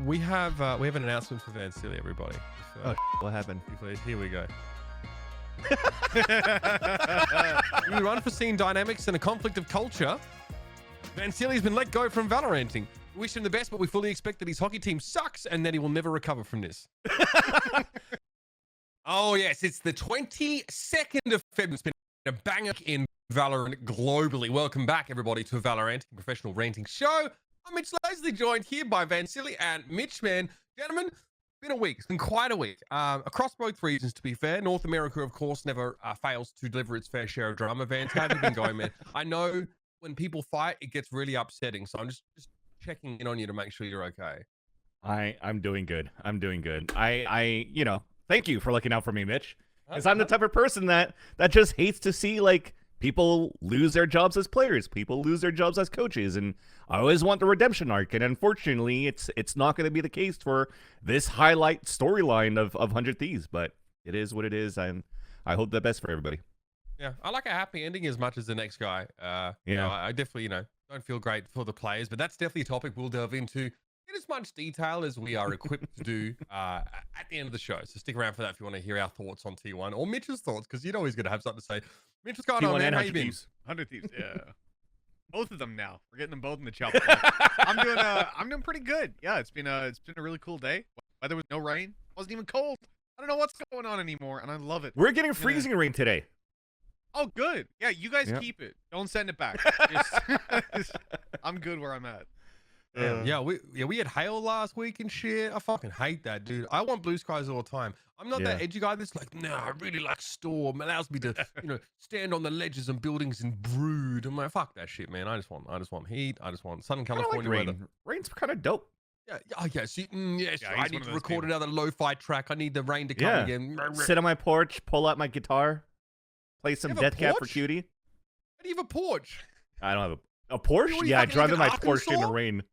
we have an announcement for Vansilli, everybody. Oh, what happened? Please, here we go. Due to unforeseen dynamics and a conflict of culture, Vansilli has been let go from Valoranting. We wish him the best, but we fully expect that his hockey team sucks and that he will never recover from this. Oh, yes, it's the 22nd of February. It's been a banger in Valorant globally. Welcome back, everybody, to a Valorant professional ranting show. I'm Mitch Leslie, joined here by Vansilli and Mitch, man. Gentlemen, it's been a week. It's been quite a week. Across both regions, to be fair. North America, of course, never fails to deliver its fair share of drama. Vans, how have you been going, man? I know when people fight, it gets really upsetting, so I'm just checking in on you to make sure you're okay. I'm doing good. I'm doing good. You know, thank you for looking out for me, Mitch. Because I'm the type of person that just hates to see, like, people lose their jobs as players. People lose their jobs as coaches. And I always want the redemption arc. And unfortunately, it's not going to be the case for this highlight storyline of 100 Thieves. But it is what it is. And I hope the best for everybody. Yeah, I like a happy ending as much as the next guy. You know, I definitely, don't feel great for the players. But that's definitely a topic we'll delve into in as much detail as we are equipped to do at the end of the show. So stick around for that if you want to hear our thoughts on T1 or Mitch's thoughts, because you know he's going to have something to say. Mitch, what's going on, man? How you been? 100 Thieves, yeah. Both of them now. We're getting them both in the chop. I'm doing pretty good. Yeah, it's been a really cool day. Weather was no rain. It wasn't even cold. I don't know what's going on anymore, and I love it. We're getting freezing rain today. Oh, good. Yeah, you guys keep it. Don't send it back. I'm good where I'm at. Yeah, we had hail last week and shit. I fucking hate that, dude. I want blue skies all the time. I'm not that edgy guy that's like, nah, I really like storm. It allows me to, stand on the ledges and buildings and brood. I'm like, fuck that shit, man. I just want heat. I just want Southern California weather. Rain's kind of dope. Yeah, I need to record another lo-fi track. I need the rain to come again. Sit on my porch, pull out my guitar, play some Death Cab for Cutie. How do you have a porch? I don't have a Porsche? Yeah, I drive in my Porsche in the rain.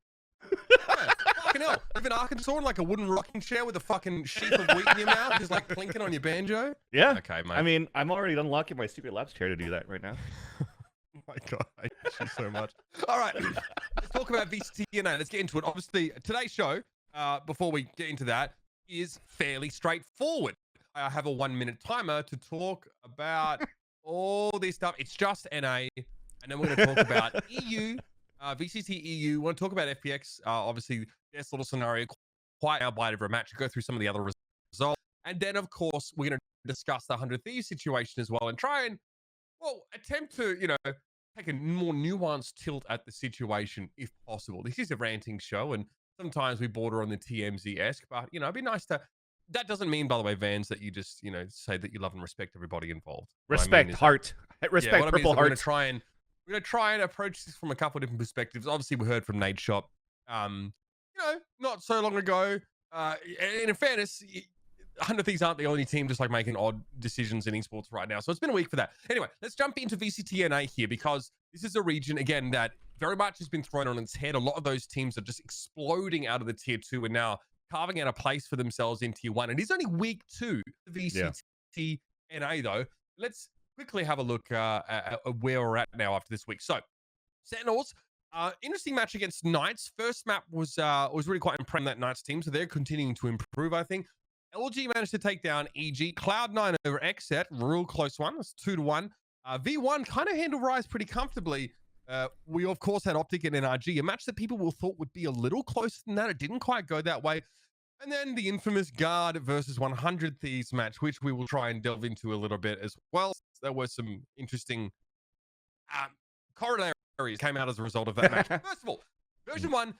Yeah, fucking hell. Live in Arkansas in like a wooden rocking chair with a fucking sheaf of wheat in your mouth, just like clinking on your banjo? Yeah. Okay, mate. I mean, I'm already unlocking my Secret Labs chair to do that right now. Oh my God, I hate you so much. All right, let's talk about VCT NA. Let's get into it. Obviously, today's show, before we get into that, is fairly straightforward. I have a 1-minute timer to talk about all this stuff. It's just NA, and then we're going to talk about EU, VCT EU. We want to talk about FPX, obviously, this little scenario, quite outbite over a match, go through some of the other results. And then, of course, we're going to discuss the 100 Thieves situation as well and try and, attempt to, take a more nuanced tilt at the situation if possible. This is a ranting show, and sometimes we border on the TMZ-esque, but, it'd be nice to... That doesn't mean, by the way, Vans, that you just, say that you love and respect everybody involved. Respect heart. Respect purple heart. We're going to try and approach this from a couple of different perspectives. Obviously, we heard from Nate Shop, not so long ago. And in fairness, 100 Thieves aren't the only team just like making odd decisions in esports right now. So it's been a week for that. Anyway, let's jump into VCT NA here, because this is a region, again, that very much has been thrown on its head. A lot of those teams are just exploding out of the tier 2 and now carving out a place for themselves in tier 1. It is only week 2 for VCT NA, though. Let's quickly have a look at where we're at now after this week. So, Sentinels, interesting match against Knights. First map was really quite impressive, that Knights team, so they're continuing to improve, I think. LG managed to take down EG. Cloud9 over XSET, real close one. It's 2-1. V1 kind of handled Raze pretty comfortably. We, of course, had OpTic and NRG, a match that people will thought would be a little closer than that. It didn't quite go that way. And then the infamous Guard versus 100 Thieves match, which we will try and delve into a little bit as well. There were some interesting corollaries came out as a result of that match. First of all, version 1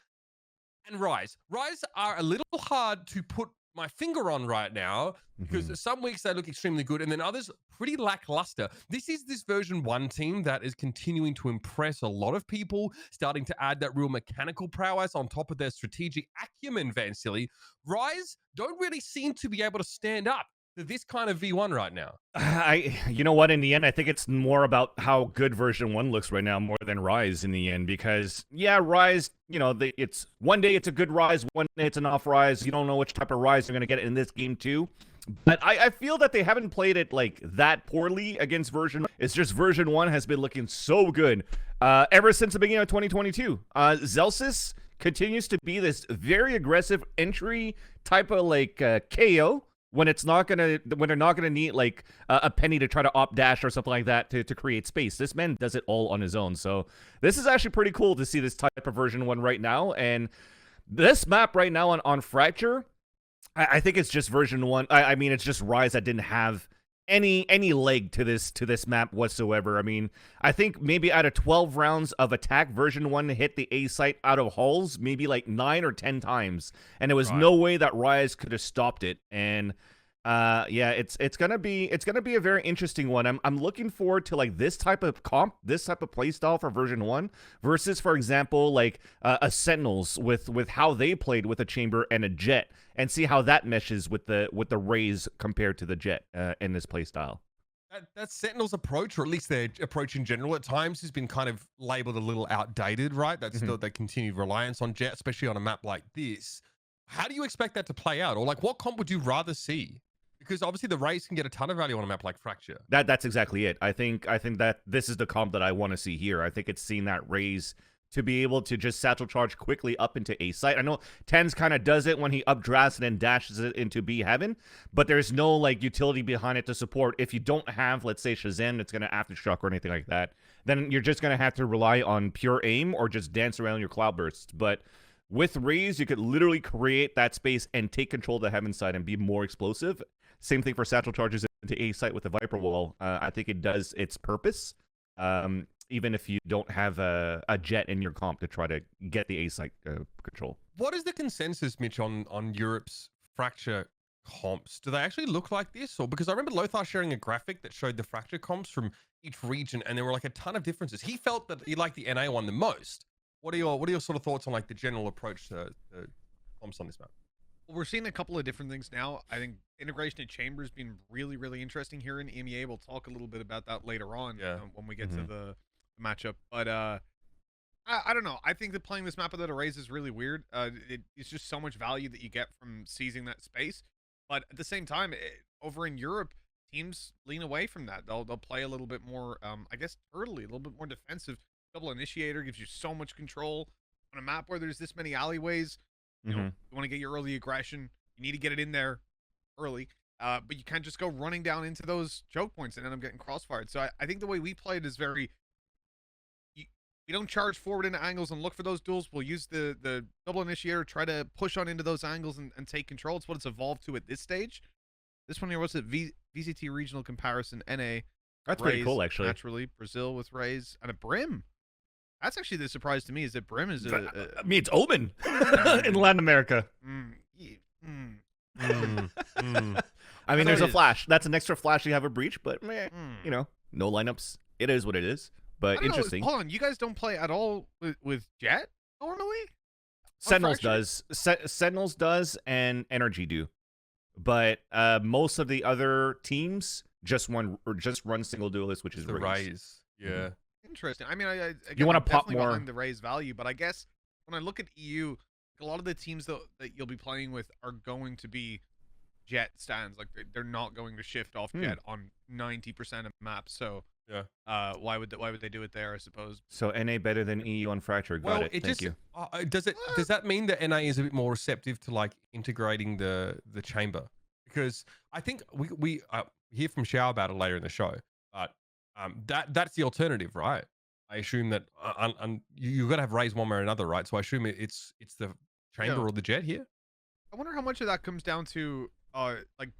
and Raze. Raze are a little hard to put my finger on right now, because some weeks they look extremely good and then others pretty lackluster. This is this version 1 team that is continuing to impress a lot of people, starting to add that real mechanical prowess on top of their strategic acumen, Vansilli. Raze don't really seem to be able to stand up to this kind of V1 right now. You know what, in the end, I think it's more about how good version 1 looks right now more than Raze in the end, because Raze, it's one day it's a good Raze, one day it's an off Raze. You don't know which type of Raze you're going to get in this game too. But I feel that they haven't played it like that poorly against version 1. It's just version 1 has been looking so good ever since the beginning of 2022. Zelsis continues to be this very aggressive entry type of like KO when they're not gonna need like a penny to try to op dash or something like that to create space. This man does it all on his own. So this is actually pretty cool to see this type of version 1 right now. And this map right now on Fracture, I think it's just version 1. I mean, it's just Raze that didn't have any leg to this map whatsoever. I mean, I think maybe out of 12 rounds of attack, version 1 hit the A site out of halls maybe like 9 or 10 times, and there was no way that Raze could have stopped it. And yeah, it's gonna be a very interesting one. I'm looking forward to like this type of comp, this type of playstyle for version 1 versus, for example, like a Sentinels with how they played with a Chamber and a Jett, and see how that meshes with the Raze compared to the Jett in this playstyle. That Sentinels approach, or at least their approach in general, at times has been kind of labeled a little outdated, right? That's still the continued reliance on Jett, especially on a map like this. How do you expect that to play out, or like what comp would you rather see? Because obviously the Raze can get a ton of value on a map like Fracture. That's exactly it. I think that this is the comp that I want to see here. I think it's seeing that Raze to be able to just satchel charge quickly up into A site. I know Tens kind of does it when he updrafts and then dashes it into B heaven, but there's no like utility behind it to support. If you don't have, let's say, Shazam that's going to aftershock or anything like that, then you're just going to have to rely on pure aim or just dance around your cloud bursts. But with Raze, you could literally create that space and take control of the heaven side and be more explosive. Same thing for satchel charges into A site with the Viper Wall. I think it does its purpose, even if you don't have a Jett in your comp to try to get the A site control. What is the consensus, Mitch, on Europe's Fracture comps? Do they actually look like this? Or because I remember Lothar sharing a graphic that showed the Fracture comps from each region, and there were like a ton of differences. He felt that he liked the NA one the most. What are your sort of thoughts on like the general approach to comps on this map? We're seeing a couple of different things now. I think integration of Chambers been really, really interesting here in EMEA. We'll talk a little bit about that later on when we get to the matchup. But I don't know. I think that playing this map without a Raze is really weird. It's just so much value that you get from seizing that space. But at the same time, over in Europe, teams lean away from that. They'll play a little bit more, I guess, turtly, a little bit more defensive. Double Initiator gives you so much control on a map where there's this many alleyways. You know, you want to get your early aggression. You need to get it in there early. But you can't just go running down into those choke points and end up getting crossfired. So I think the way we play it is very... We don't charge forward into angles and look for those duels. We'll use the double initiator, try to push on into those angles and take control. It's what it's evolved to at this stage. This one here, what's it? VCT regional comparison, NA. That's Raze, pretty cool, actually. Naturally, Brazil with Raze and a Brim. That's actually the surprise to me, is that Brim is I mean, it's Omen in Latin America. I mean, there's a flash. That's an extra flash you have a breach, but you know, no lineups. It is what it is. But interesting. Hold on, you guys don't play at all with Jett normally? Sentinels does. Sentinels does, and Energy do. But most of the other teams just run single duelist, which is the Raze. Yeah. Interesting. I mean, again, you want to pop definitely more behind the Raze value, but I guess when I look at EU, a lot of the teams that you'll be playing with are going to be Jett stands. Like they're not going to shift off Jett on 90% of maps. So yeah, why would they do it there? I suppose. So NA better than EU on Fracture. Got it. Thank you. Does that mean that NA is a bit more receptive to like integrating the chamber? Because I think we hear from Xiao about it later in the show, but that's the alternative, right? I assume that you've got to have Raze one way or another, right? So I assume it's the chamber or the Jett here. I wonder how much of that comes down to like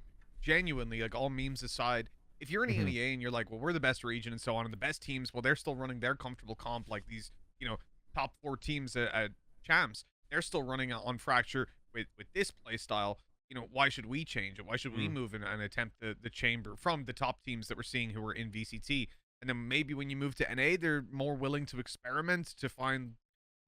genuinely, like all memes aside, if you're in EMEA and you're like, well, we're the best region and so on, and the best teams, well, they're still running their comfortable comp, like these, you know, top 4 teams at Champs, they're still running on Fracture with this play style. You know, why should we change it? Why should we move and attempt the chamber from the top teams that we're seeing who are in VCT? And then maybe when you move to NA, they're more willing to experiment, to find,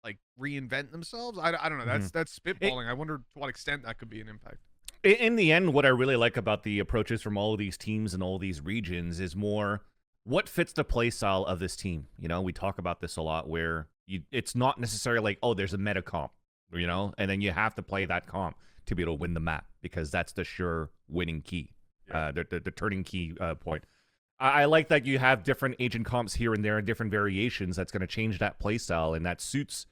like, reinvent themselves. I don't know. That's spitballing. I wonder to what extent that could be an impact. In the end, what I really like about the approaches from all of these teams and all these regions is more what fits the play style of this team. You know, we talk about this a lot where it's not necessarily like, oh, there's a meta comp, you know, and then you have to play that comp to be able to win the map, because that's the sure winning key, the turning key point. I like that you have different agent comps here and there and different variations that's going to change that playstyle, and that suits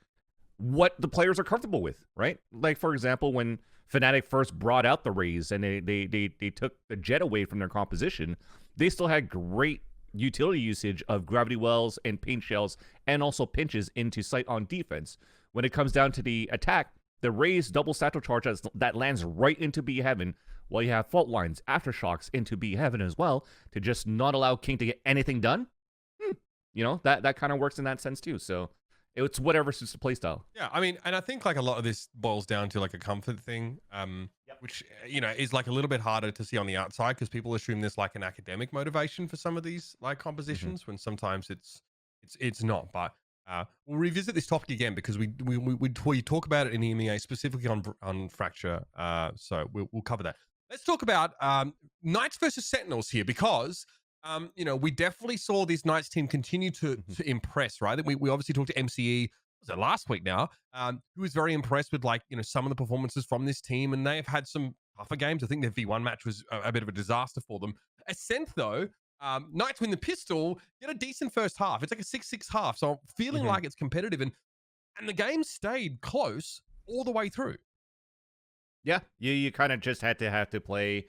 what the players are comfortable with, right? Like, for example, when Fnatic first brought out the Raze and they took the Jett away from their composition, they still had great utility usage of gravity wells and paint shells and also pinches into sight on defense. When it comes down to the attack, the Raze double satchel charge that lands right into B heaven, while you have fault lines, aftershocks into B heaven as well, to just not allow King to get anything done. You know, that kind of works in that sense too. So it's whatever suits the playstyle. Yeah, I mean, and I think like a lot of this boils down to like a comfort thing, which, you know, is like a little bit harder to see on the outside because people assume there's like an academic motivation for some of these like compositions when sometimes it's not. But we'll revisit this topic again because we talk about it in EMEA specifically on Fracture. So we'll cover that. Let's talk about Knights versus Sentinels here because you know, we definitely saw this Knights team continue to impress, right? We obviously talked to MCE, was it last week now, who was very impressed with like, you know, some of the performances from this team, and they've had some tougher games. I think their V1 match was a bit of a disaster for them. Acend though, Knights win the pistol, get a decent first half. It's like a 6-6 half, so I'm feeling like it's competitive, and the game stayed close all the way through. Yeah, you kind of just had to play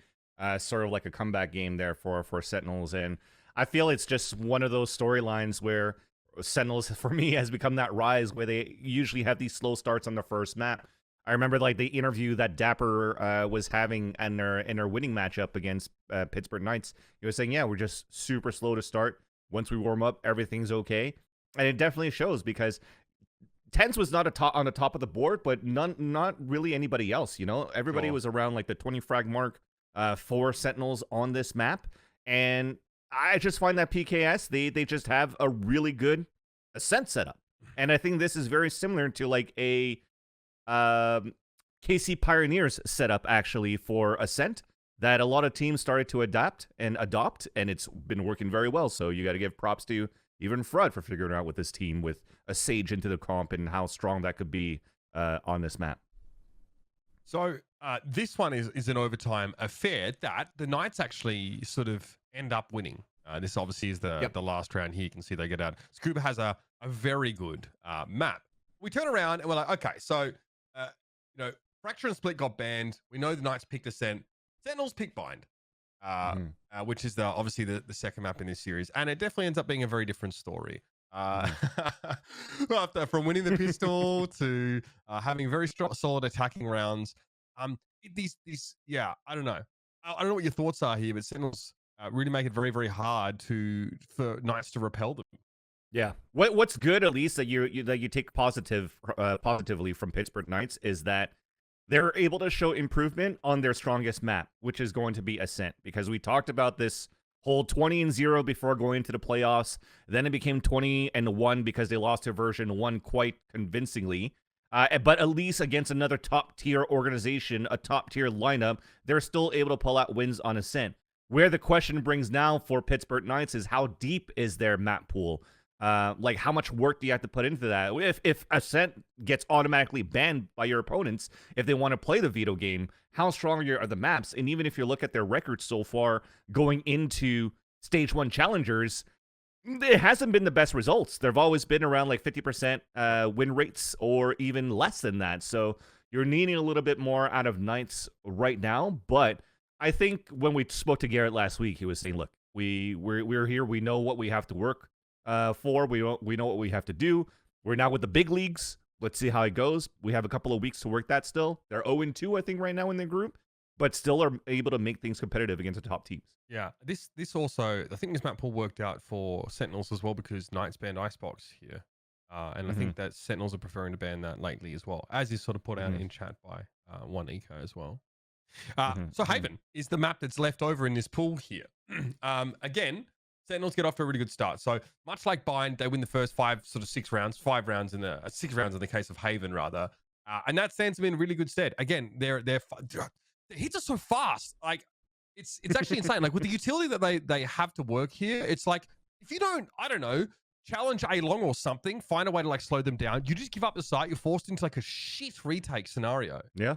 sort of like a comeback game there for Sentinels, and I feel it's just one of those storylines where Sentinels for me has become that rise where they usually have these slow starts on the first map. I remember like the interview that Dapper was having in their winning matchup against Pittsburgh Knights. He was saying, yeah, we're just super slow to start. Once we warm up, everything's okay, and it definitely shows because Tens was not on the top of the board, but not really anybody else. You know, everybody was around like the 20 frag mark. For Sentinels on this map, and I just find that PKS they just have a really good Ascent setup, and I think this is very similar to like a KC Pioneers setup actually for Ascent that a lot of teams started to adopt, and it's been working very well. So you got to give props to even Frud for figuring out with this team with a Sage into the comp and how strong that could be on this map. So this one is an overtime affair that the Knights actually sort of end up winning. This obviously is the last round here. You can see they get out. Scuba has a very good map. We turn around and we're like, okay, so, you know, Fracture and Split got banned. We know the Knights picked Ascent. Sentinels picked Bind, which is obviously the second map in this series. And it definitely ends up being a very different story. From winning the pistol to having very solid attacking rounds. These yeah, I don't know. I don't know what your thoughts are here, but Sentinels really make it very, very hard for Knights to repel them. Yeah. What's good, at least that you take positively from Pittsburgh Knights, is that they're able to show improvement on their strongest map, which is going to be Ascent, because we talked about this whole 20-0 before going into the playoffs. Then it became 20-1 because they lost to version 1 quite convincingly. But at least against another top-tier organization, a top-tier lineup, they're still able to pull out wins on Ascent. Where the question brings now for Pittsburgh Knights is how deep is their map pool? Like, how much work do you have to put into that? If Ascent gets automatically banned by your opponents, if they want to play the veto game, how strong are the maps? And even if you look at their records so far going into Stage 1 Challengers, it hasn't been the best results. They've always been around like 50% win rates or even less than that. So you're needing a little bit more out of Knights right now. But I think when we spoke to Garrett last week, he was saying, look, we're here. We know what we have to work for. We know what we have to do. We're now with the big leagues. Let's see how it goes. We have a couple of weeks to work that still. They're 0-2, I think, right now in the group, but still are able to make things competitive against the top teams. Yeah, this also, I think this map pool worked out for Sentinels as well because Knights banned Icebox here. And I think that Sentinels are preferring to ban that lately as well, as is sort of put out in chat by one Eco as well. So Haven is the map that's left over in this pool here. Again, Sentinels get off to a really good start. So much like Bind, they win the first 6 rounds in the case of Haven rather. And that stands them in really good stead. Again, their hits are so fast. Like it's actually insane. Like with the utility that they have to work here, it's like if you don't, I don't know, challenge A long or something, find a way to like slow them down, you just give up the site, you're forced into like a shit retake scenario. Yeah.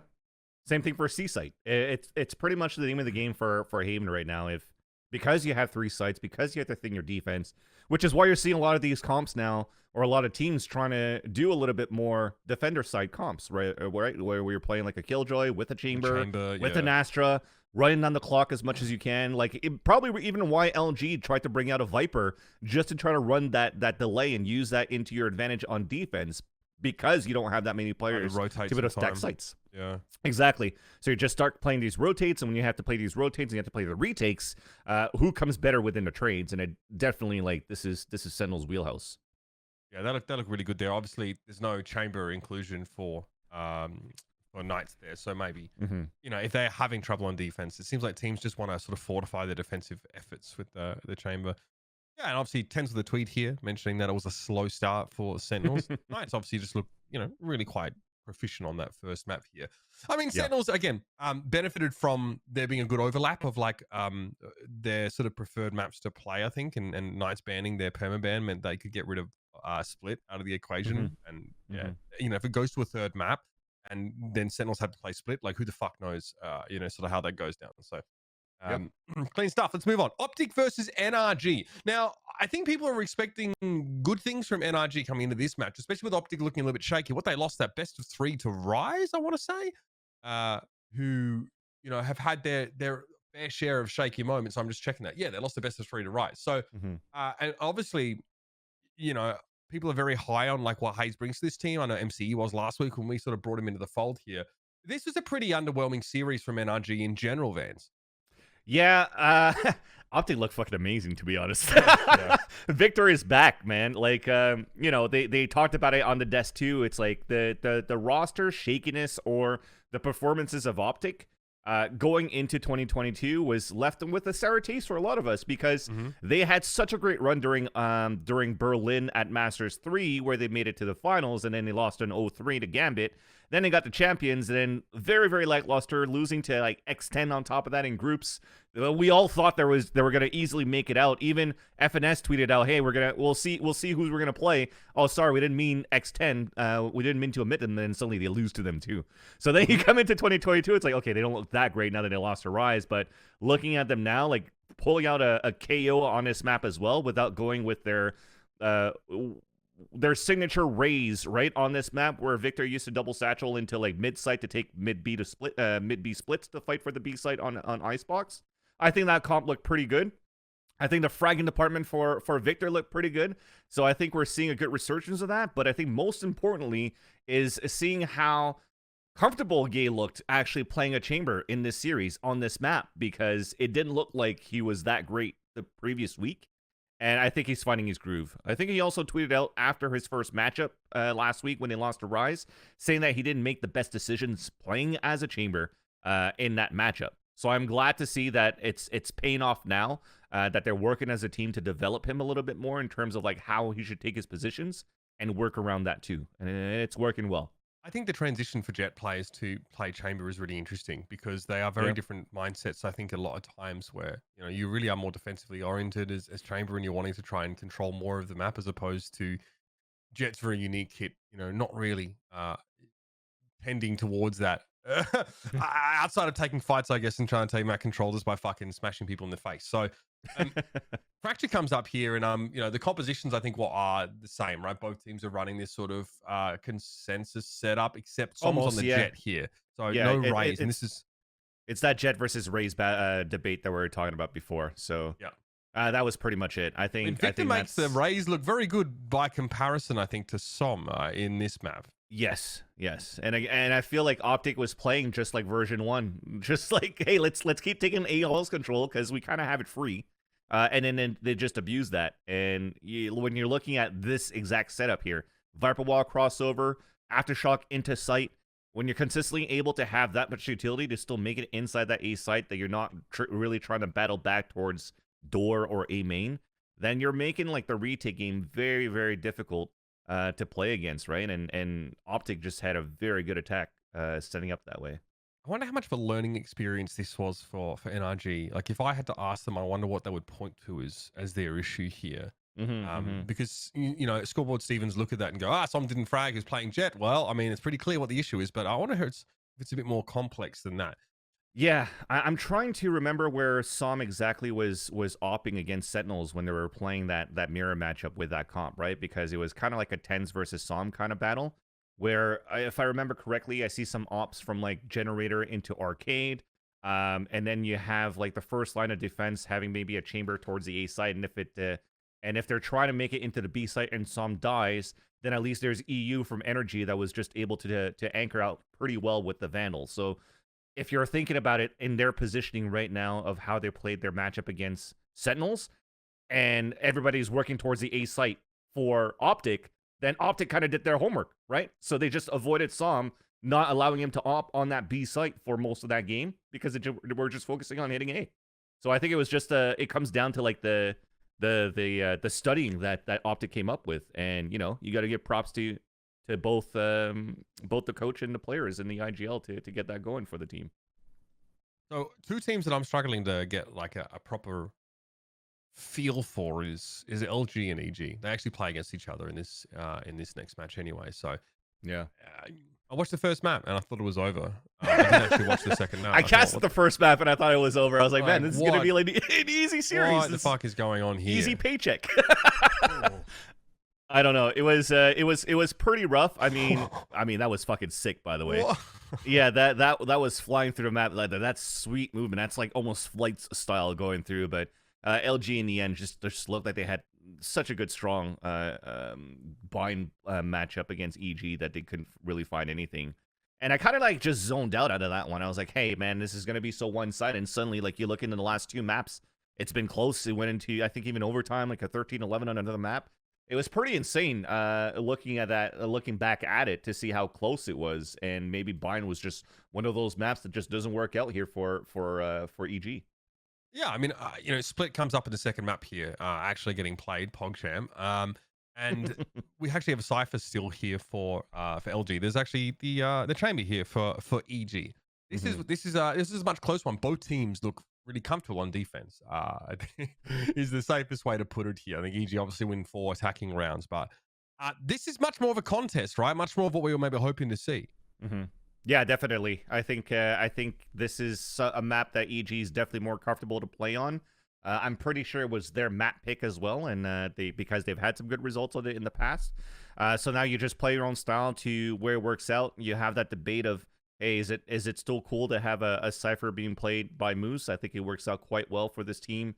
Same thing for C-Site. It's pretty much the name of the game for Haven right now. If because you have 3 sites, because you have to thin your defense, which is why you're seeing a lot of these comps now, or a lot of teams trying to do a little bit more defender side comps, right? Where you're playing like a Killjoy with a chamber with an Astra, running down the clock as much as you can. Like probably even why LG tried to bring out a Viper just to try to run that delay and use that into your advantage on defense, because you don't have that many players to be able to stack sites. Yeah, exactly. So you just start playing these rotates, and when you have to play these rotates and you have to play the retakes, who comes better within the trades? And it definitely, like, this is Sentinel's wheelhouse. Yeah, that looked really good there. Obviously, there's no chamber inclusion for Knights there, so maybe you know, if they're having trouble on defense, it seems like teams just want to sort of fortify their defensive efforts with the chamber. Yeah, and obviously Tens with a tweet here mentioning that it was a slow start for Sentinels. Knights obviously just look, you know, really quite proficient on that first map here. I mean, Sentinels again benefited from there being a good overlap of like their sort of preferred maps to play, I think, and Knights banning their permaban meant they could get rid of Split out of the equation. And yeah, you know, if it goes to a third map and then Sentinels have to play Split, like who the fuck knows, you know, sort of how that goes down. So clean stuff. Let's move on. OpTic versus NRG. Now, I think people are expecting good things from NRG coming into this match, especially with OpTic looking a little bit shaky. What they lost that best of 3 to Raze, I want to say, who, you know, have had their fair share of shaky moments. I'm just checking that. Yeah, they lost the best of 3 to Raze. So, and obviously, you know, people are very high on like what Hayes brings to this team. I know MCE was last week when we sort of brought him into the fold here. This was a pretty underwhelming series from NRG in general, Vans. Yeah, OpTic looked fucking amazing, to be honest. Victor is back, man. Like, you know, they talked about it on the desk too. It's like the roster shakiness or the performances of OpTic going into 2022 was left with a sour taste for a lot of us, because they had such a great run during Berlin at Masters 3, where they made it to the finals, and then they lost an 0-3 to Gambit. Then they got the champions, and then very, very lackluster, losing to like X10 on top of that in groups. We all thought they were gonna easily make it out. Even FNS tweeted out, "Hey, we'll see who we're gonna play." Oh, sorry, we didn't mean X10. We didn't mean to omit them. And then suddenly they lose to them too. So then you come into 2022, it's like, okay, they don't look that great now that they lost to Raze. But looking at them now, like pulling out a KO on this map as well, without going with their signature Raze right on this map, where Victor used to double satchel into like mid site to take mid B splits to fight for the B site on Icebox. I think that comp looked pretty good. I think the fragging department for Victor looked pretty good. So I think we're seeing a good resurgence of that. But I think most importantly is seeing how comfortable Gay looked actually playing a chamber in this series on this map, because it didn't look like he was that great the previous week. And I think he's finding his groove. I think he also tweeted out after his first matchup last week when they lost to Raze, saying that he didn't make the best decisions playing as a chamber in that matchup. So I'm glad to see that it's paying off now, that they're working as a team to develop him a little bit more in terms of like how he should take his positions and work around that too. And it's working well. I think the transition for Jett players to play chamber is really interesting, because they are very different mindsets. I think a lot of times where, you know, you really are more defensively oriented as chamber, and you're wanting to try and control more of the map, as opposed to Jett's very unique hit, you know, not really tending towards that. Outside of taking fights, I guess, and trying to take map controllers by fucking smashing people in the face. So Fracture comes up here, and you know, the compositions I think are the same, right? Both teams are running this sort of consensus setup, except Som's on the Jett here. So no Raze, and it's that Jett versus Raze debate that we were talking about before. So that was pretty much it. I think Victor makes the Raze look very good by comparison, I think, to Som in this map. Yes, and I feel like OpTic was playing just like version 1, just like, hey, let's keep taking AOL's control because we kind of have it free, and then they just abuse that. And when you're looking at this exact setup here, Viper Wall crossover, Aftershock into site, when you're consistently able to have that much utility to still make it inside that A site, that you're not really trying to battle back towards door or A main, then you're making like the retake game very, very difficult to play against, right? And OpTic just had a very good attack setting up that way. I wonder how much of a learning experience this was for NRG. Like, if I had to ask them, I wonder what they would point to as their issue here. Because, you know, Scoreboard Stevens look at that and go, Som didn't frag, who's playing Jett. Well, I mean, it's pretty clear what the issue is, but I wonder if it's a bit more complex than that. Yeah, I'm trying to remember where Som exactly was opping against Sentinels when they were playing that mirror matchup with that comp, right? Because it was kind of like a Tens versus Som kind of battle, where if I remember correctly, I see some ops from like Generator into Arcade, and then you have like the first line of defense having maybe a chamber towards the A side, and if they're trying to make it into the B site and Som dies, then at least there's EU from Energy that was just able to anchor out pretty well with the Vandal. So if you're thinking about it in their positioning right now of how they played their matchup against Sentinels, and everybody's working towards the A site for OpTic, then OpTic kind of did their homework, right? So they just avoided Som, not allowing him to op on that B site for most of that game because we're just focusing on hitting A. So I think it was just it comes down to like the studying that OpTic came up with, and you know, you got to give props to both the coach and the players in the IGL to get that going for the team. So two teams that I'm struggling to get like a proper feel for is LG and EG. They actually play against each other in this next match anyway. So yeah, I watched the first map and I thought it was over. I didn't actually watch the second map. I casted the first map and I thought it was over. I was like, man, this is gonna be like an easy series. What the fuck is going on here? Easy paycheck. I don't know. It was pretty rough. I mean that was fucking sick, by the way. Yeah, that was flying through the map. Like that's sweet movement. That's like almost flight style going through. But LG in the end just looked like they had such a good strong bind matchup against EG that they couldn't really find anything. And I kind of like just zoned out of that one. I was like, hey man, this is gonna be so one-sided. And suddenly, like, you look into the last two maps, it's been close. It went into, I think, even overtime, like a 13-11 on another map. It was pretty insane looking at that, looking back at it to see how close it was, and maybe Bind was just one of those maps that just doesn't work out here for EG. Yeah, I mean, you know, Split comes up in the second map here, actually getting played, PogChamp, and we actually have a Cypher still here for LG. There's actually the chamber here for EG. This is a much closer one. Both teams look really comfortable on defense. I think is the safest way to put it here. I think EG obviously win 4 attacking rounds, but this is much more of a contest, right? Much more of what we were maybe hoping to see. Yeah, definitely. I think this is a map that EG is definitely more comfortable to play on. I'm pretty sure it was their map pick as well, and because they've had some good results on it in the past. So now you just play your own style to where it works out. You have that debate of, hey, is it still cool to have a Cypher being played by Moose? I think it works out quite well for this team,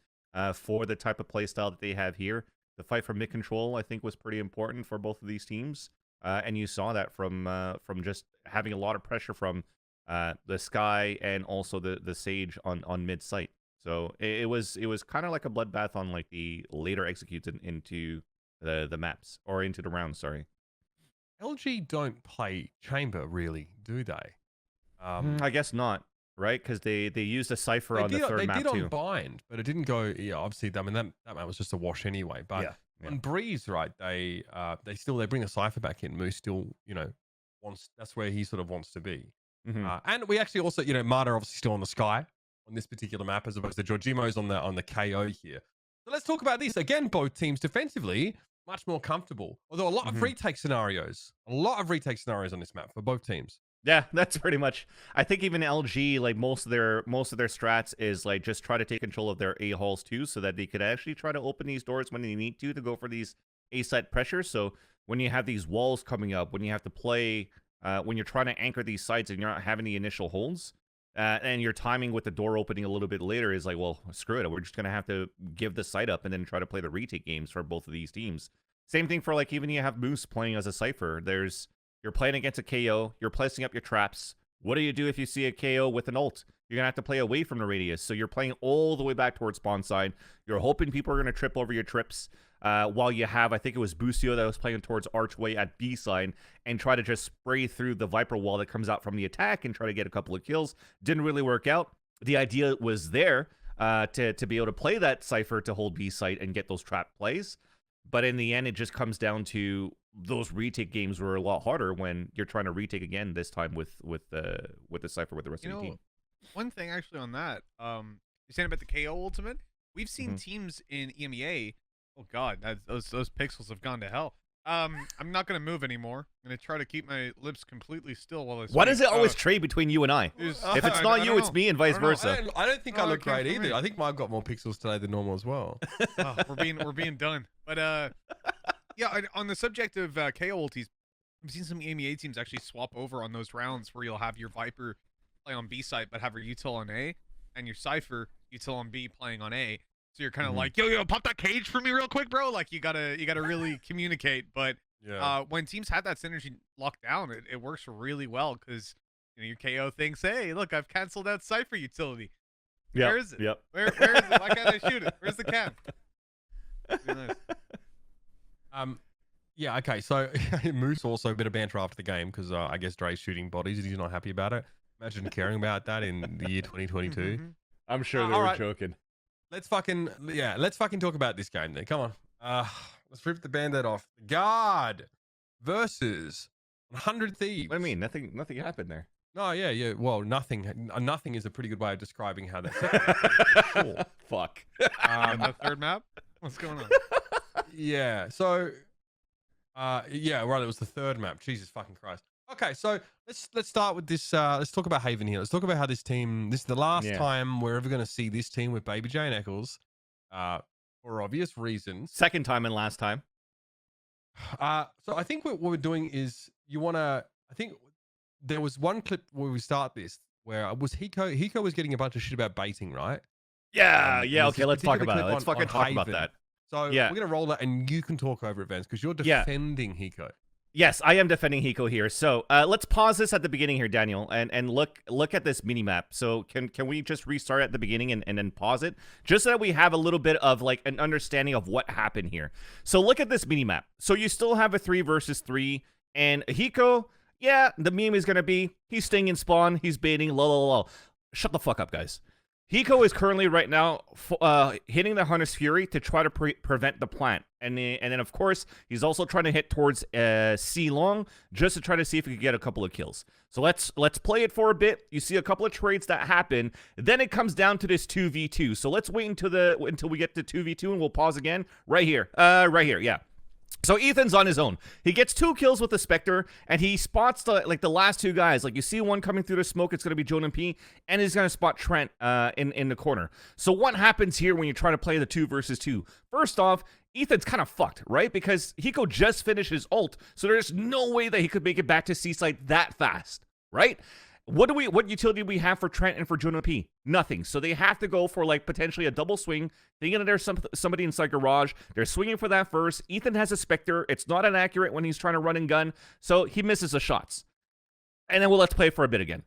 for the type of play style that they have here. The fight for mid control, I think, was pretty important for both of these teams, and you saw that from just having a lot of pressure from the Sky and also the Sage on mid site. So it was kind of like a bloodbath on like the later executes into the maps, or into the rounds. Sorry. LG don't play chamber really, do they? I guess not, right? Because they used a Cypher on the third map too. They did on Bind, but it didn't go. Yeah, obviously, I mean that map was just a wash anyway. But on Breeze, right? They bring a Cypher back in. Moose still, you know, that's where he sort of wants to be. And we actually also, you know, Marta obviously still on the Sky on this particular map, as opposed to Jorgimo's on the KO here. So let's talk about this again. Both teams defensively much more comfortable, although a lot of retake scenarios. A lot of retake scenarios on this map for both teams. Yeah, that's pretty much. I think even LG, like most of their strats is like just try to take control of their A halls too, so that they could actually try to open these doors when they need to go for these A site pressures. So when you have these walls coming up, when you have to play, when you're trying to anchor these sites and you're not having the initial holds, and your timing with the door opening a little bit later is like, well, screw it, we're just gonna have to give the site up and then try to play the retake games for both of these teams. Same thing for like even you have Moose playing as a Cypher. You're playing against a KO. You're placing up your traps. What do you do if you see a KO with an ult? You're going to have to play away from the radius. So you're playing all the way back towards spawn side. You're hoping people are going to trip over your trips, while you have, I think it was Busio that was playing towards Archway at B side and try to just spray through the Viper wall that comes out from the attack and try to get a couple of kills. Didn't really work out. The idea was there to be able to play that Cypher to hold B site and get those trap plays. But in the end, it just comes down to those retake games were a lot harder when you're trying to retake again, this time with the Cypher with the rest of the team. One thing actually on that, you're saying about the KO ultimate, we've seen teams in EMEA, oh god, those pixels have gone to hell. I'm not gonna move anymore. I'm gonna try to keep my lips completely still while I speak. Why does it always trade between you and I? If it's not you, it's me and vice versa. I don't think Oh, I look it came great from either. me. I think mine got more pixels today than normal as well. Oh, we're being done. But yeah. On the subject of KO ultis, I've seen some EMEA teams actually swap over on those rounds where you'll have your Viper play on B site but have her util on A, and your Cypher util on B playing on A. So you're kind of like, yo, pop that cage for me real quick, bro. Like you gotta really communicate. But Yeah. when teams have that synergy locked down, it works really well because your KO thinks, hey, look, I've canceled that Cypher utility. Where is it? Yep. Where is it? Why can't I shoot it? Where's the cam? Really nice. Yeah, okay. So Moose also a bit of banter after the game because I guess Dre's shooting bodies and he's not happy about it. Imagine caring about that in the year 2022. I'm sure they all were right. joking. Let's fucking talk about this game then. Come on. Let's rip the band-aid off. Guard versus 100 Thieves. What do you mean? Nothing happened there. No, yeah. Well, nothing. Nothing is a pretty good way of describing how that's. Sure. Fuck. And the third map? What's going on? Yeah. So, yeah, right. It was the third map. Jesus fucking Christ. Okay, so let's start with this. Let's talk about Haven here. Let's talk about how this team. This is the last time we're ever going to see this team with BabyJ and Eccles, for obvious reasons. Second time and last time. So I think what we're doing is you want to. I think there was one clip where we start this where it was Hiko. Hiko was getting a bunch of shit about baiting, right? Yeah. There's Okay. this Let's talk particular about it. clip Let's on fucking talk about Haven. that. So Yeah. we're gonna roll that, and you can talk over it, Vance, because you're defending Hiko. Yes, I am defending Hiko here. So let's pause this at the beginning here, Daniel, and look at this mini map. So can we just restart at the beginning and then pause it, just so that we have a little bit of like an understanding of what happened here. So look at this mini map. So you still have a 3 versus 3, and Hiko. Yeah, the meme is gonna be he's staying in spawn, he's baiting, lol. Shut the fuck up, guys. Hiko is currently right now hitting the Hunter's Fury to try to prevent the plant. And then, of course, he's also trying to hit towards C long just to try to see if he can get a couple of kills. So let's play it for a bit. You see a couple of trades that happen. Then it comes down to this 2v2. So let's wait until we get to 2v2 and we'll pause again. Right here, yeah. So Ethan's on his own. He gets 2 kills with the Spectre, and he spots the last 2 guys. Like you see one coming through the smoke, it's going to be Jonah P, and he's going to spot Trent in the corner. So what happens here when you try to play the 2 versus 2? First off, Ethan's kind of fucked, right? Because Hiko just finished his ult, so there's no way that he could make it back to C site that fast, right? What utility do we have for Trent and for Jonah P? Nothing. So they have to go for like potentially a double swing. Thinking that there's somebody inside garage. They're swinging for that first. Ethan has a Spectre. It's not inaccurate when he's trying to run and gun. So he misses the shots. And then let's play for a bit again.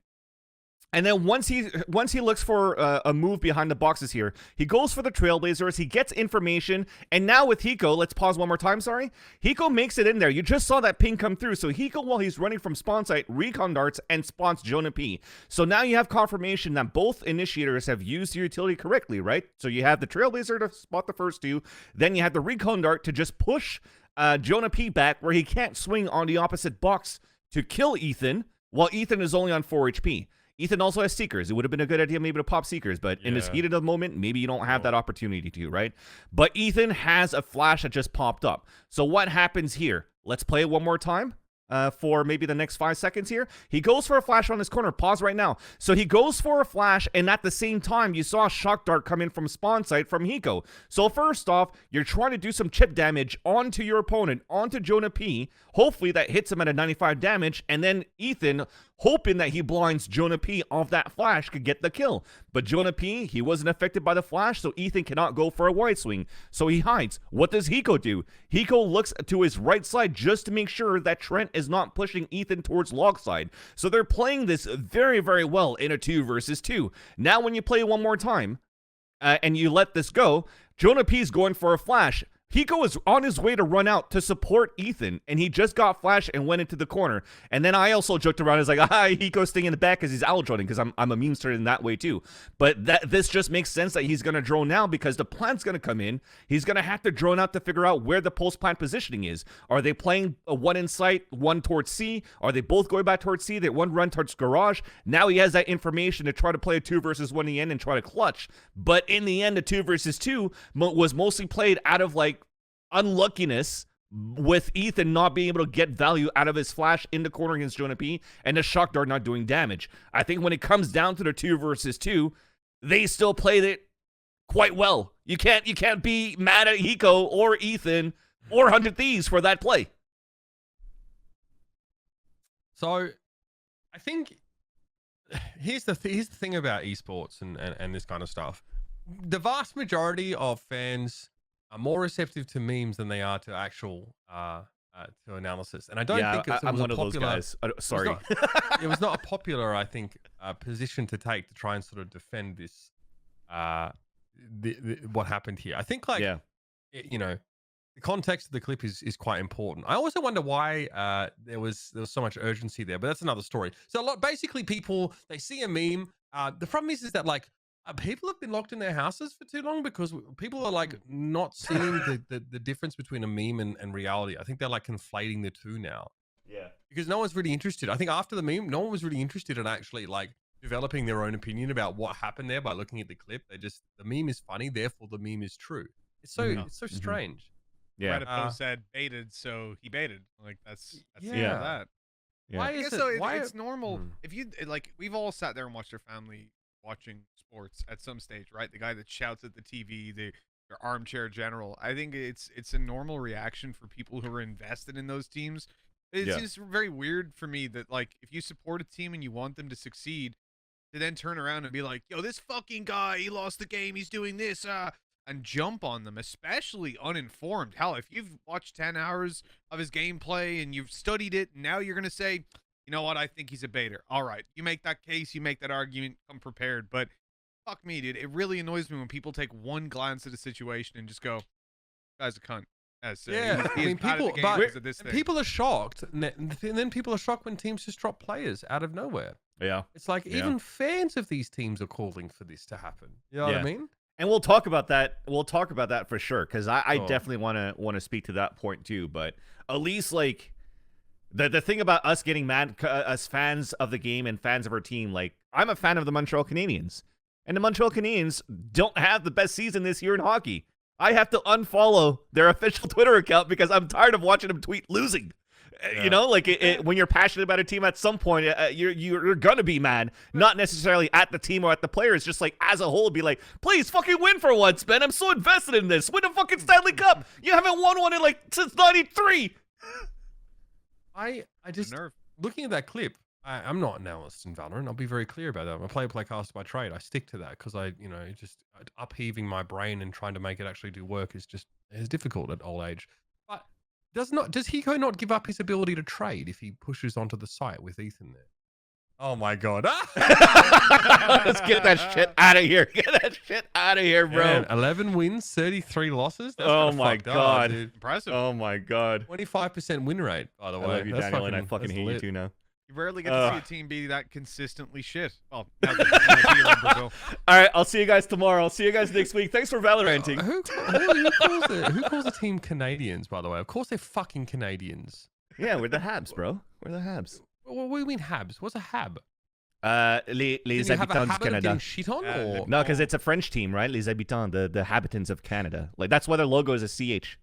And then once he looks for a move behind the boxes here, he goes for the Trailblazers, he gets information, and now with Hiko, let's pause one more time, sorry. Hiko makes it in there. You just saw that ping come through. So Hiko, while he's running from spawn site, recon darts and spawns Jonah P. So now you have confirmation that both initiators have used your utility correctly, right? So you have the Trailblazer to spot the first 2, then you have the recon dart to just push Jonah P back where he can't swing on the opposite box to kill Ethan, while Ethan is only on 4 HP. Ethan also has Seekers. It would have been a good idea maybe to pop Seekers, but in this heat of the moment, maybe you don't have that opportunity to, right? But Ethan has a flash that just popped up. So what happens here? Let's play it one more time. For maybe the next 5 seconds here. He goes for a flash on his corner. Pause right now. So he goes for a flash, and at the same time, you saw a shock dart come in from spawn site from Hiko. So first off, you're trying to do some chip damage onto your opponent, onto Jonah P. Hopefully that hits him at a 95 damage, and then Ethan, hoping that he blinds Jonah P off that flash, could get the kill. But Jonah P, he wasn't affected by the flash, so Ethan cannot go for a wide swing. So he hides. What does Hiko do? Hiko looks to his right side just to make sure that Trent is not pushing Ethan towards log side. So they're playing this very, very well in a 2 versus 2. Now when you play one more time, and you let this go, Jonah P's going for a flash. Hiko is on his way to run out to support Ethan, and he just got flash and went into the corner. And then I also joked around, I was like, Hiko's staying in the back because he's out droning, because I'm a memester in that way too. But this just makes sense that he's going to drone now, because the plant's going to come in. He's going to have to drone out to figure out where the post-plant positioning is. Are they playing a 1 in sight, 1 towards C? Are they both going back towards C? They 1 run towards garage. Now he has that information to try to play a 2 versus 1 in the end and try to clutch. But in the end, the 2 versus 2 was mostly played out of like unluckiness with Ethan not being able to get value out of his flash in the corner against Jonah P, and the shock dart not doing damage. I think when it comes down to the 2 versus 2, they still played it quite well. You can't be mad at Hiko or Ethan or 100 Thieves for that play. So I think here's the thing about esports and this kind of stuff. The vast majority of fans are more receptive to memes than they are to actual to analysis. And I don't think I'm one of those guys. Sorry. It was not a popular, I think, position to take to try and sort of defend this what happened here. I think you know, the context of the clip is quite important. I also wonder why there was so much urgency there, but that's another story. So basically people, they see a meme. The problem is that like people have been locked in their houses for too long because people are like not seeing the difference between a meme and reality. I think they're like conflating the two now. Yeah. Because no one's really interested. I think after the meme, no one was really interested in actually like developing their own opinion about what happened there by looking at the clip. The meme is funny, therefore the meme is true. It's so strange. Yeah. Reddit post said baited, so he baited. Like that's yeah. that. Yeah. Why I is guess so why it's normal if you like. We've all sat there and watched our family watching sports at some stage, right? The guy that shouts at the TV, the armchair general. I think it's a normal reaction for people who are invested in those teams. It's just very weird for me that like if you support a team and you want them to succeed, to then turn around and be like, yo, this fucking guy, he lost the game, he's doing this, and jump on them, especially uninformed. Hell, if you've watched 10 hours of his gameplay and you've studied it, and now you're going to say, you know what, I think he's a baiter. All right, you make that case, you make that argument, come prepared. But fuck me, dude. It really annoys me when people take one glance at a situation and just go, guy's a cunt. Yeah, I mean, people are shocked, and then people are shocked when teams just drop players out of nowhere. Yeah. It's like even fans of these teams are calling for this to happen. You know what I mean? And we'll talk about that. We'll talk about that for sure, because I definitely want to speak to that point too. But at least like the thing about us getting mad as fans of the game and fans of our team, like I'm a fan of the Montreal Canadiens, and the Montreal Canadiens don't have the best season this year in hockey. I have to unfollow their official Twitter account because I'm tired of watching them tweet losing. You know, like when you're passionate about a team, at some point you're gonna be mad, not necessarily at the team or at the players, just like as a whole, be like, please fucking win for once, man. I'm so invested in this. Win a fucking Stanley Cup. You haven't won one in like since '93. I just looking at that clip. I'm not an analyst in Valorant. I'll be very clear about that. I'm a playcaster by trade. I stick to that because just upheaving my brain and trying to make it actually do work is difficult at old age. But does Hiko not give up his ability to trade if he pushes onto the site with Ethan there? Oh my god! Let's get that shit out of here. Get that shit out of here, bro. Man, 11 wins, 33 losses. That's oh my god! Impressive. Oh my god! 25% win rate, by the way. I love you, Daniel, and I fucking hate you too now. You rarely get to see a team be that consistently shit. Well, now that Brazil. All right, I'll see you guys tomorrow. I'll see you guys next week. Thanks for Valoranting. Who calls the team Canadians, by the way? Of course they're fucking Canadians. Yeah, we're the Habs, bro. We're the Habs. What do you mean Habs? What's a Hab? Les Habitants du Canada. Shit on, or? No, because it's a French team, right? Les Habitants, the habitants of Canada. Like that's why their logo is a CH.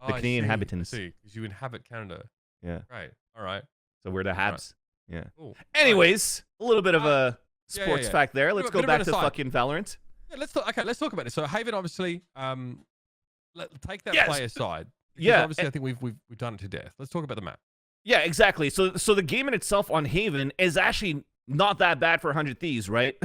The Canadian Habitants. See, because you inhabit Canada. Yeah. Right. All right. So we're the Habs. Right. Yeah. Cool. Anyways, a little bit of a sports fact there. Let's go back to fucking Valorant. Yeah, let's talk about it. So Haven, obviously, take that play aside. Yeah. Obviously, I think we've done it to death. Let's talk about the map. Yeah, exactly. So the game in itself on Haven is actually not that bad for 100 Thieves, right?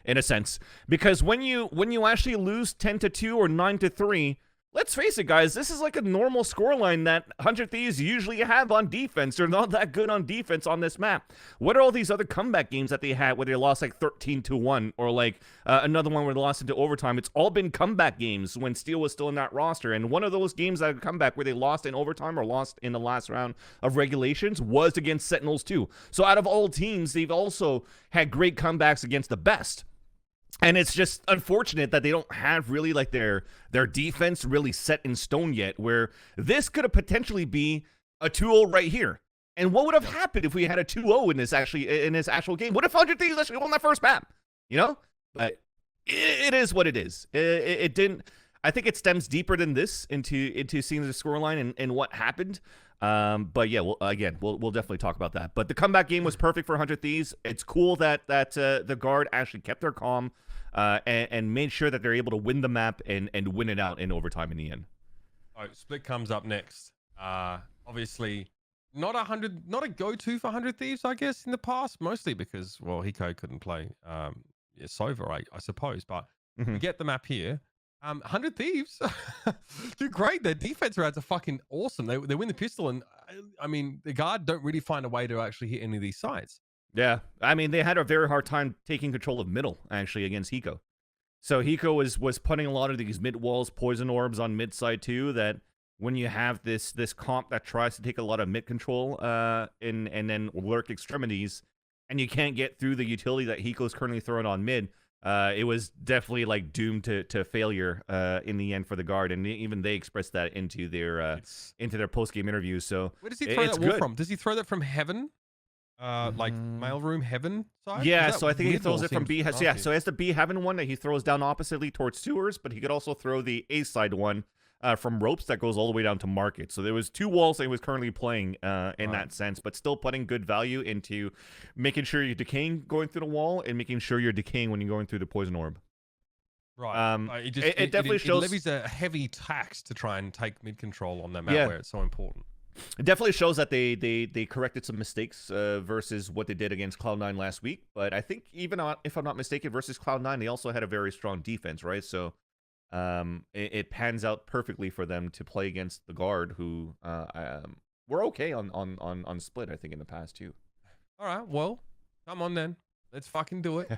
In a sense, because when you actually lose 10-2 or 9-3. Let's face it, guys, this is like a normal scoreline that 100 Thieves usually have on defense. They're not that good on defense on this map. What are all these other comeback games that they had where they lost like 13-1 or like another one where they lost into overtime? It's all been comeback games when Steel was still in that roster. And one of those games that had comeback where they lost in overtime or lost in the last round of regulations was against Sentinels too. So out of all teams, they've also had great comebacks against the best. And it's just unfortunate that they don't have really like their defense really set in stone yet, where this could have potentially be a 2-0 right here. And what would have happened if we had a 2-0 in this actual game? What if 100 Thieves actually won that first map? You know? It is what it is. It didn't. I think it stems deeper than this into seeing the scoreline and what happened. But yeah, we'll definitely talk about that. But the comeback game was perfect for 100 Thieves. It's cool that the guard actually kept their calm and made sure that they're able to win the map and win it out in overtime in the end. All right, Split comes up next. Obviously, not a go-to for 100 Thieves, I guess, in the past, mostly because, well, Hiko couldn't play Sova, I suppose. But we get the map here. 100 Thieves do great. Their defense rounds are fucking awesome. They win the pistol, and I mean, the guard don't really find a way to actually hit any of these sites. Yeah, I mean, they had a very hard time taking control of middle, actually, against Hiko. So Hiko was putting a lot of these mid walls, poison orbs on mid side too, that when you have this comp that tries to take a lot of mid control and then lurk extremities, and you can't get through the utility that Hiko's currently throwing on mid, it was definitely like doomed to failure in the end for the guard, and even they expressed that into their post-game interviews. So where does he throw that wall from? Does he throw that from heaven? Like mailroom heaven side? Yeah, so I think he throws it from B. Yeah, so it's the B heaven one that he throws down oppositely towards sewers, but he could also throw the A side one from ropes that goes all the way down to market. So there was two walls that he was currently playing in that sense, but still putting good value into making sure you're decaying going through the wall and making sure you're decaying when you're going through the poison orb. Right. It definitely shows. It levies a heavy tax to try and take mid control on that map where it's so important. It definitely shows that they corrected some mistakes versus what they did against Cloud9 last week. But I think even if I'm not mistaken, versus Cloud9, they also had a very strong defense, right? So it pans out perfectly for them to play against the guard, who were okay on split, I think, in the past too. All right, well, come on then. Let's fucking do it.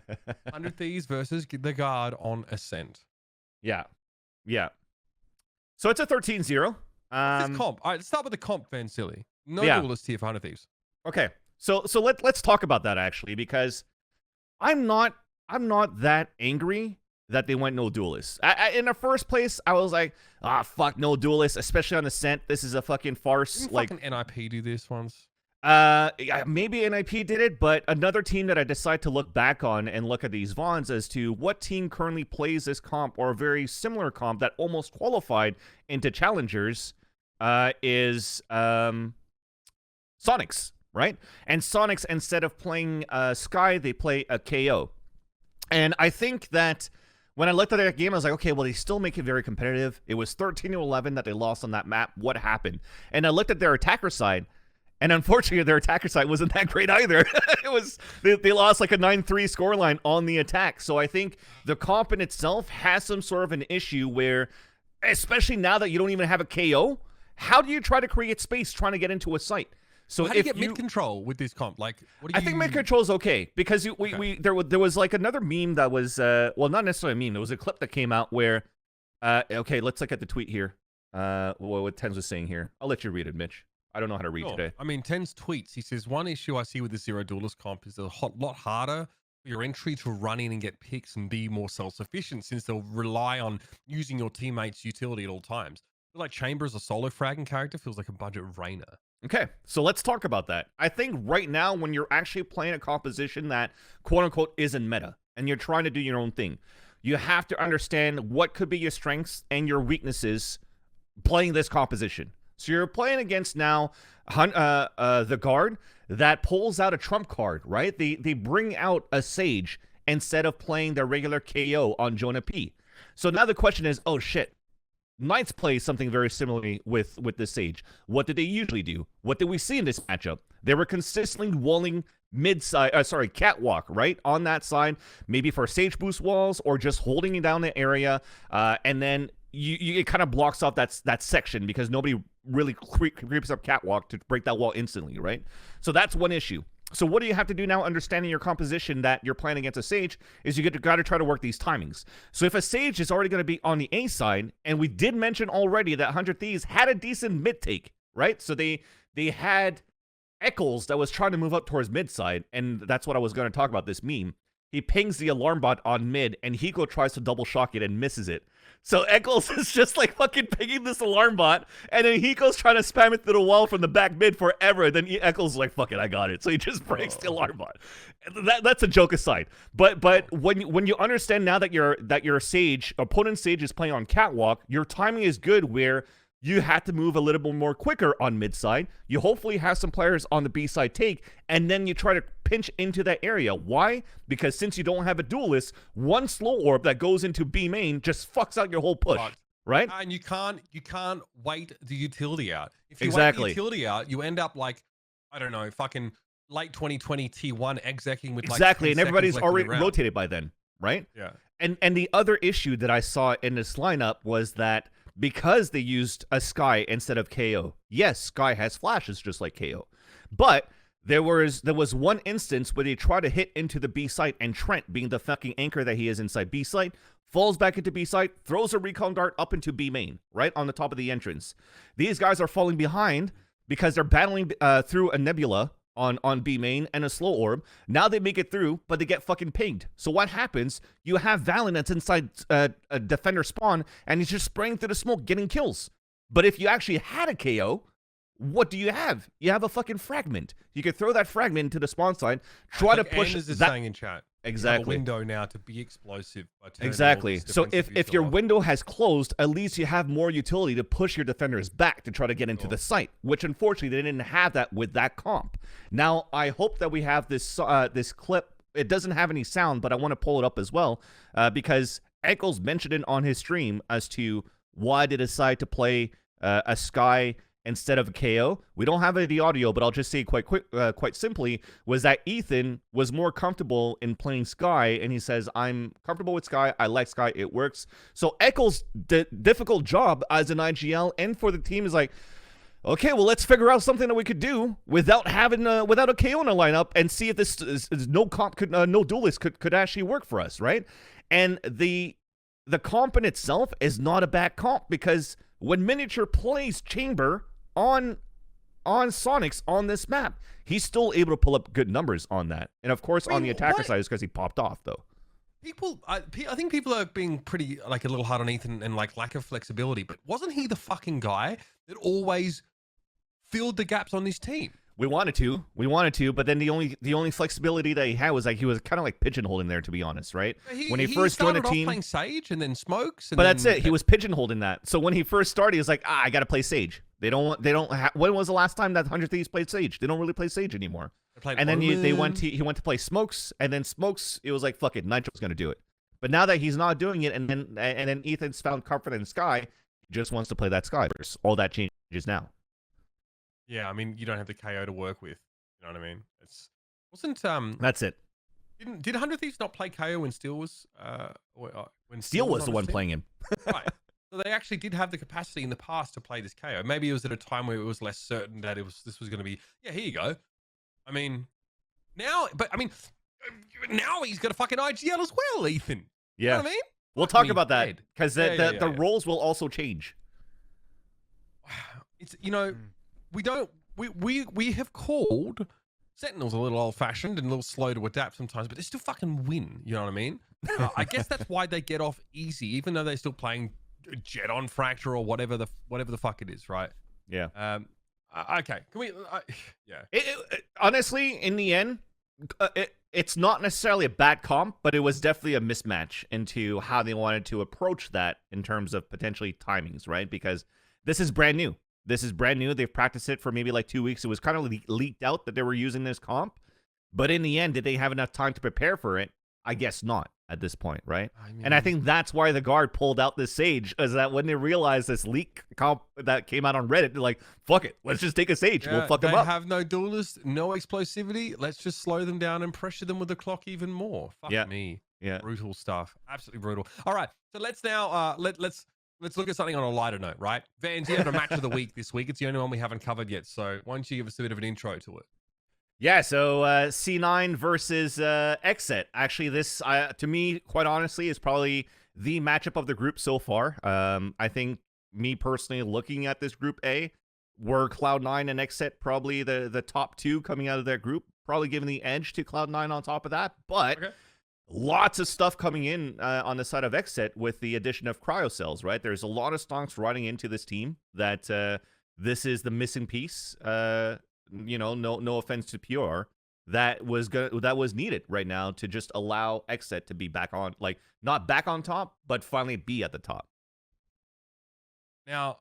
100 Thieves versus the guard on Acend. Yeah. So it's a 13-0. This comp. All right, let's start with the comp, Vansilli. No duelist here for 100 Thieves. Okay, so let's talk about that actually, because I'm not that angry that they went no duelist. In the first place, I was like, fuck no duelist, especially on Ascent. This is a fucking farce. Didn't like fucking NIP do this once? Maybe NIP did it, but another team that I decide to look back on and look at these VONs as to what team currently plays this comp or a very similar comp that almost qualified into Challengers is Sonics, right? And Sonics, instead of playing Sky, they play a KO. And I think that when I looked at that game, I was like, okay, well, they still make it very competitive. It was 13-11 that they lost on that map. What happened? And I looked at their attacker side, and unfortunately, their attacker side wasn't that great either. They lost like a 9-3 scoreline on the attack. So I think the comp in itself has some sort of an issue where, especially now that you don't even have a KO, how do you try to create space trying to get into a site? So how do you get mid control with this comp? Like, what do you... I think mid control is okay, because there was like another meme that was well, not necessarily a meme. There was a clip that came out where okay, let's look at the tweet here. What Tens was saying here. I'll let you read it, Mitch. I don't know how to read today. I mean, Tens tweets. He says, one issue I see with the zero duelist comp is a lot harder for your entry to run in and get picks and be more self-sufficient, since they'll rely on using your teammates' utility at all times. Like Chamber as a solo fragging character feels like a budget rainer. Okay, so let's talk about that. I think right now, when you're actually playing a composition that quote-unquote isn't meta, and you're trying to do your own thing, you have to understand what could be your strengths and your weaknesses playing this composition. So you're playing against now the guard that pulls out a trump card, right? They bring out a Sage instead of playing their regular KO on Jonah P. So now the question is, oh shit, Knights play something very similarly with the Sage. What did they usually do? What did we see in this matchup? They were consistently walling catwalk, right? On that side, maybe for Sage boost walls or just holding down the area, and then it kind of blocks off that section because nobody really creeps up catwalk to break that wall instantly, right? So that's one issue. So what do you have to do now, understanding your composition that you're playing against a Sage, is you got to try to work these timings. So if a Sage is already going to be on the A side, and we did mention already that 100 Thieves had a decent mid take, right? So they had Eccles that was trying to move up towards mid side, and that's what I was going to talk about, this meme. he pings the alarm bot on mid, and Hiko tries to double shock it and misses it. So Ec1s is just like fucking pinging this alarm bot, and then Hiko's trying to spam it through the wall from the back mid forever. Then Ec1s is like, fuck it, I got it. So he just breaks the alarm bot. That's a joke aside. But when you understand now that your Sage, opponent Sage is playing on catwalk, your timing is good where you had to move a little bit more quicker on mid side. You hopefully have some players on the B side take, and then you try to pinch into that area. Why? Because since you don't have a duelist, one slow orb that goes into B main just fucks out your whole push, right? And you can't wait the utility out. If you Exactly. wait the utility out, you end up like, I don't know, fucking late 2020 T1 execing with like Exactly, 10 and everybody's seconds left in already the round. rotated by then, right? Yeah. And the other issue that I saw in this lineup was that because they used a Skye instead of KO. Yes, Skye has flashes just like KO. But there was one instance where they try to hit into the B site, and Trent, being the fucking anchor that he is inside B site, falls back into B site, throws a recon dart up into B main, right on the top of the entrance. These guys are falling behind because they're battling through a nebula on B main and a slow orb. Now they make it through, but they get fucking pinged. So what happens? You have Valen that's inside a defender spawn, and he's just spraying through the smoke, getting kills. But if you actually had a KO, what do you have? You have a fucking fragment. You could throw that fragment into the spawn side, try to push Anders is that. saying in chat. Exactly. You have a window now to be explosive. By turning all Exactly. this So defensive if your util off. window has closed, at least you have more utility to push your defenders back to try to get into the site, which unfortunately they didn't have that with that comp. Now, I hope that we have this this clip. It doesn't have any sound, but I want to pull it up as well because Ec1s mentioned it on his stream as to why they decide to play a Skye instead of a KO. We don't have the audio, but I'll just say quite simply, was that Ethan was more comfortable in playing Skye, and he says, I'm comfortable with Skye, I like Skye, it works. So Ec1s' difficult job as an IGL and for the team is like, okay, well, let's figure out something that we could do without having without a KO in the lineup and see if this is no duelist could actually work for us, right? And the comp in itself is not a bad comp, because when Miniature plays Chamber on Sonics on this map, he's still able to pull up good numbers on that. And of course, on the attacker side is because he popped off, though. I think people are being pretty like a little hard on Ethan and like lack of flexibility, but wasn't he the fucking guy that always filled the gaps on this team? We wanted to, but then the only flexibility that he had was like he was kind of like pigeonholed there, to be honest, right? When he first joined the team, playing Sage and then Smokes. And but that's it. He was pigeonholed in that. So when he first started, he was like, I got to play Sage. They don't. When was the last time that 100 Thieves played Sage? They don't really play Sage anymore. And then he went to play Smokes, and then Smokes, it was like, fuck it, Nitro's gonna do it. But now that he's not doing it, and then Ethan's found comfort in Skye, he just wants to play that Skye verse. All that changes now. Yeah, I mean, you don't have the KO to work with. You know what I mean? That's it. Did 100 Thieves not play KO when Steel was when Steel was the one playing him? Right. So they actually did have the capacity in the past to play this KO. Maybe it was at a time where it was less certain that this was going to be. Yeah, here you go. I mean, now he's got a fucking IGL as well, Ethan. Yeah. You know what I mean? We'll talk about that because the roles will also change. It's we have called Sentinels a little old-fashioned and a little slow to adapt sometimes, but they still fucking win. You know what I mean? I guess that's why they get off easy, even though they're still playing Jett on Fracture or whatever the fuck it is, right? Yeah. Okay. Can we? Yeah. Honestly, in the end, it's not necessarily a bad comp, but it was definitely a mismatch into how they wanted to approach that in terms of potentially timings, right? Because this is brand new. They've practiced it for maybe like 2 weeks. It was kind of leaked out that they were using this comp. But in the end, did they have enough time to prepare for it? I guess not at this point, right? And I think that's why the guard pulled out this Sage, is that when they realized this leak comp that came out on Reddit, they're like, fuck it, let's just take a Sage. We'll fuck them up. They have no duelist, no explosivity. Let's just slow them down and pressure them with the clock even more. Fuck me. Yeah. Brutal stuff. Absolutely brutal. All right. So let's now, let's look at something on a lighter note, right? Vans, you have a match of the week this week. It's the only one we haven't covered yet. So why don't you give us a bit of an intro to it? Yeah, so C9 versus XSET. Actually, this, to me, quite honestly, is probably the matchup of the group so far. I think, me personally, looking at this Group A, were Cloud9 and XSET probably the top two coming out of that group, probably giving the edge to Cloud9 on top of that. But lots of stuff coming in on the side of XSET with the addition of cryocells, right? There's a lot of stonks running into this team that this is the missing piece. You know, no offense to Pure, that was needed right now to just allow XSET to be back on, like not back on top, but finally be at the top. Now,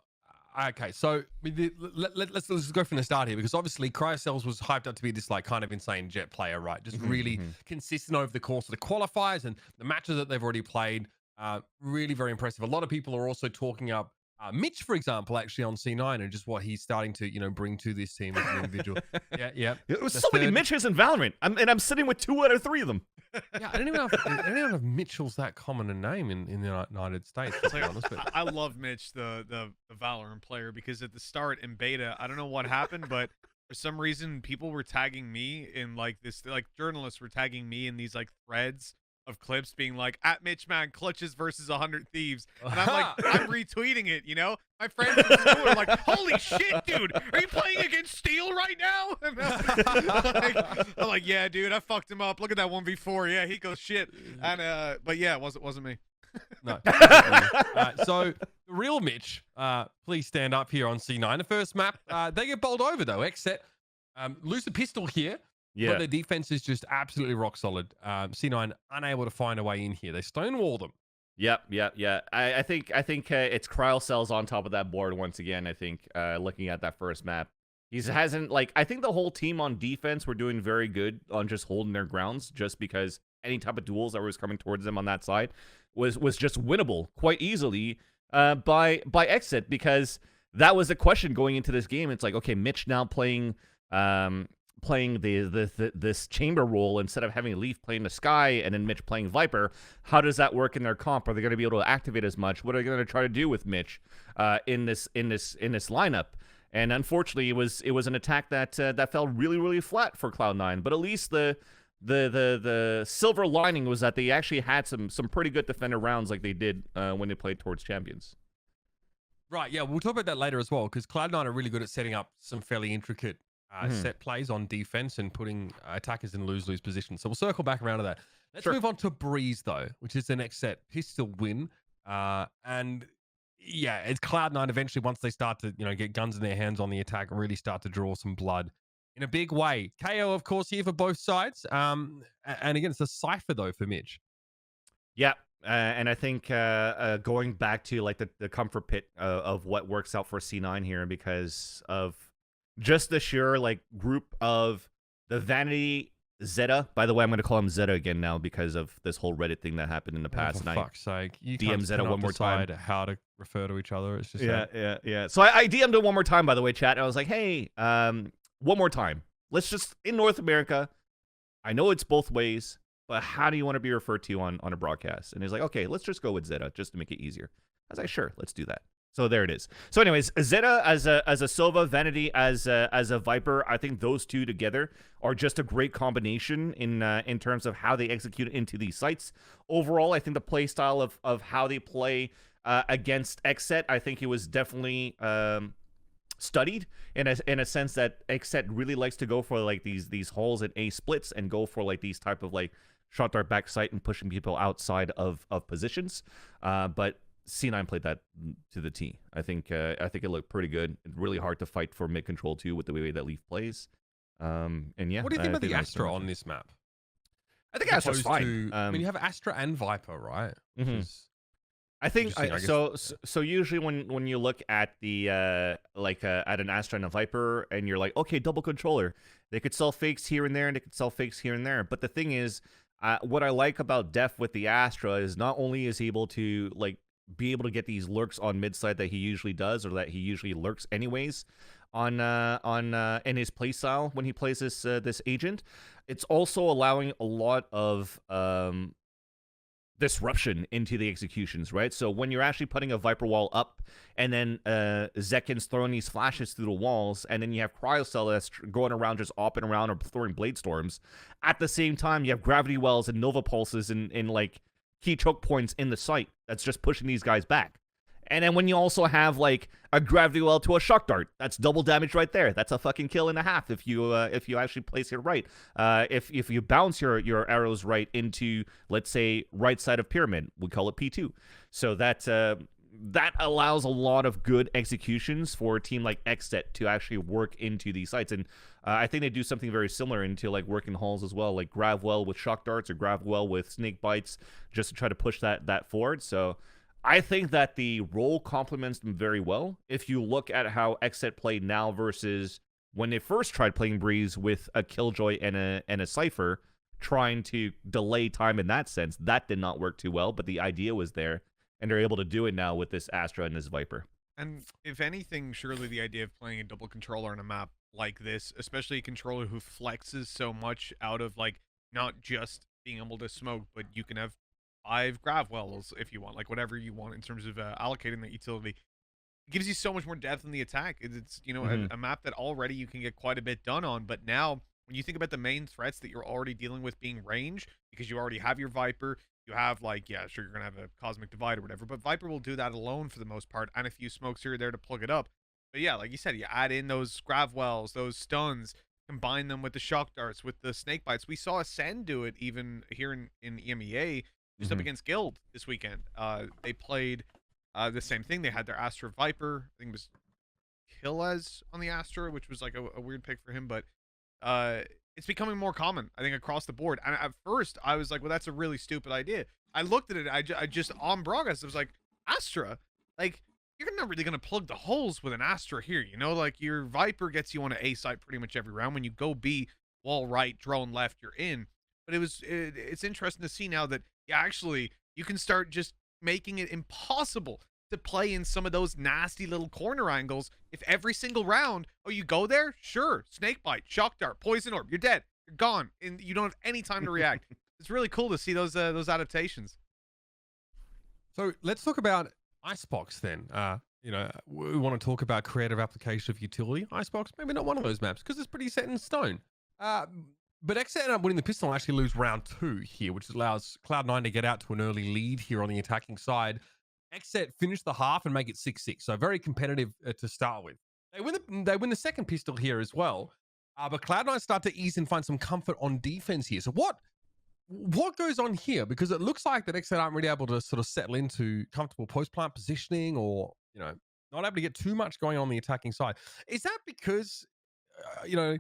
okay, so let's go from the start here, because obviously cryocells was hyped up to be this like kind of insane Jett player, right? Just really consistent over the course of the qualifiers and the matches that they've already played. Really very impressive. A lot of people are also talking up Mitch, for example, actually on C9, and just what he's starting to, you know, bring to this team as an individual. Yeah. It was so many Mitches in Valorant, and I'm sitting with 2 out of 3 of them. Yeah, I don't even know if Mitchell's that common a name in the United States, to be honest. But I love Mitch, the Valorant player, because at the start in beta, I don't know what happened, but for some reason people were tagging me in like this, like journalists were tagging me in these like threads of clips being like, at Mitch man clutches versus 100 Thieves, and I'm like, I'm retweeting it, you know. My friends in school are like, holy shit, dude, are you playing against Steel right now? And I'm like, yeah, dude, I fucked him up. Look at that 1v4. Yeah, he goes shit. And but yeah, it wasn't me. No. So the real Mitch, please stand up here on C9. The first map, they get bowled over though. XSET lose the pistol here. Yeah. But their defense is just absolutely rock solid. C9 unable to find a way in here. They stonewall them. Yep. I think it's cryocells on top of that board once again. I think looking at that first map, hasn't like, I think the whole team on defense were doing very good on just holding their grounds, just because any type of duels that was coming towards them on that side was just winnable quite easily by XSET, because that was the question going into this game. It's like, okay, Mitch now playing this chamber role instead of having Leaf playing the Sky and then Mitch playing Viper. How does that work in their comp? Are they going to be able to activate as much? What are they going to try to do with Mitch in this lineup? And unfortunately, it was an attack that fell really flat for Cloud9. But at least the silver lining was that they actually had some pretty good defender rounds, like they did when they played towards champions. Right. Yeah, we'll talk about that later as well, because Cloud9 are really good at setting up some fairly intricate set plays on defense and putting attackers in lose-lose positions. So we'll circle back around to that. Let's move on to Breeze, though, which is the next set pistol win. And yeah, it's Cloud9 eventually, once they start to, you know, get guns in their hands on the attack, really start to draw some blood in a big way. KO, of course, here for both sides. And again, it's a cipher, though, for Mitch. Yeah. And I think going back to like the comfort pit of what works out for C9 here, because of just the sheer like group of the Vanity Zeta. By the way, I'm going to call him Zeta again now because of this whole Reddit thing that happened in the past. For fuck's sake, you DM Zeta one more time. How to refer to each other? It's just yeah. So I DM'd him one more time, by the way, chat. And I was like, hey, one more time. Let's just, in North America, I know it's both ways, but how do you want to be referred to on a broadcast? And he's like, okay, let's just go with Zeta just to make it easier. I was like, sure, let's do that. So there it is. So anyways, Zeta as a Sova, Vanity as a Viper, I think those two together are just a great combination in terms of how they execute into these sites. Overall, I think the play style of how they play against XSET, I think it was definitely studied in a sense that XSET really likes to go for like these holes and A splits and go for like these type of like shot dart back sight and pushing people outside of positions. But C9 played that to the T. I think it looked pretty good. Really hard to fight for mid control too with the way that Leaf plays. And yeah, what do you think about the Astra on this map? I think Astra's fine. I mean, you have Astra and Viper, right? I think so. Usually when you look at the at an Astra and a Viper, and you're like, okay, double controller, they could sell fakes here and there, and they could sell fakes here and there. But the thing is, what I like about Def with the Astra is not only is he able to like be able to get these lurks on mid side that he usually does, or that he usually lurks anyways on in his play style when he plays this agent. It's also allowing a lot of disruption into the executions, right? So when you're actually putting a Viper wall up, and then Zekin's throwing these flashes through the walls, and then you have Cryocell that's going around just opping around or throwing blade storms. At the same time, you have gravity wells and nova pulses in like key choke points in the site that's just pushing these guys back. And then when you also have like a gravity well to a shock dart, that's double damage right there. That's a fucking kill and a half if you actually place it right. If you bounce your arrows right into, let's say, right side of pyramid, we call it P2. So that allows a lot of good executions for a team like XSET to actually work into these sites. And I think they do something very similar into like working halls as well, like grav well with shock darts or grav well with snake bites, just to try to push that forward. So I think that the role complements them very well. If you look at how XSET played now versus when they first tried playing Breeze with a Killjoy and a Cypher, trying to delay time in that sense, that did not work too well, but the idea was there. And they're able to do it now with this Astra and this Viper. And if anything, surely the idea of playing a double controller on a map like this, especially a controller who flexes so much out of like not just being able to smoke, but you can have 5 grav wells if you want, like whatever you want in terms of allocating that utility. It gives you so much more depth in the attack. It's you know, a map that already you can get quite a bit done on, but now when you think about the main threats that you're already dealing with being range, because you already have your Viper, you have like, yeah, sure, you're gonna have a Cosmic Divide or whatever, but Viper will do that alone for the most part, and a few smokes here or there to plug it up. But yeah, like you said, you add in those grav wells, those stuns, combine them with the shock darts, with the snake bites. We saw Acend do it even here in EMEA, just up against Guild this weekend. They played the same thing. They had their Astra Viper. I think it was Killez on the Astra, which was like a weird pick for him, but it's becoming more common, I think, across the board. And at first, I was like, well, that's a really stupid idea. I looked at it, I just, on Bragas, I was like, Astra? Like, you're not really going to plug the holes with an Astra here, you know? Like, your Viper gets you on an A site pretty much every round. When you go B, wall right, drone left, you're in. But it's interesting to see now that, yeah, actually, you can start just making it impossible to play in some of those nasty little corner angles. If every single round, oh, you go there, sure, snake bite, shock dart, poison orb, you're dead, you're gone, and you don't have any time to react. It's really cool to see those adaptations. So let's talk about Icebox then. You know, we want to talk about creative application of utility. Icebox, maybe not one of those maps because it's pretty set in stone. But XSET ended up winning the pistol and actually lose round 2 here, which allows Cloud9 to get out to an early lead here on the attacking side. XSET finished the half and make it 6-6, so very competitive to start with. They win the second pistol here as well, but Cloud9 start to ease and find some comfort on defense here. So what goes on here? Because it looks like that XSET aren't really able to sort of settle into comfortable post-plant positioning, or, you know, not able to get too much going on the attacking side. Is that because, you know,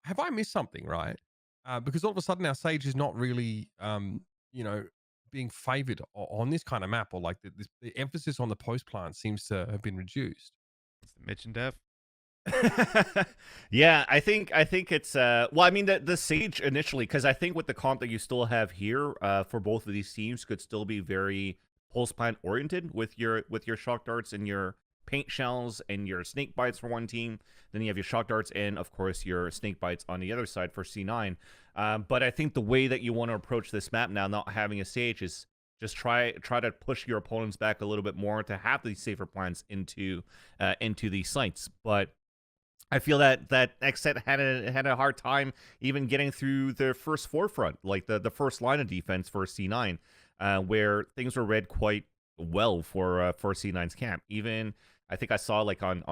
have I missed something, right? Because all of a sudden our Sage is not really, you know, being favored on this kind of map, or like the emphasis on the post plant seems to have been reduced. It's the Mitch and Dev. Yeah, I think it's well, I mean the Sage initially, because I think with the comp that you still have here for both of these teams could still be very post plant oriented with your shock darts and your paint shells and your snake bites for one team. Then you have your shock darts and of course your snake bites on the other side for C9. But I think the way that you want to approach this map now, not having a Sage, is just try to push your opponents back a little bit more to have these safer plans into these sites. But I feel that XSET had a hard time even getting through the first forefront, like the first line of defense for C9, where things were read quite well for C9's camp. Even I think I saw like on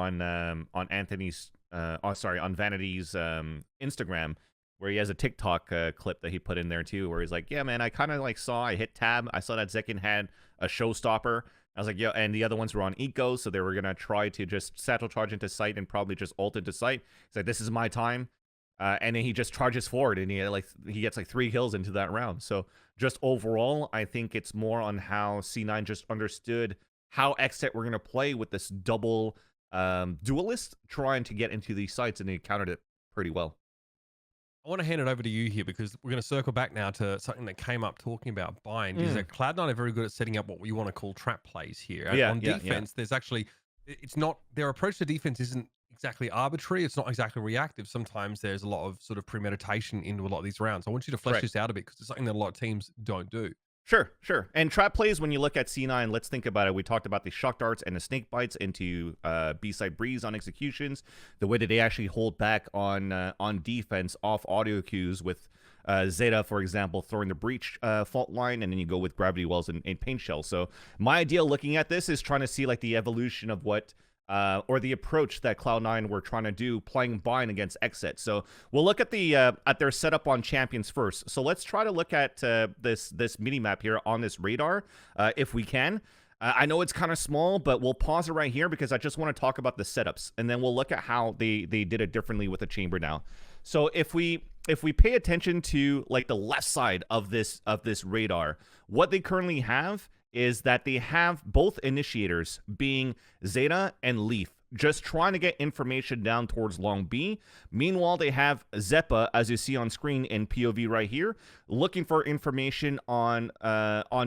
Anthony's on Vanity's Instagram, where he has a TikTok clip that he put in there too, where he's like, yeah, man, I kind of like I hit tab, I saw that Zekin had a showstopper. I was like, yeah, and the other ones were on eco, so they were gonna try to just satchel charge into sight and probably just ult into sight. He's like, this is my time, and then he just charges forward and he gets like 3 kills into that round. So just overall, I think it's more on how C9 just understood how XSET were gonna play with this double duelist trying to get into these sites, and they countered it pretty well. I want to hand it over to you here because we're going to circle back now to something that came up talking about bind. Is that Cloud9 are very good at setting up what you want to call trap plays here. On defense, there's actually, it's not, their approach to defense isn't exactly arbitrary. It's not exactly reactive. Sometimes there's a lot of sort of premeditation into a lot of these rounds. I want you to flesh this out a bit because it's something that a lot of teams don't do. Sure. And trap plays, when you look at C9, let's think about it. We talked about the shock darts and the snake bites into B-side breeze on executions. The way that they actually hold back on defense off audio cues with Zeta, for example, throwing the breach fault line, and then you go with gravity wells and paint shells. So my idea looking at this is trying to see like the evolution of what or the approach that Cloud9 were trying to do playing Bind against XSET. So we'll look at the at their setup on champions first. So let's try to look at this mini map here on this radar if we can. I know it's kind of small, but we'll pause it right here because I just want to talk about the setups, and then we'll look at how they did it differently with the chamber now. So if we pay attention to like the left side of this radar, what they currently have is that they have both initiators being Zeta and Leaf, just trying to get information down towards Long B. Meanwhile, they have Zeppa, as you see on screen in POV right here, looking for information on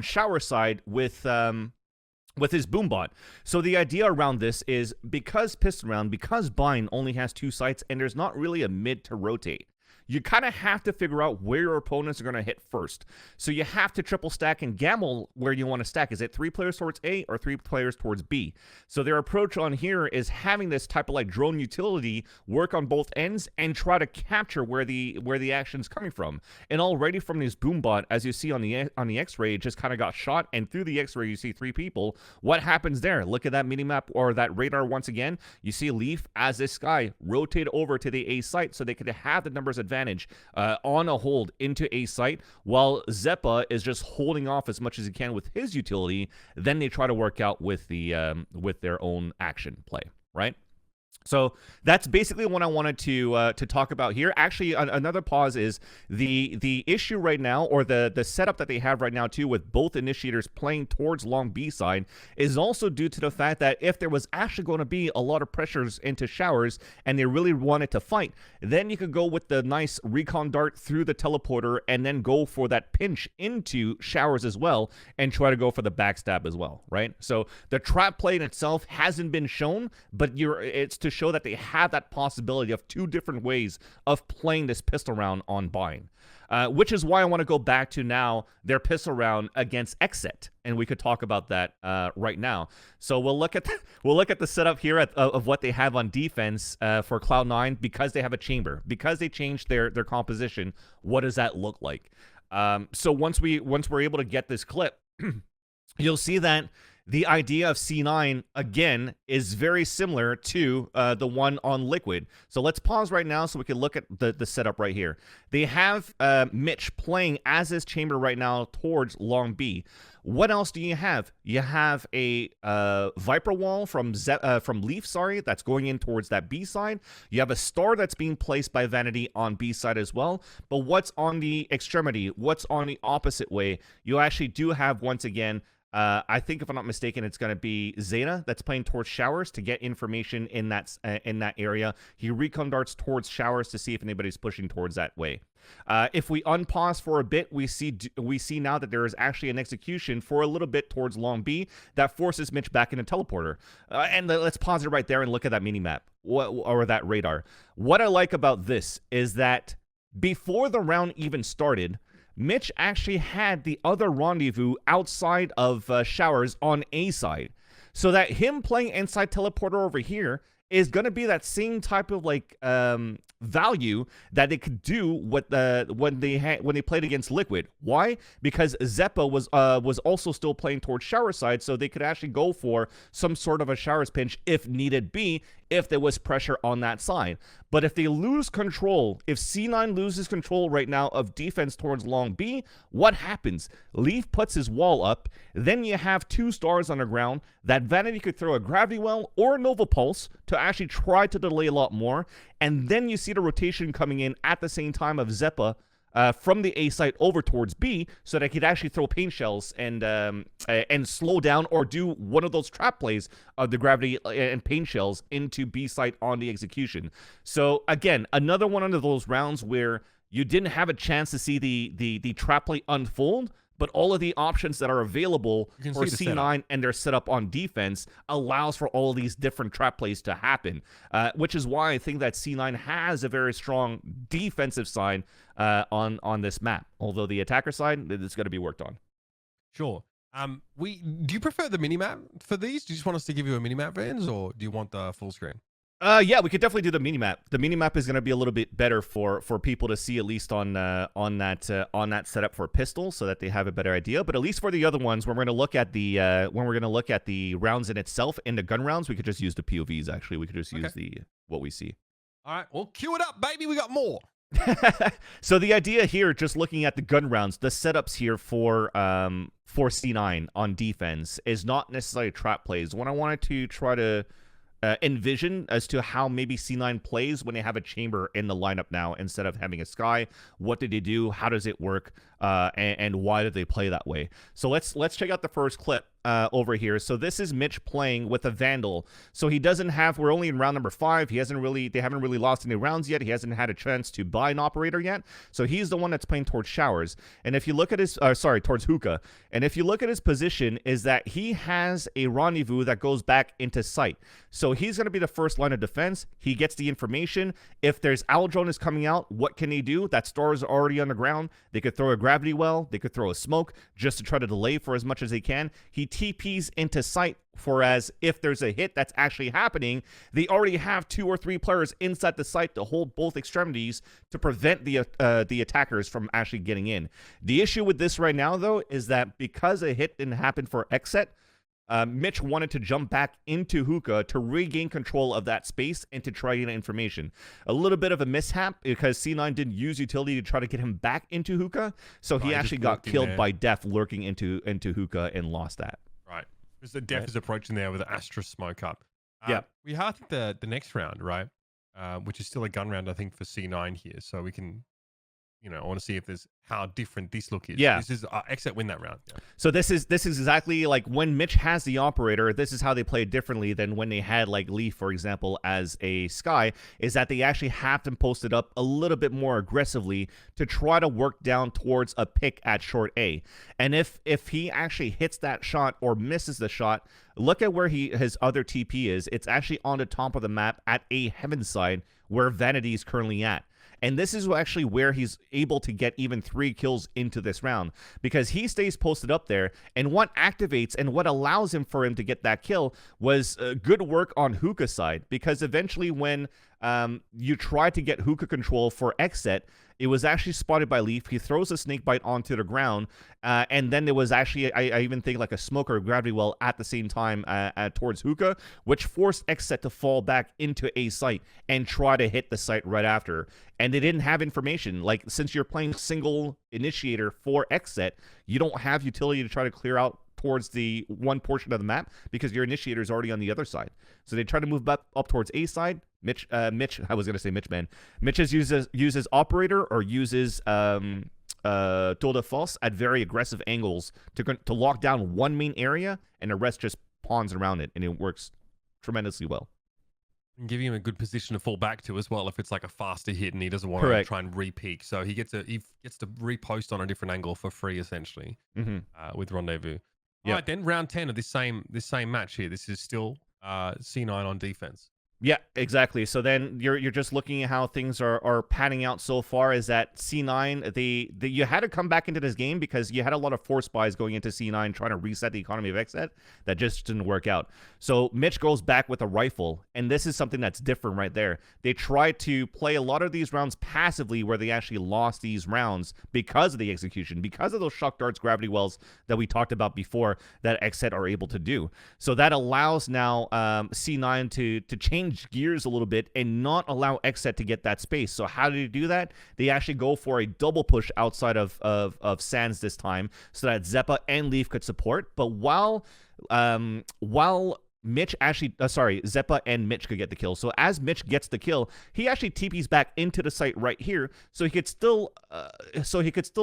shower side with his boombot. So the idea around this is because Pistol Round, because Bind only has 2 sites and there's not really a mid to rotate, you kind of have to figure out where your opponents are going to hit first. So you have to triple stack and gamble where you want to stack. Is it 3 players towards A or 3 players towards B? So their approach on here is having this type of like drone utility work on both ends and try to capture where the action's coming from. And already from this boombot, as you see on the X-ray, it just kind of got shot, and through the X-ray you see 3 people. What happens there? Look at that minimap or that radar once again. You see Leaf as this guy rotate over to the A site so they could have the numbers advantage on a hold into A site, while Zeppa is just holding off as much as he can with his utility. Then they try to work out with their own action play, right? So that's basically what I wanted to talk about here. Actually, another pause is the issue right now, or the setup that they have right now too, with both initiators playing towards Long B side, is also due to the fact that if there was actually going to be a lot of pressures into showers and they really wanted to fight, then you could go with the nice recon dart through the teleporter and then go for that pinch into showers as well and try to go for the backstab as well, right? So the trap play in itself hasn't been shown, but it's to show that they have that possibility of 2 different ways of playing this pistol round on Bind. Which is why I want to go back to now their pistol round against XSET, and we could talk about that right now. So we'll look at the setup here of what they have on defense for Cloud9, because they have a chamber, because they changed their composition. What does that look like? So once we're able to get this clip, you'll see that the idea of C9, again, is very similar to the one on Liquid. So let's pause right now so we can look at the setup right here. They have Mitch playing as his chamber right now towards Long B. What else do you have? You have a Viper wall from Leaf, that's going in towards that B side. You have a star that's being placed by Vanity on B side as well. But what's on the extremity? What's on the opposite way? You actually do have, once again, I think if I'm not mistaken, it's going to be Zeta that's playing towards showers to get information in that area. He recon darts towards showers to see if anybody's pushing towards that way. If we unpause for a bit, we see now that there is actually an execution for a little bit towards Long B that forces Mitch back into teleporter. And let's pause it right there and look at that minimap or that radar. What I like about this is that before the round even started, Mitch actually had the other rendezvous outside of showers on A side. So that him playing inside teleporter over here is going to be that same type of like value that they could do when they played against Liquid. Why? Because Zeppa was also still playing towards shower side, so they could actually go for some sort of a showers pinch if needed be, if there was pressure on that side. But if they lose control, if C9 loses control right now of defense towards Long B, what happens? Leaf puts his wall up, then you have 2 stars on the ground that Vanity could throw a gravity well or a Nova Pulse to actually try to delay a lot more, and then you see the rotation coming in at the same time of Zeppa from the A site over towards B, so that he could actually throw paint shells and slow down or do one of those trap plays of the gravity and paint shells into B site on the execution. So again, another one of those rounds where you didn't have a chance to see the trap play unfold, but all of the options that are available for C9 and their setup on defense allows for all of these different trap plays to happen, which is why I think that C9 has a very strong defensive side on this map, although the attacker side is going to be worked on. Sure. Do you prefer the minimap for these? Do you just want us to give you a minimap, Vans, or do you want the full screen? Yeah, we could definitely do the mini map. The mini map is going to be a little bit better for people to see, at least on that setup for pistol, so that they have a better idea. But at least for the other ones, when we're going to look at the rounds in itself and the gun rounds, we could just use the POVs. Actually, we could just use what we see. All right, well, cue it up, baby. We got more. So the idea here, just looking at the gun rounds, the setups here for C9 on defense is not necessarily trap plays. What I wanted to try to envision as to how maybe C9 plays when they have a chamber in the lineup now instead of having a Sky. What did they do? How does it work? And why did they play that way? So let's check out the first clip over here. So this is Mitch playing with a Vandal. So he doesn't have, we're only in round number 5. They haven't really lost any rounds yet. He hasn't had a chance to buy an operator yet. So he's the one that's playing towards Showers. And if you look at his, towards Hookah. And if you look at his position, is that he has a rendezvous that goes back into sight. So he's going to be the first line of defense. He gets the information. If there's Owl Drone is coming out, what can he do? That star is already on the ground. They could throw a gravity well. They could throw a smoke just to try to delay for as much as they can. He TPs into sight, whereas if there's a hit that's actually happening, they already have 2 or 3 players inside the site to hold both extremities to prevent the attackers from actually getting in. The issue with this right now, though, is that because a hit didn't happen for XSET, Mitch wanted to jump back into Hookah to regain control of that space and to try to get information. A little bit of a mishap because C9 didn't use utility to try to get him back into Hookah, so he actually got killed by Def lurking into Hookah and lost that. Right, because the Def is approaching there with an Astra smoke up. Yeah, we have the next round, right? Which is still a gun round, I think, for C9 here, so we can. I want to see if there's how different this look is. Yeah. This is XSET win that round. Yeah. So this is exactly like when Mitch has the operator, this is how they play differently than when they had like Leaf, for example, as a Sky, is that they actually have them posted up a little bit more aggressively to try to work down towards a pick at short A. And if he actually hits that shot or misses the shot, look at where his other TP is. It's actually on the top of the map at A Heaven side where Vanity is currently at. And this is actually where he's able to get even 3 kills into this round because he stays posted up there. And what activates and what allows him for him to get that kill was good work on Hookah side, because eventually when you try to get Hookah control for XSET, it was actually spotted by Leaf. He throws a snake bite onto the ground, and then there was actually, I even think, like a smoke or a gravity well at the same time towards Hookah, which forced XSET to fall back into a site and try to hit the site right after. And they didn't have information. Like, since you're playing single initiator for XSET, you don't have utility to try to clear out towards the one portion of the map because your initiator is already on the other side. So they try to move up towards A side. Mitch, I was going to say Mitch, man. Mitch uses operator or uses tour de force at very aggressive angles to lock down one main area, and the rest just pawns around it, and it works tremendously well. And give him a good position to fall back to as well if it's like a faster hit and he doesn't want to try and re-peek. So he gets to repost on a different angle for free, essentially, with Rendezvous. All right, then round 10 of this same match here. This is still C9 on defense. Yeah, exactly. So then you're just looking at how things are panning out so far. Is that C9? You had to come back into this game because you had a lot of force buys going into C9 trying to reset the economy of XSET. That just didn't work out. So Mitch goes back with a rifle, and this is something that's different right there. They tried to play a lot of these rounds passively, where they actually lost these rounds because of the execution, because of those shock darts, gravity wells that we talked about before that XSET are able to do. So that allows now C9 to change gears a little bit and not allow XSET to get that space. So how did he do that? They actually go for a double push outside of Sands this time so that Zeppa and Leaf could support. But while Mitch actually, Zeppa and Mitch could get the kill. So as Mitch gets the kill, he actually TPs back into the site right here, so he could still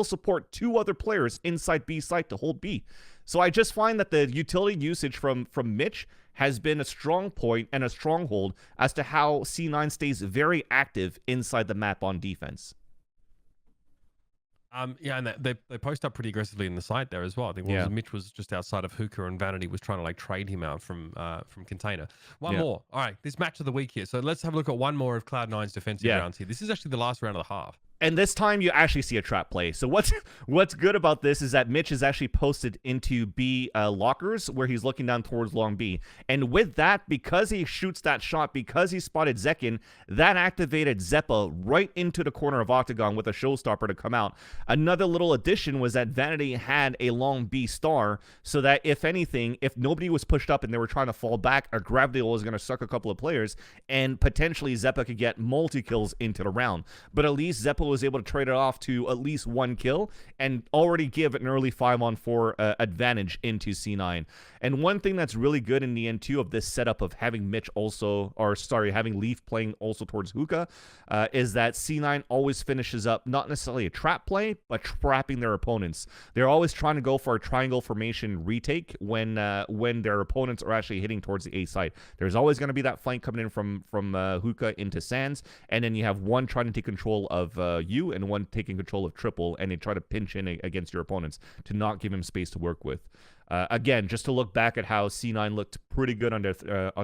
support 2 other players inside B site to hold B. So I just find that the utility usage from Mitch has been a strong point and a stronghold as to how C9 stays very active inside the map on defense. Yeah, and they post up pretty aggressively in the site there as well. I think Mitch was just outside of Hookah, and Vanity was trying to like trade him out from Container. One more. All right, this match of the week here. So let's have a look at one more of Cloud9's defensive rounds here. This is actually the last round of the half. And this time you actually see a trap play. So what's good about this is that Mitch is actually posted into B lockers where he's looking down towards long B. And with that, because he shoots that shot, because he spotted Zekin, that activated Zeppa right into the corner of Octagon with a showstopper to come out. Another little addition was that Vanity had a long B star, so that if anything, if nobody was pushed up and they were trying to fall back, a gravity was going to suck a couple of players, and potentially Zeppa could get multi-kills into the round. But at least Zeppa was able to trade it off to at least 1 kill and already give an early 5-on-4 advantage into C9. And one thing that's really good in the end too of this setup of having Mitch also, or sorry, having Leaf playing also towards Hookah, is that C9 always finishes up not necessarily a trap play, but trapping their opponents. They're always trying to go for a triangle formation retake when their opponents are actually hitting towards the A side. There's always going to be that flank coming in from Hookah into Sands, and then you have one trying to take control of you and one taking control of Triple, and they try to pinch in against your opponents to not give him space to work with. Again, just to look back at how C9 looked pretty good on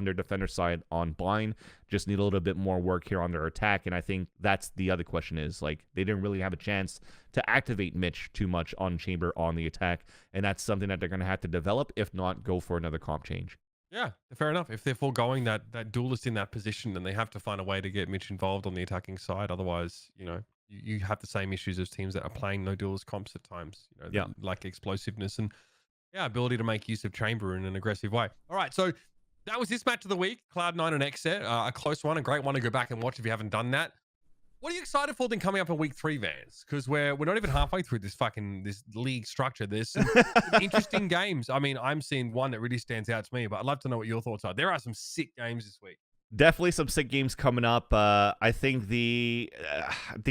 their defender side on blind, just need a little bit more work here on their attack, and I think that's the other question is, like, they didn't really have a chance to activate Mitch too much on Chamber on the attack, and that's something that they're going to have to develop, if not go for another comp change. Yeah, fair enough. If they're foregoing that duelist in that position, then they have to find a way to get Mitch involved on the attacking side. Otherwise, you have the same issues as teams that are playing no duelist comps at times. Like explosiveness and ability to make use of Chamber in an aggressive way. All right, so that was this match of the week, Cloud9 and XSET. A close one, a great one to go back and watch if you haven't done that. What are you excited for then coming up in week 3, Vans? Because we're not even halfway through this league structure. There's some interesting games. I mean, I'm seeing one that really stands out to me, but I'd love to know what your thoughts are. There are some sick games this week. Definitely some sick games coming up. I think the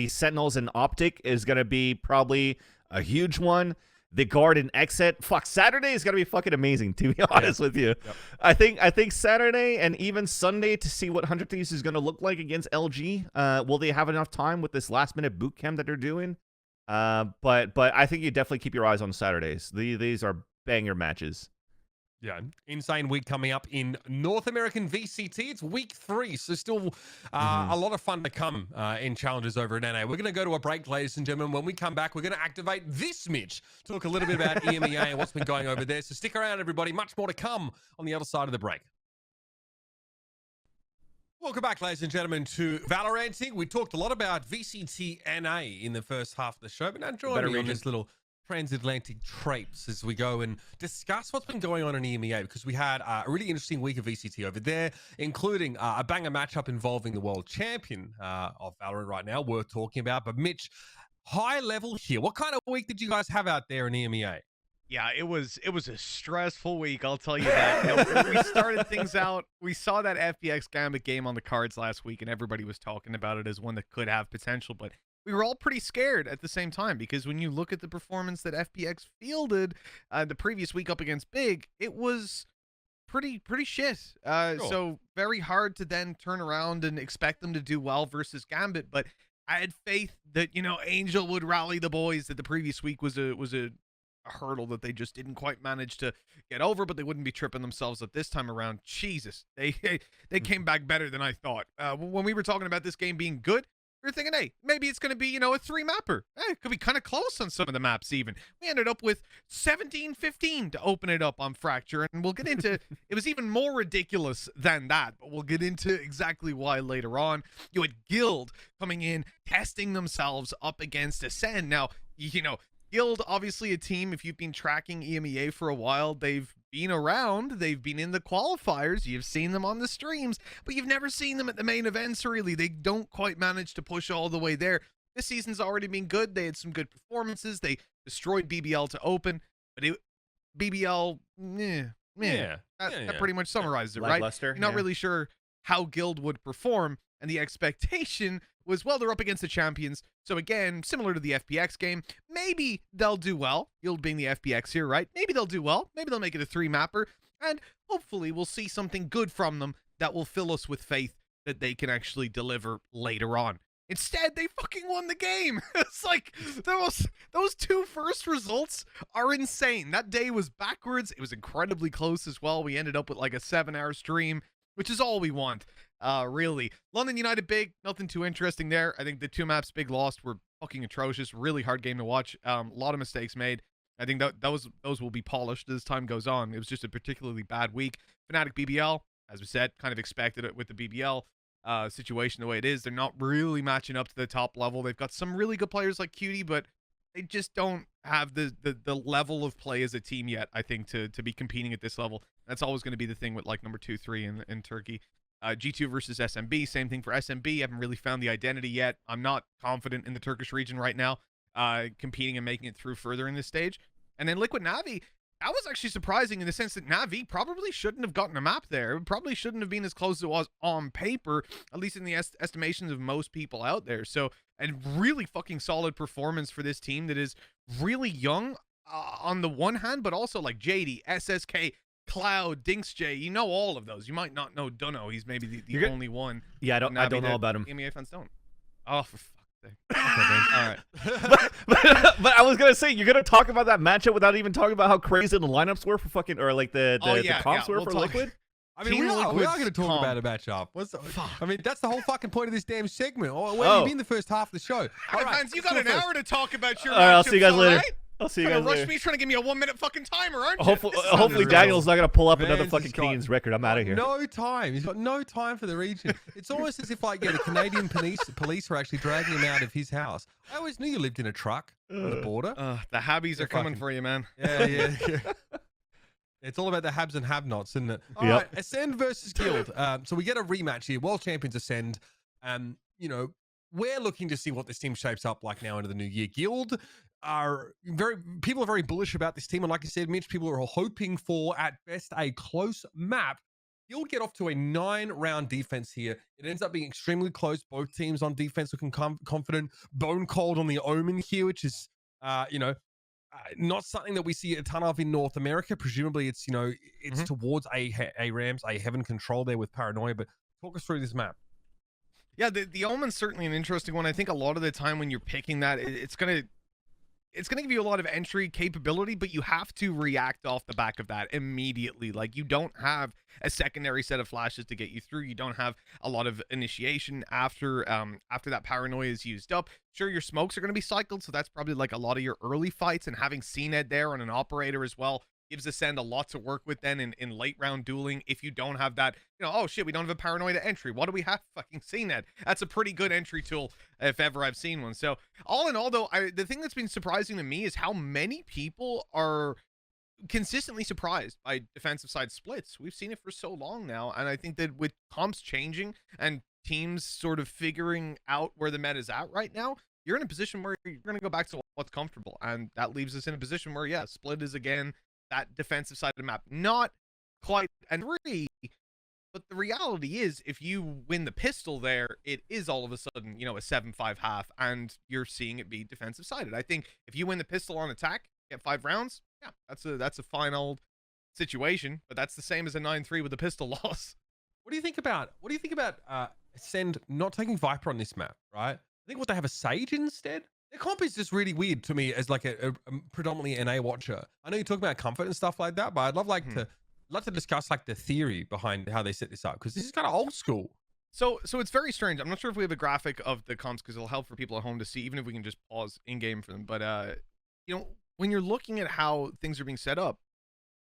Sentinels and OpTic is going to be probably a huge one. The guard and XSET. Saturday is gonna be fucking amazing, to be honest with you. Yep. I think Saturday and even Sunday to see what 100 Thieves is gonna look like against LG. Will they have enough time with this last minute boot camp that they're doing? But I think you definitely keep your eyes on Saturdays. These are banger matches. Yeah, insane week coming up in North American VCT. It's week 3, so still a lot of fun to come in challenges over at NA. We're going to go to a break, ladies and gentlemen. When we come back, we're going to activate this Mitch, talk a little bit about EMEA and what's been going over there. So stick around, everybody. Much more to come on the other side of the break. Welcome back, ladies and gentlemen, to Valoranting. We talked a lot about VCT NA in the first half of the show, but now join me on this little transatlantic traipse as we go and discuss what's been going on in EMEA, because we had a really interesting week of VCT over there, including a banger matchup involving the world champion of Valorant right now, worth talking about. But Mitch, high level here, what kind of week did you guys have out there in EMEA? Yeah, it was a stressful week, I'll tell you that. We started things out. We saw that FPX Gambit game on the cards last week, and everybody was talking about it as one that could have potential, but we were all pretty scared at the same time, because when you look at the performance that FPX fielded the previous week up against Big, it was pretty shit. Sure. So very hard to then turn around and expect them to do well versus Gambit. But I had faith that Angel would rally the boys. That the previous week was a hurdle that they just didn't quite manage to get over, but they wouldn't be tripping themselves up this time around. Jesus, they came back better than I thought. When we were talking about this game being good, we were thinking, hey, maybe it's going to be, a 3-mapper. It could be kind of close on some of the maps even. We ended up with 17-15 to open it up on Fracture, and we'll get into, it was even more ridiculous than that, but we'll get into exactly why later on. You had Guild coming in, testing themselves up against Acend. Now, Guild, obviously a team, if you've been tracking EMEA for a while, they've been around, they've been in the qualifiers, you've seen them on the streams, but you've never seen them at the main events, really. They don't quite manage to push all the way there. This season's already been good. They had some good performances. They destroyed BBL to open, but BBL, that pretty much summarizes it, right? You're not really sure how Guild would perform, and the expectation was, well, they're up against the champions. So again, similar to the FPX game, maybe they'll do well. Guild being the FPX here, right? Maybe they'll do well. Maybe they'll make it a 3-mapper. And hopefully we'll see something good from them that will fill us with faith that they can actually deliver later on. Instead, they fucking won the game. It's like those 2 first results are insane. That day was backwards. It was incredibly close as well. We ended up with like a 7-hour stream. which is all we want, really. London United big, nothing too interesting there. I think the 2 maps big lost were fucking atrocious. Really hard game to watch. A lot of mistakes made. I think that those will be polished as time goes on. It was just a particularly bad week. Fnatic BBL, as we said, kind of expected it with the BBL situation the way it is. They're not really matching up to the top level. They've got some really good players like Cutie, but they just don't have the level of play as a team yet, I think, to be competing at this level. That's always going to be the thing with like number 2, 3 in Turkey. G2 versus SMB, same thing for SMB. Haven't really found the identity yet. I'm not confident in the Turkish region right now, competing and making it through further in this stage. And then Liquid Navi, that was actually surprising in the sense that Navi probably shouldn't have gotten a map there. It probably shouldn't have been as close as it was on paper, at least in the estimations of most people out there. So, a really fucking solid performance for this team that is really young on the one hand, but also like JD, SSK, Cloud, DinksJ, you know all of those. You might not know Dunno. He's maybe the only one. Yeah, I don't know about him. EMEA fans don't. Oh, for fuck's sake. Okay, all right. but I was gonna say, you're gonna talk about that matchup without even talking about how crazy the lineups were for fucking, or like the comps were for Liquid. I mean, we are going to talk about a matchup. I mean, that's the whole fucking point of this damn segment. Where have you been the first half of the show? All right, fans, you got an hour to talk about your matchups. All right, I'll see you guys later. Right? I'll see you guys later. Rush me trying to give me a 1-minute fucking timer, aren't you? Hopefully Daniel's not gonna pull up another fucking Keen's record. I'm out of here. No time. He's got no time for the region. It's almost as if like the Canadian police were actually dragging him out of his house. I always knew you lived in a truck on the border. The habbies are coming for you, man. Yeah. It's all about the habs and have-nots, isn't it? All right, Acend versus Guild. So we get a rematch here. World champions Acend. You know, we're looking to see what this team shapes up like now into the new year. Guild people are very bullish about this team, and like I said, Mitch, people are hoping for at best a close map. Guild get off to a 9-round defense here. It ends up being extremely close. Both teams on defense looking confident. Bone cold on the Omen here, which is not something that we see a ton of in North America. Presumably, it's it's towards a Rams, a Heaven control there with Paranoia. But talk us through this map. Yeah, the Omen's certainly an interesting one. I think a lot of the time when you're picking that, it's gonna give you a lot of entry capability, but you have to react off the back of that immediately. Like, you don't have a secondary set of flashes to get you through. You don't have a lot of initiation after that Paranoia is used up. Sure, your smokes are going to be cycled, so that's probably like a lot of your early fights, and having CNED there on an operator as well gives Acend a lot to work with then in late round dueling. If you don't have that, oh shit, we don't have a Paranoia to entry. What do we have? Fucking CNED. That's a pretty good entry tool if ever I've seen one. So all in all, though, the thing that's been surprising to me is how many people are consistently surprised by defensive side splits. We've seen it for so long now, and I think that with comps changing and teams sort of figuring out where the meta is at right now, you're in a position where you're going to go back to what's comfortable, and that leaves us in a position where, yeah, split is again that defensive side of the map. Not quite a 3, but the reality is, if you win the pistol there, it is all of a sudden, a 7-5 half, and you're seeing it be defensive sided. I think if you win the pistol on attack, get 5 rounds, yeah, that's a fine old situation, but that's the same as a 9-3 with a pistol loss. What do you think about Acend not taking Viper on this map, right? I think they have a Sage instead. Their comp is just really weird to me as like a predominantly NA watcher. I know you talk about comfort and stuff like that, but I'd love to discuss like the theory behind how they set this up, because this is kind of old school. So it's very strange. I'm not sure if we have a graphic of the comps, because it'll help for people at home to see, even if we can just pause in game for them. But when you're looking at how things are being set up,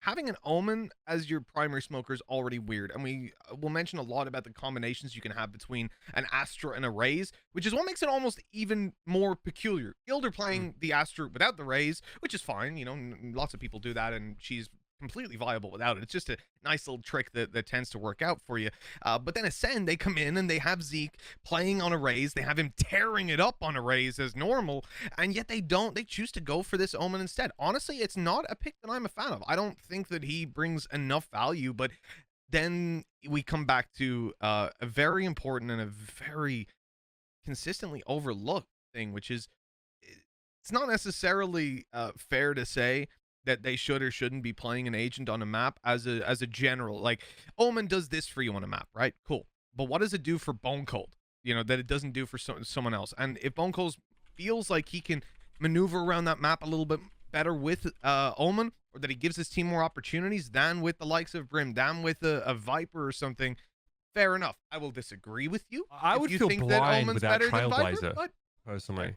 having an Omen as your primary smoker is already weird. And we will mention a lot about the combinations you can have between an Astra and a Raze, which is what makes it almost even more peculiar. Guild are playing the Astra without the Raze, which is fine. Lots of people do that, and she's completely viable without it. It's just a nice little trick that tends to work out for you. But then Acend, they come in and they have Zeke playing on a Raze. They have him tearing it up on a Raze as normal, and yet they don't. They choose to go for this Omen instead. Honestly, it's not a pick that I'm a fan of. I don't think that he brings enough value, but then we come back to a very important and a very consistently overlooked thing, which is it's not necessarily fair to say that they should or shouldn't be playing an agent on a map as a general. Like, Omen does this for you on a map, right? Cool. But what does it do for Bone Cold? That it doesn't do for someone else. And if Bone Cold feels like he can maneuver around that map a little bit better with Omen, or that he gives his team more opportunities than with the likes of Brim, than with a Viper or something, fair enough. I will disagree with you. I if would you feel think that blind Omen's without better than Viper, Trailblazer, but personally.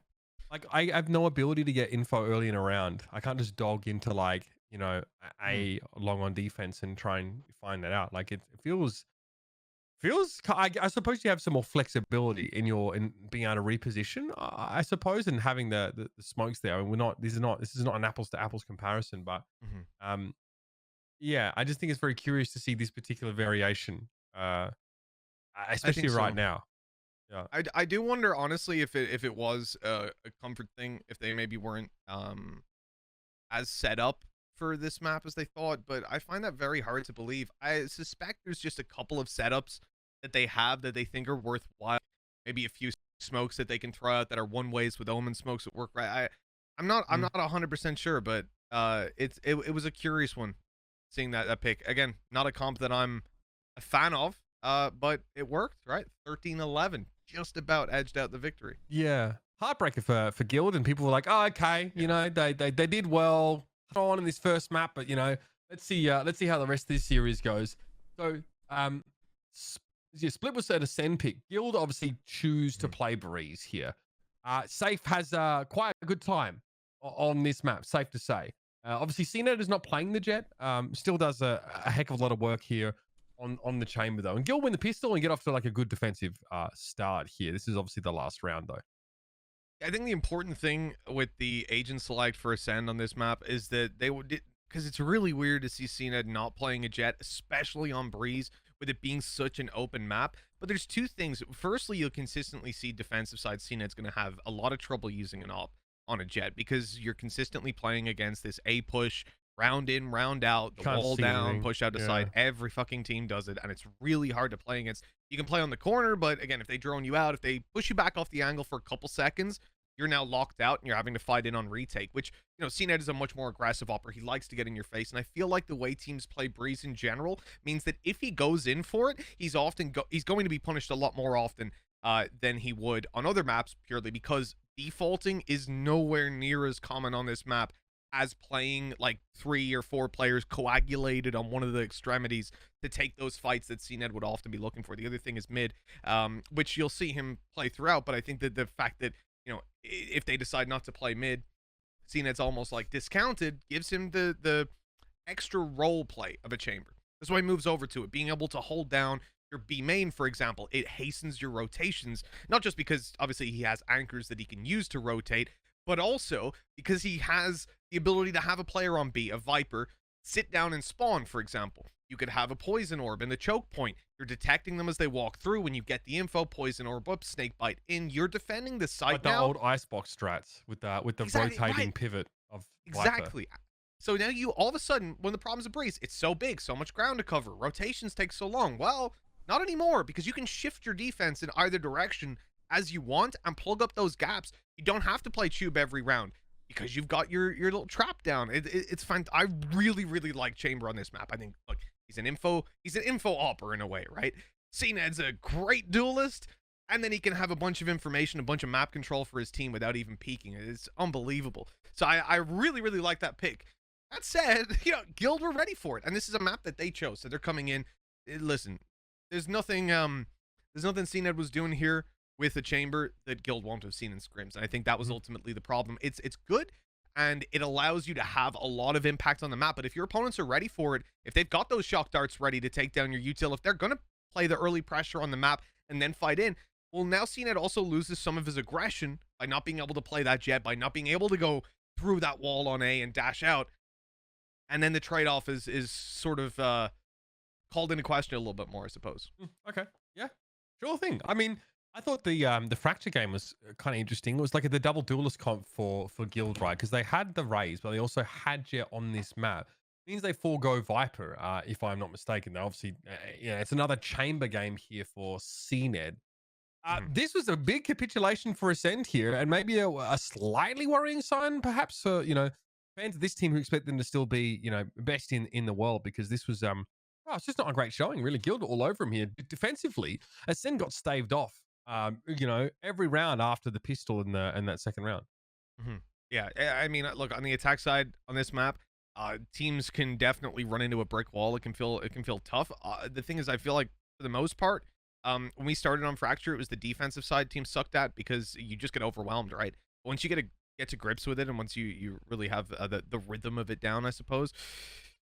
Like, I have no ability to get info early in a round. I can't just dog into, like, you know, a long on defense and try and find that out. Like, it feels I suppose you have some more flexibility in being able to reposition, I suppose, and having the smokes there. I mean, this is not an apples to apples comparison, but yeah, I just think it's very curious to see this particular variation, especially right now. Yeah. I do wonder, honestly, if it was a comfort thing, if they maybe weren't as set up for this map as they thought, but I find that very hard to believe. I suspect there's just a couple of setups that they have that they think are worthwhile. Maybe a few smokes that they can throw out that are one ways with Omen smokes that work right. I'm not 100% sure, but it was a curious one seeing that pick. Again, not a comp that I'm a fan of, but it worked, right? 13-11, just about edged out the victory. Yeah. Heartbreaker for Guild, and people were like, oh, okay, you know, they did well on in this first map, but you know, let's see how the rest of this series goes. So Split was at Acend pick. Guild obviously choose to play Breeze here. Safe has quite a good time on this map, safe to say. Obviously CNET is not playing the Jett, still does a heck of a lot of work here on the chamber though, and Guild win the pistol and get off to like a good defensive start here. This is obviously the last round though. I think the important thing with the agent select for Acend on this map is that they would, because it's really weird to see CNET not playing a Jett, especially on Breeze, with it being such an open map. But there's two things. Firstly, you'll consistently see defensive side CNET's going to have a lot of trouble using an op on a Jett because you're consistently playing against this A push, round in, round out, the wall down, push out to side. Every fucking team does it, and it's really hard to play against. You can play on the corner, but again, if they drone you out, if they push you back off the angle for a couple seconds, you're now locked out and you're having to fight in on retake, which, you know, CNET is a much more aggressive opper. He likes to get in your face, and I feel like the way teams play Breeze in general means that if he goes in for it, he's going to be punished a lot more often than he would on other maps, purely because defaulting is nowhere near as common on this map as playing like 3 or 4 players coagulated on one of the extremities to take those fights that CNET would often be looking for. The other thing is mid, which you'll see him play throughout, but I think that the fact that, you know, if they decide not to play mid, CNET's almost like discounted, gives him the extra role play of a chamber. That's why he moves over to it. Being able to hold down your B main, for example, it hastens your rotations, not just because obviously he has anchors that he can use to rotate, but also because he has the ability to have a player on B, a Viper, sit down and spawn, for example. You could have a poison orb in the choke point. You're detecting them as they walk through. When you get the info, poison orb up, snake bite in. You're defending the site now. The old icebox strats with the rotating pivot of exactly. Viper. So now you all of a sudden, when the problem's a Breeze, it's so big, so much ground to cover. Rotations take so long. Well, not anymore, because you can shift your defense in either direction as you want and plug up those gaps. You don't have to play tube every round because you've got your little trap down. It's fun. I really like Chamber on this map. I think, look, he's an info opper in a way, right? CNED's a great duelist, and then he can have a bunch of information, a bunch of map control for his team without even peeking. It's unbelievable. So I really like that pick. That said, you know, Guild were ready for it, and this is a map that they chose, so they're coming in. Listen, there's nothing CNED was doing here with a chamber that Guild won't have seen in scrims, and I think that was ultimately the problem. It's good, and it allows you to have a lot of impact on the map, but if your opponents are ready for it, if they've got those shock darts ready to take down your util, if they're going to play the early pressure on the map and then fight in, well, now CNED also loses some of his aggression by not being able to play that Jett, by not being able to go through that wall on A and dash out, and then the trade-off is sort of called into question a little bit more, I suppose. Okay, yeah, sure thing. I mean, I thought the Fracture game was kind of interesting. It was like the double duelist comp for Guild, right? Because they had the Raze, but they also had Jett on this map. It means they forego Viper, if I'm not mistaken. They obviously, yeah, it's another chamber game here for CNED. This was a big capitulation for Acend here, and maybe a slightly worrying sign, perhaps, for, you know, fans of this team who expect them to still be, you know, best in the world, because this was well, it's just not a great showing, really. Guild all over him here. Defensively, Acend got staved off, you know, every round after the pistol in that second round. Yeah, I mean, look, on the attack side on this map, teams can definitely run into a brick wall. It can feel tough. The thing is, I feel like for the most part. When we started on Fracture, it was the defensive side team sucked at because you just get overwhelmed, right? Once you get to grips with it, and once you really have the rhythm of it down, I suppose,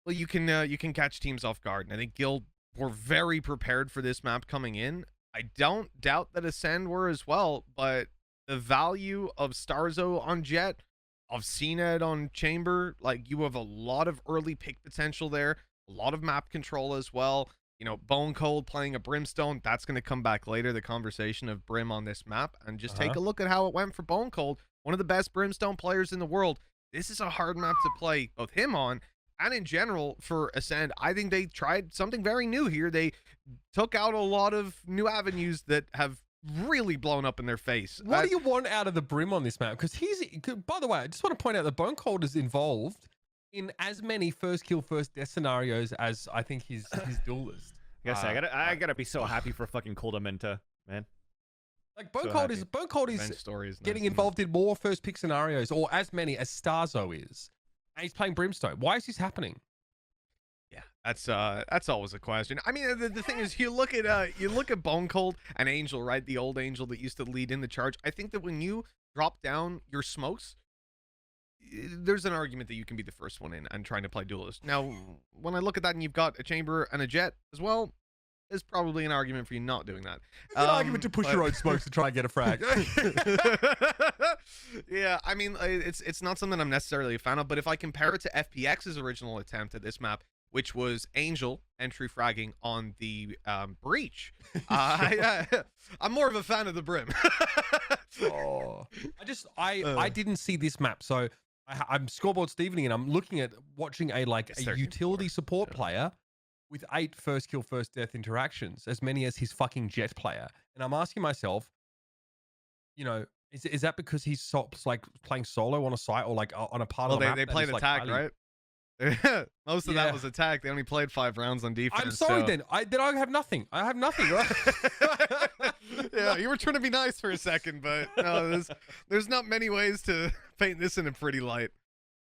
well, you can catch teams off guard. And I think Guild were very prepared for this map coming in. I don't doubt that Acend were as well, but the value of Starzo on Jett, of CNED on Chamber, like, you have a lot of early pick potential there, a lot of map control as well. You know, Bone Cold playing a Brimstone, that's going to come back later, the conversation of Brim on this map. And just take a look at how it went for Bone Cold, one of the best Brimstone players in the world. This is a hard map to play both him on and in general for Acend. I think they tried something very new here. They took out a lot of new avenues that have really blown up in their face. What do you want out of the Brim on this map? Because by the way, I just want to point out that Bone Cold is involved in as many first kill, first death scenarios as I think his duelist. I gotta be so happy for fucking Coldamenta, man. Like Bone Cold is getting involved in more first pick scenarios, or as many as Starzo is. And he's playing Brimstone. Why is this happening? Yeah, that's always a question. I mean, the thing is, you look at Bone Cold and Angel, right? The old Angel that used to lead in the charge. I think that when you drop down your smokes, there's an argument that you can be the first one in and trying to play duelist. Now, when I look at that and you've got a Chamber and a Jett as well, there's probably an argument for you not doing that. It's an argument to push your own smokes to try and get a frag. Yeah, I mean, it's not something I'm necessarily a fan of, but if I compare it to FPX's original attempt at this map, which was Angel entry fragging on the Breach, I'm more of a fan of the Brim. I didn't see this map, so I'm scoreboard Stevening, and I'm looking at watching a utility support player with 8 first kill, first death interactions, as many as his fucking Jett player. And I'm asking myself, you know, is that because he's like playing solo on a site or like on a part of the map? They played attack, right? Most of that was attack. They only played 5 rounds on defense. I'm sorry, then I have nothing. I have nothing, right? Yeah, you were trying to be nice for a second, but no, there's not many ways to paint this in a pretty light.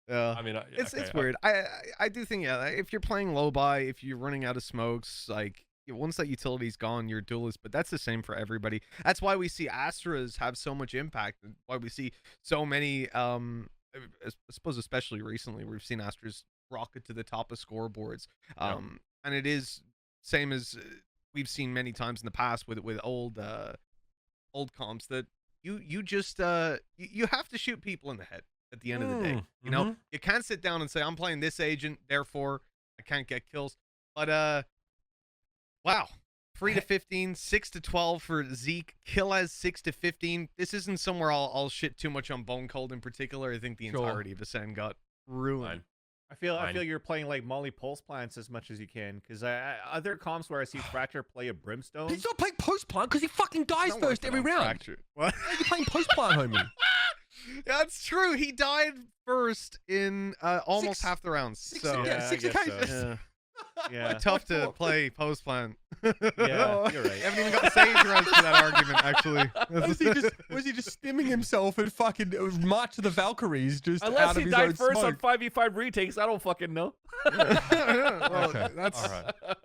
Yeah, I mean, it's weird. I do think, yeah, if you're playing low buy, if you're running out of smokes, like, once that utility's gone, you're duelist. But that's the same for everybody. That's why we see Astras have so much impact, and why we see so many. I suppose especially recently, we've seen Astras rocket to the top of scoreboards. And it is same as we've seen many times in the past with old comps, that you just you have to shoot people in the head at the end of the day. You know, you can't sit down and say, I'm playing this agent, therefore I can't get kills. But wow, 3 to 15, 6 to 12 for Zeke, Killaz 6 to 15. This isn't somewhere I'll shit too much on Bone Cold in particular. I think the entirety of Ascend got ruined. I feel you're playing like Molly Pulse Plants as much as you can, because other comps where I see Fracture play a Brimstone. He's not playing post plant because he fucking dies first every round. Fracture. What? You're playing post plant, homie. That's true. He died first in almost half the rounds. Six occasions. Yeah. Tough to play post plan. Yeah, you're right. You haven't even got the sage runs for that argument, actually. Was he just stimming himself and fucking March of the Valkyries just Unless out of he his died own first smoke? on 5v5 retakes, I don't fucking know. Well, Okay. that's All right.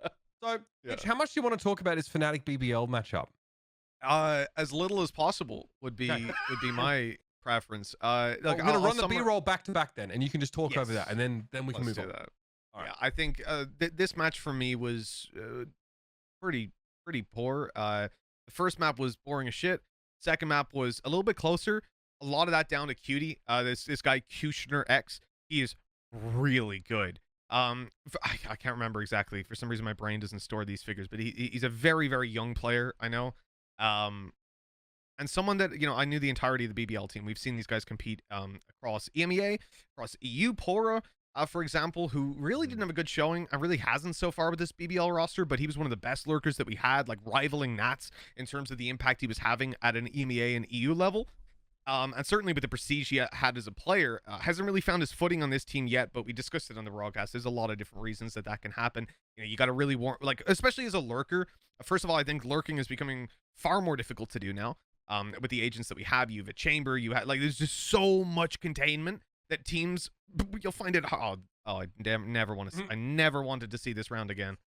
So, Mitch, how much do you want to talk about his Fnatic BBL matchup? as little as possible would be my preference. Look, I'm going to run the B-roll back to back then, and you can just talk over that, and then we can move on. That. All right. Yeah, I think this match for me was pretty poor. The first map was boring as shit. Second map was a little bit closer. A lot of that down to Cutie. This guy Kushner X. He is really good. I can't remember exactly. For some reason, my brain doesn't store these figures. But he's a very young player. I know. And someone that, you know, I knew the entirety of the BBL team. We've seen these guys compete across EMEA, across EU, Pora. For example, who really didn't have a good showing and really hasn't so far with this BBL roster, but he was one of the best lurkers that we had, like rivaling Nats in terms of the impact he was having at an EMEA and EU level. And certainly with the prestige he had as a player, hasn't really found his footing on this team yet, but we discussed it on the Rawcast. There's a lot of different reasons that can happen. You know, you got to really warm, like, especially as a lurker. First of all, I think lurking is becoming far more difficult to do now. With the agents that we have, you have a chamber, you have, like, there's just so much containment that teams, you'll find it. I never want to. I never wanted to see this round again.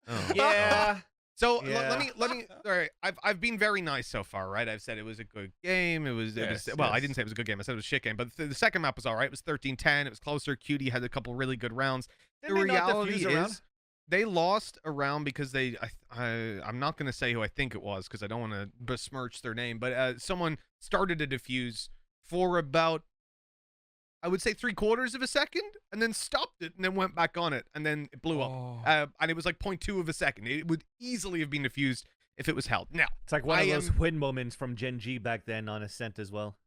Oh, Yeah. So Yeah. let me. All right, I've been very nice so far, right? I've said it was a good game. It was Yes, well, I yes. didn't say it was a good game. I said it was a shit game. But the second map was all right. It was 13-10. It was closer. Cutie had a couple really good rounds. Didn't The they not reality defuse a round? is they lost a round because I'm not going to say who I think it was because I don't want to besmirch their name, but someone started a defuse for about, I would say, 3/4 of a second, and then stopped it, and then went back on it, and then it blew up. Oh. And it was like 0.2 of a second. It would easily have been diffused if it was held. Now, It's like one of I those am- win moments from Gen G back then on Acend as well.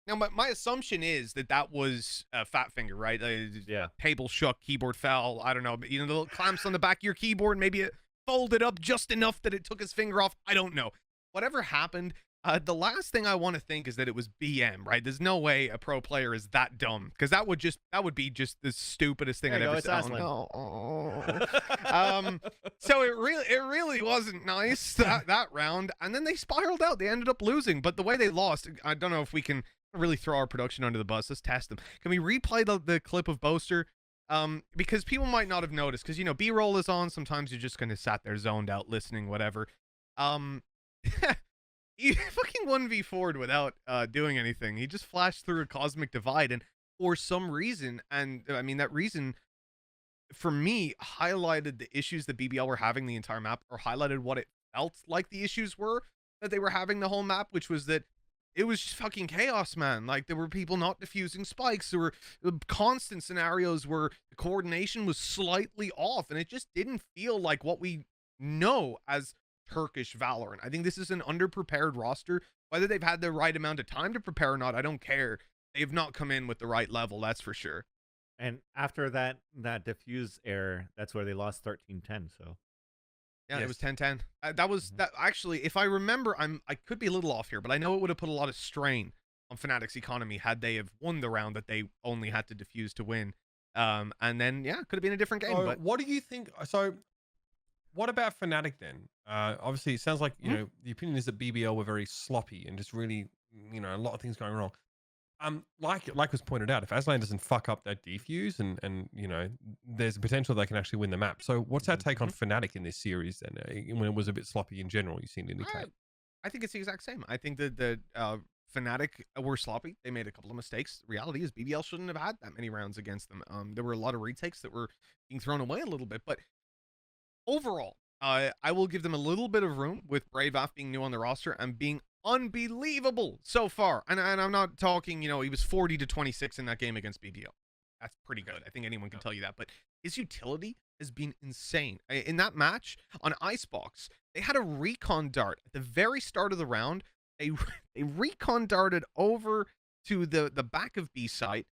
now my assumption is that was fat finger, right? Yeah. Table shook, keyboard fell. I don't know, but the little clamps on the back of your keyboard, maybe it folded up just enough that it took his finger off. I don't know. Whatever happened. The last thing I want to think is that it was BM, right? There's no way a pro player is that dumb, because that would be just the stupidest thing There I'd you go, ever it's seen. Aslan. So it really wasn't nice that round, and then they spiraled out. They ended up losing, but the way they lost, I don't know if we can really throw our production under the bus. Let's test them. Can we replay the clip of Boaster? Because people might not have noticed, because B-roll is on. Sometimes you're just kind of sat there zoned out listening, whatever. He fucking 1v4'd without doing anything. He just flashed through a cosmic divide, and for some reason, and I mean that reason for me highlighted the issues that BBL were having the entire map, or highlighted what it felt like the issues were that they were having the whole map, which was that it was just fucking chaos, man. Like, there were people not defusing spikes. There were constant scenarios where the coordination was slightly off, and it just didn't feel like what we know as Turkish Valorant. I think this is an underprepared roster. Whether they've had the right amount of time to prepare or not, I don't care. They've not come in with the right level, that's for sure. And after that diffuse error, that's where they lost 13-10. So Yeah, Yes. it was 10-10. That was that. Actually, if I remember, I could be a little off here, but I know it would have put a lot of strain on Fnatic's economy had they have won the round that they only had to defuse to win. And then yeah, it could have been a different game. So But what do you think? So what about Fnatic then? Obviously, it sounds like the opinion is that BBL were very sloppy and just really, a lot of things going wrong. Like was pointed out, if Aslan doesn't fuck up that defuse, and there's a potential they can actually win the map. So what's our take on Fnatic in this series then? When it was a bit sloppy in general, you seem to indicate. I think it's the exact same. I think that the Fnatic were sloppy. They made a couple of mistakes. The reality is BBL shouldn't have had that many rounds against them. There were a lot of retakes that were being thrown away a little bit, but overall, I will give them a little bit of room with Brave Af being new on the roster and being unbelievable so far. And I'm not talking, he was 40-26 in that game against BBL. That's pretty good. I think anyone can tell you that. But his utility has been insane. In that match on Icebox, they had a recon dart at the very start of the round. They recon darted over to the back of B site,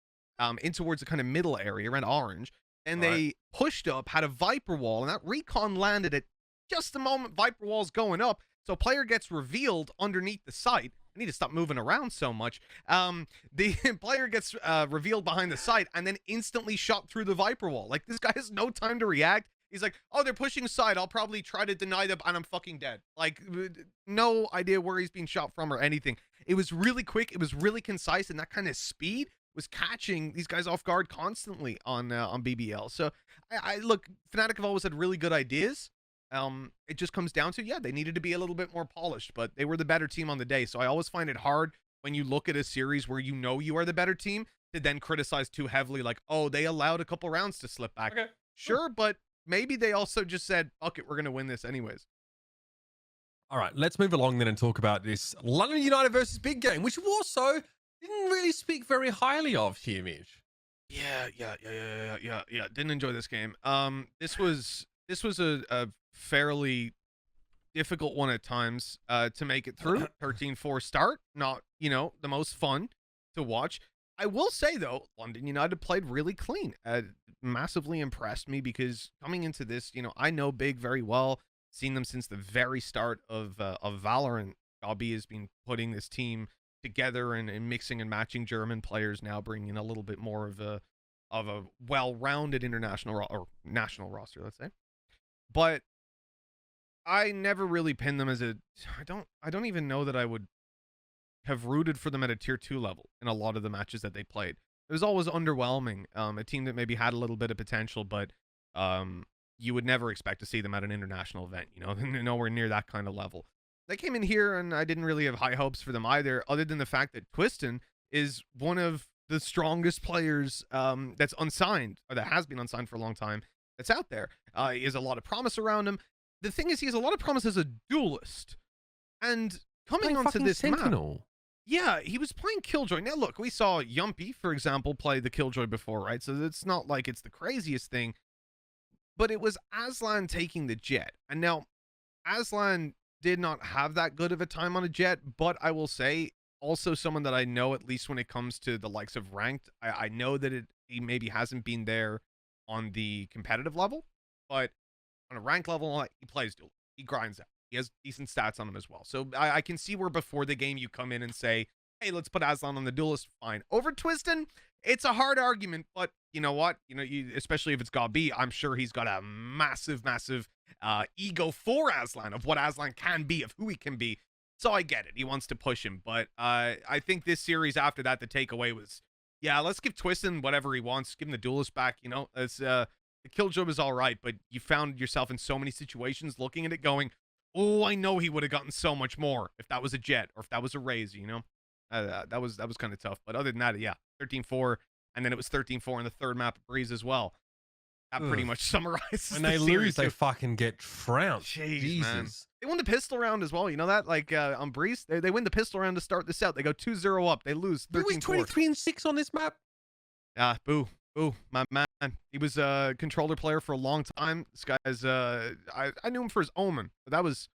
in towards the kind of middle area around orange. And they pushed up, had a Viper wall, and that recon landed at just the moment Viper wall's going up. So player gets revealed underneath the site. I need to stop moving around so much. The player gets revealed behind the site and then instantly shot through the Viper wall. Like, this guy has no time to react. He's like, oh, they're pushing side. I'll probably try to deny them, and I'm fucking dead. Like, no idea where he's being shot from or anything. It was really quick. It was really concise, and that kind of speed was catching these guys off guard constantly on BBL. So, I look, Fnatic have always had really good ideas. It just comes down to, they needed to be a little bit more polished, but they were the better team on the day. So I always find it hard when you look at a series where you are the better team to then criticize too heavily, like, oh, they allowed a couple rounds to slip back. Okay. Sure, but maybe they also just said, fuck it, we're going to win this anyways. All right, let's move along then and talk about this London United versus Big Game, which Warsaw didn't really speak very highly of here, Mitch. Yeah. Didn't enjoy this game. This was a fairly difficult one at times to make it through. 13-4 start, not the most fun to watch. I will say though, London United played really clean. Massively impressed me because coming into this, I know Big very well. Seen them since the very start of Valorant. Gabi has been putting this team together and mixing and matching German players, now bringing in a little bit more of a well-rounded international or national roster, let's say. But I never really pinned them as I don't even know that I would have rooted for them at a tier 2 level in a lot of the matches that they played. It was always underwhelming. A team that maybe had a little bit of potential, but you would never expect to see them at an international event. You know, they're nowhere near that kind of level. They came in here, and I didn't really have high hopes for them either, other than the fact that Twiston is one of the strongest players that's unsigned, or that has been unsigned for a long time, that's out there. He has a lot of promise around him. The thing is, he has a lot of promise as a duelist. And coming onto this Sentinel. map, yeah, he was playing Killjoy. Now, look, we saw Yumpy, for example, play the Killjoy before, right? So it's not like it's the craziest thing. But it was Aslan taking the Jett. And now, Aslan did not have that good of a time on a Jett, but I will say, also someone that I know, at least when it comes to the likes of ranked, I know that he maybe hasn't been there on the competitive level, but on a rank level, he plays duel. He grinds out. He has decent stats on him as well. So I can see where before the game you come in and say, hey, let's put Aslan on the duelist. Fine. Over Twiston, it's a hard argument, but you know what? You know, especially if it's Gabi, I'm sure he's got a massive, massive ego for Aslan, of what Aslan can be, of who he can be. So I get it. He wants to push him. But I think this series after that, the takeaway was, yeah, let's give Twiston whatever he wants. Give him the duelist back. You know, it's, the Killjoy was all right, but you found yourself in so many situations looking at it going, oh, I know he would have gotten so much more if that was a Jett or if that was a Raze, you know? That was kind of tough. But other than that, yeah, 13-4, and then it was 13-4 in the third map of Breeze as well. That pretty much summarizes When the they series lose, they too. fucking get trounced. Jeez, Jesus. man. They won the pistol round as well. You know that? Like on Breeze, they win the pistol round to start this out. They go 2-0 up. They lose 13-4. 23-6 on this map. Boo. Ooh, my man. He was a controller player for a long time. This guy's, I knew him for his Omen. But that was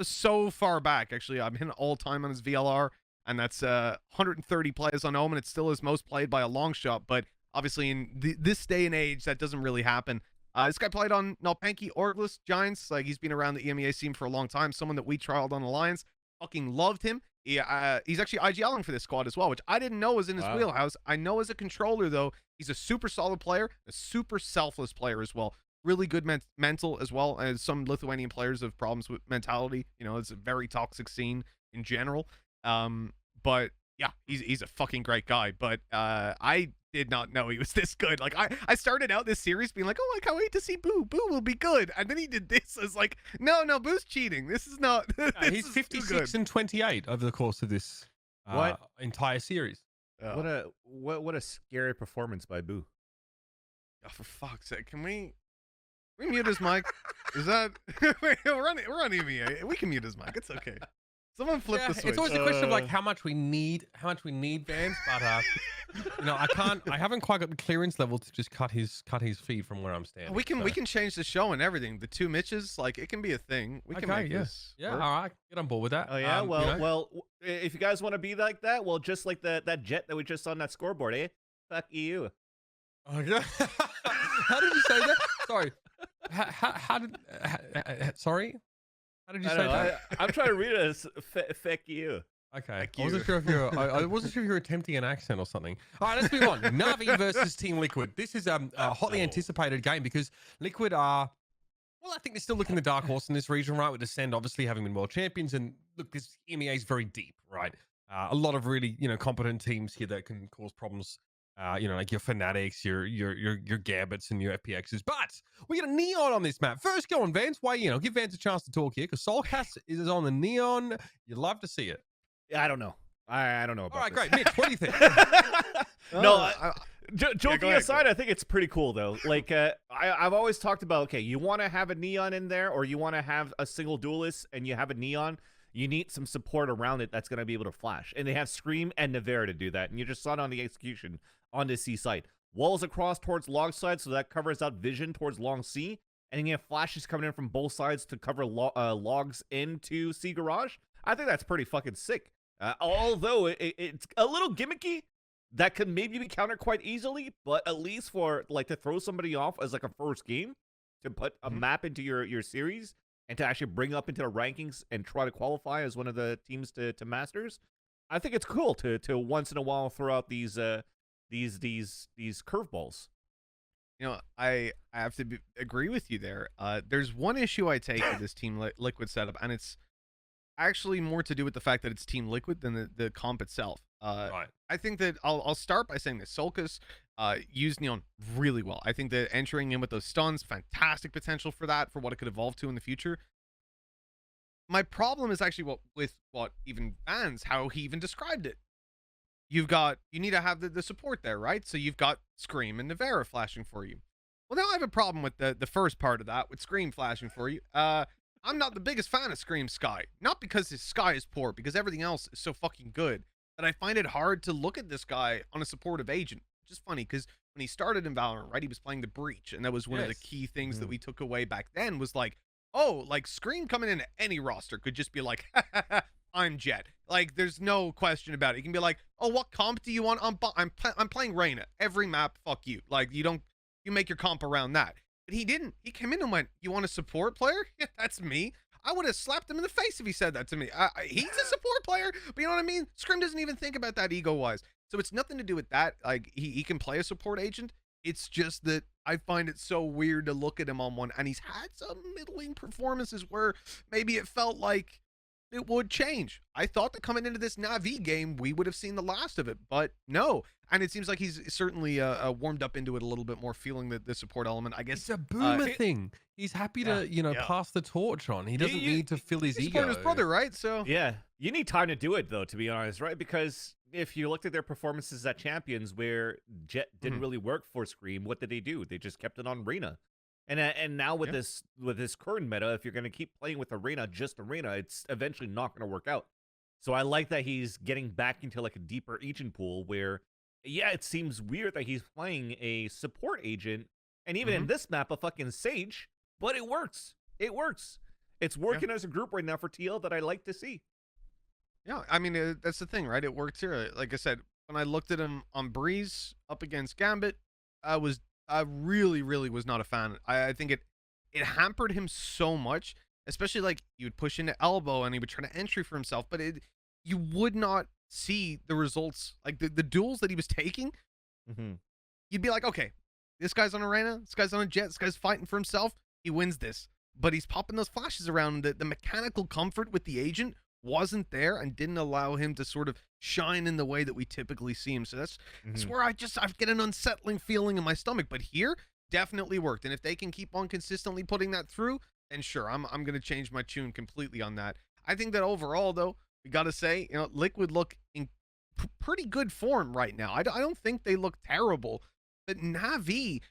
so far back, actually. I'm hitting all time on his VLR, and that's 130 plays on Omen. It's still his most played by a long shot, but obviously in this day and age, that doesn't really happen. This guy played on Nalpanki, Orgless, Giants. Like, he's been around the EMEA scene for a long time. Someone that we trialed on Alliance. Fucking loved him. He's actually IGLing for this squad as well, which I didn't know was in his wheelhouse. I know as a controller, though, he's a super solid player, a super selfless player as well. Really good mental as well, as some Lithuanian players have problems with mentality. You know, it's a very toxic scene in general. But yeah, he's a fucking great guy. But I did not know he was this good. Like, I started out this series being like, oh, I can't wait to see Boo. Boo will be good. And then he did this. I was like, no, Boo's cheating. This is not. He's 56 and 28 over the course of this entire series. What a scary performance by Boo. Oh, for fuck's sake, can we mute his mic? Is that wait, we're on EMEA. We can mute his mic. It's okay. Someone flip the switch. It's always a question of like how much we need Vans, but you know, I haven't quite got the clearance level to just cut his feed from where I'm standing. We can change the show and everything. The two Mitches, like, it can be a thing. We can make this. Yeah, work. all right, get on board with that. Oh yeah, you know? well, if you guys want to be like that, well, just like that Jett that we just saw on that scoreboard, eh? Fuck you. Oh yeah. How did you say that? Sorry. Sorry. How did you say that? I'm trying to read it as "feck you." Okay. I wasn't sure if you're. I wasn't sure if you were attempting an accent or something. All right, let's move on. Navi versus Team Liquid. This is a hotly anticipated game because Liquid are. Well, I think they're still looking the dark horse in this region, right? With Acend obviously having been world champions, and look, this EMEA is very deep, right? A lot of really competent teams here that can cause problems. Like your Fnatics, your Gambits, and your FPXs. But we get a Neon on this map. First, go on, Vance. Why, give Vance a chance to talk here, because Soulcast is on the Neon. You'd love to see it. Yeah, I don't know. I don't know about All right, this. great. Mitch, what do you think? No, joking aside, I think it's pretty cool, though. Like, I've always talked about, okay, you want to have a Neon in there, or you want to have a single duelist, and you have a Neon, you need some support around it that's going to be able to flash. And they have Scream and Navarre to do that, and you just saw it on the execution on the C site. Walls across towards long side, so that covers out vision towards long C, and then you have flashes coming in from both sides to cover logs into C garage. I think that's pretty fucking sick. Although it's a little gimmicky, that could maybe be countered quite easily, but at least for like to throw somebody off as like a first game, to put a map into your series and to actually bring up into the rankings and try to qualify as one of the teams to Masters. I think it's cool to once in a while throw out these curveballs. I have to agree with you there. There's one issue I take with this Team Liquid setup, and it's actually more to do with the fact that it's Team Liquid than the comp itself. Right. I think that I'll start by saying this. Solkas used Neon really well. I think that entering in with those stuns, fantastic potential for that, for what it could evolve to in the future. My problem is actually with what even bans, how he even described it. You need to have the support there, right? So you've got Scream and Navera flashing for you. Well, now I have a problem with the first part of that, with Scream flashing for you. I'm not the biggest fan of Scream's Sky. Not because his Sky is poor, because everything else is so fucking good. But I find it hard to look at this guy on a supportive agent. Which is funny, because when he started in Valorant, right, he was playing the Breach, and that was one of the key things that we took away back then, was like, oh, like Scream coming into any roster could just be like, I'm Jett. Like, there's no question about it. You can be like, oh, what comp do you want? I'm playing Reyna. Every map, fuck you. Like, you make your comp around that. But he didn't. He came in and went, you want a support player? Yeah, that's me. I would have slapped him in the face if he said that to me. He's a support player, but you know what I mean? Scream doesn't even think about that ego-wise. So it's nothing to do with that. Like, he can play a support agent. It's just that I find it so weird to look at him on one, and he's had some middling performances where maybe it felt like it would change. I thought that coming into this Navi game, we would have seen the last of it, but no. And it seems like he's certainly warmed up into it a little bit more, feeling the support element. I guess it's a boomer thing. He's happy to, pass the torch on. He doesn't need to fill his ego. He's his brother, right? So yeah, you need time to do it, though, to be honest, right? Because if you looked at their performances at Champions, where Jett didn't really work for Scream, what did they do? They just kept it on Reyna. And now with this current meta, if you're going to keep playing with Arena, just Arena, it's eventually not going to work out. So I like that he's getting back into like a deeper agent pool where, yeah, it seems weird that he's playing a support agent, and even in this map, a fucking Sage, but it works. It works. It's working as a group right now for TL that I like to see. Yeah, I mean, that's the thing, right? It works here. Like I said, when I looked at him on Breeze up against Gambit, I really, really was not a fan. I think it hampered him so much, especially like you would push into elbow and he would try to entry for himself, but you would not see the results, like the duels that he was taking. You'd be like, okay, this guy's on Arena, this guy's on a Jett, this guy's fighting for himself, he wins this. But he's popping those flashes around. The mechanical comfort with the agent wasn't there and didn't allow him to sort of shine in the way that we typically see him. So that's where I get an unsettling feeling in my stomach. But here, definitely worked. And if they can keep on consistently putting that through, then sure, I'm going to change my tune completely on that. I think that overall, though, we got to say, Liquid look in pretty good form right now. I don't think they look terrible, but Navi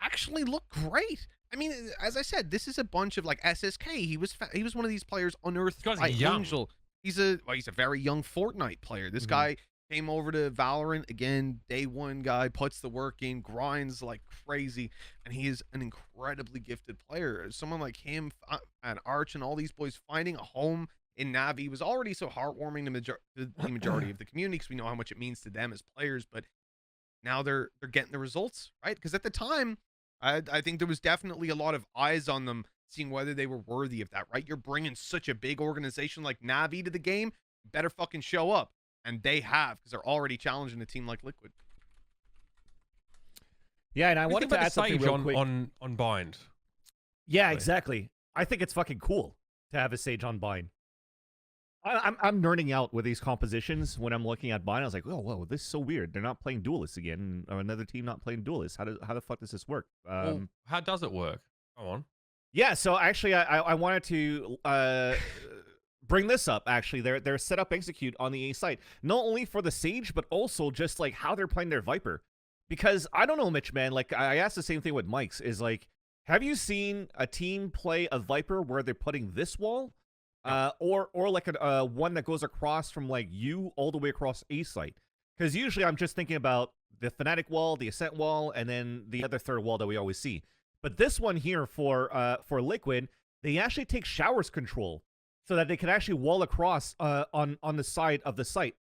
actually look great. I mean, as I said, this is a bunch of like SSK. He was one of these players unearthed by Angel. He's a very young Fortnite player. This guy came over to Valorant again, day one guy, puts the work in, grinds like crazy, and he is an incredibly gifted player. Someone like him and Arch and all these boys finding a home in Navi was already so heartwarming to the majority of the community, because we know how much it means to them as players. But now they're getting the results, right? Because at the time, I think there was definitely a lot of eyes on them, seeing whether they were worthy of that, right? You're bringing such a big organization like Navi to the game, better fucking show up. And they have, because they're already challenging a team like Liquid. Yeah, and I wanted to add something real quick. on Bind. Yeah, exactly. I think it's fucking cool to have a Sage on Bind. I'm nerding out with these compositions when I'm looking at Bind. I was like, whoa, this is so weird. They're not playing duelists again, or another team not playing duelists. How the fuck does this work? Well, how does it work? Go on. Yeah, so actually, I wanted to bring this up. Actually, they're set up execute on the A site, not only for the Sage, but also just like how they're playing their Viper. Because I don't know, Mitch, man. Like I asked the same thing with Mike's. Is like, have you seen a team play a Viper where they're putting this wall? Or like a one that goes across from like you all the way across A site? Because usually I'm just thinking about the Fnatic wall, the Acend wall, and then the other third wall that we always see. But this one here for Liquid, they actually take showers control so that they can actually wall across on the side of the site.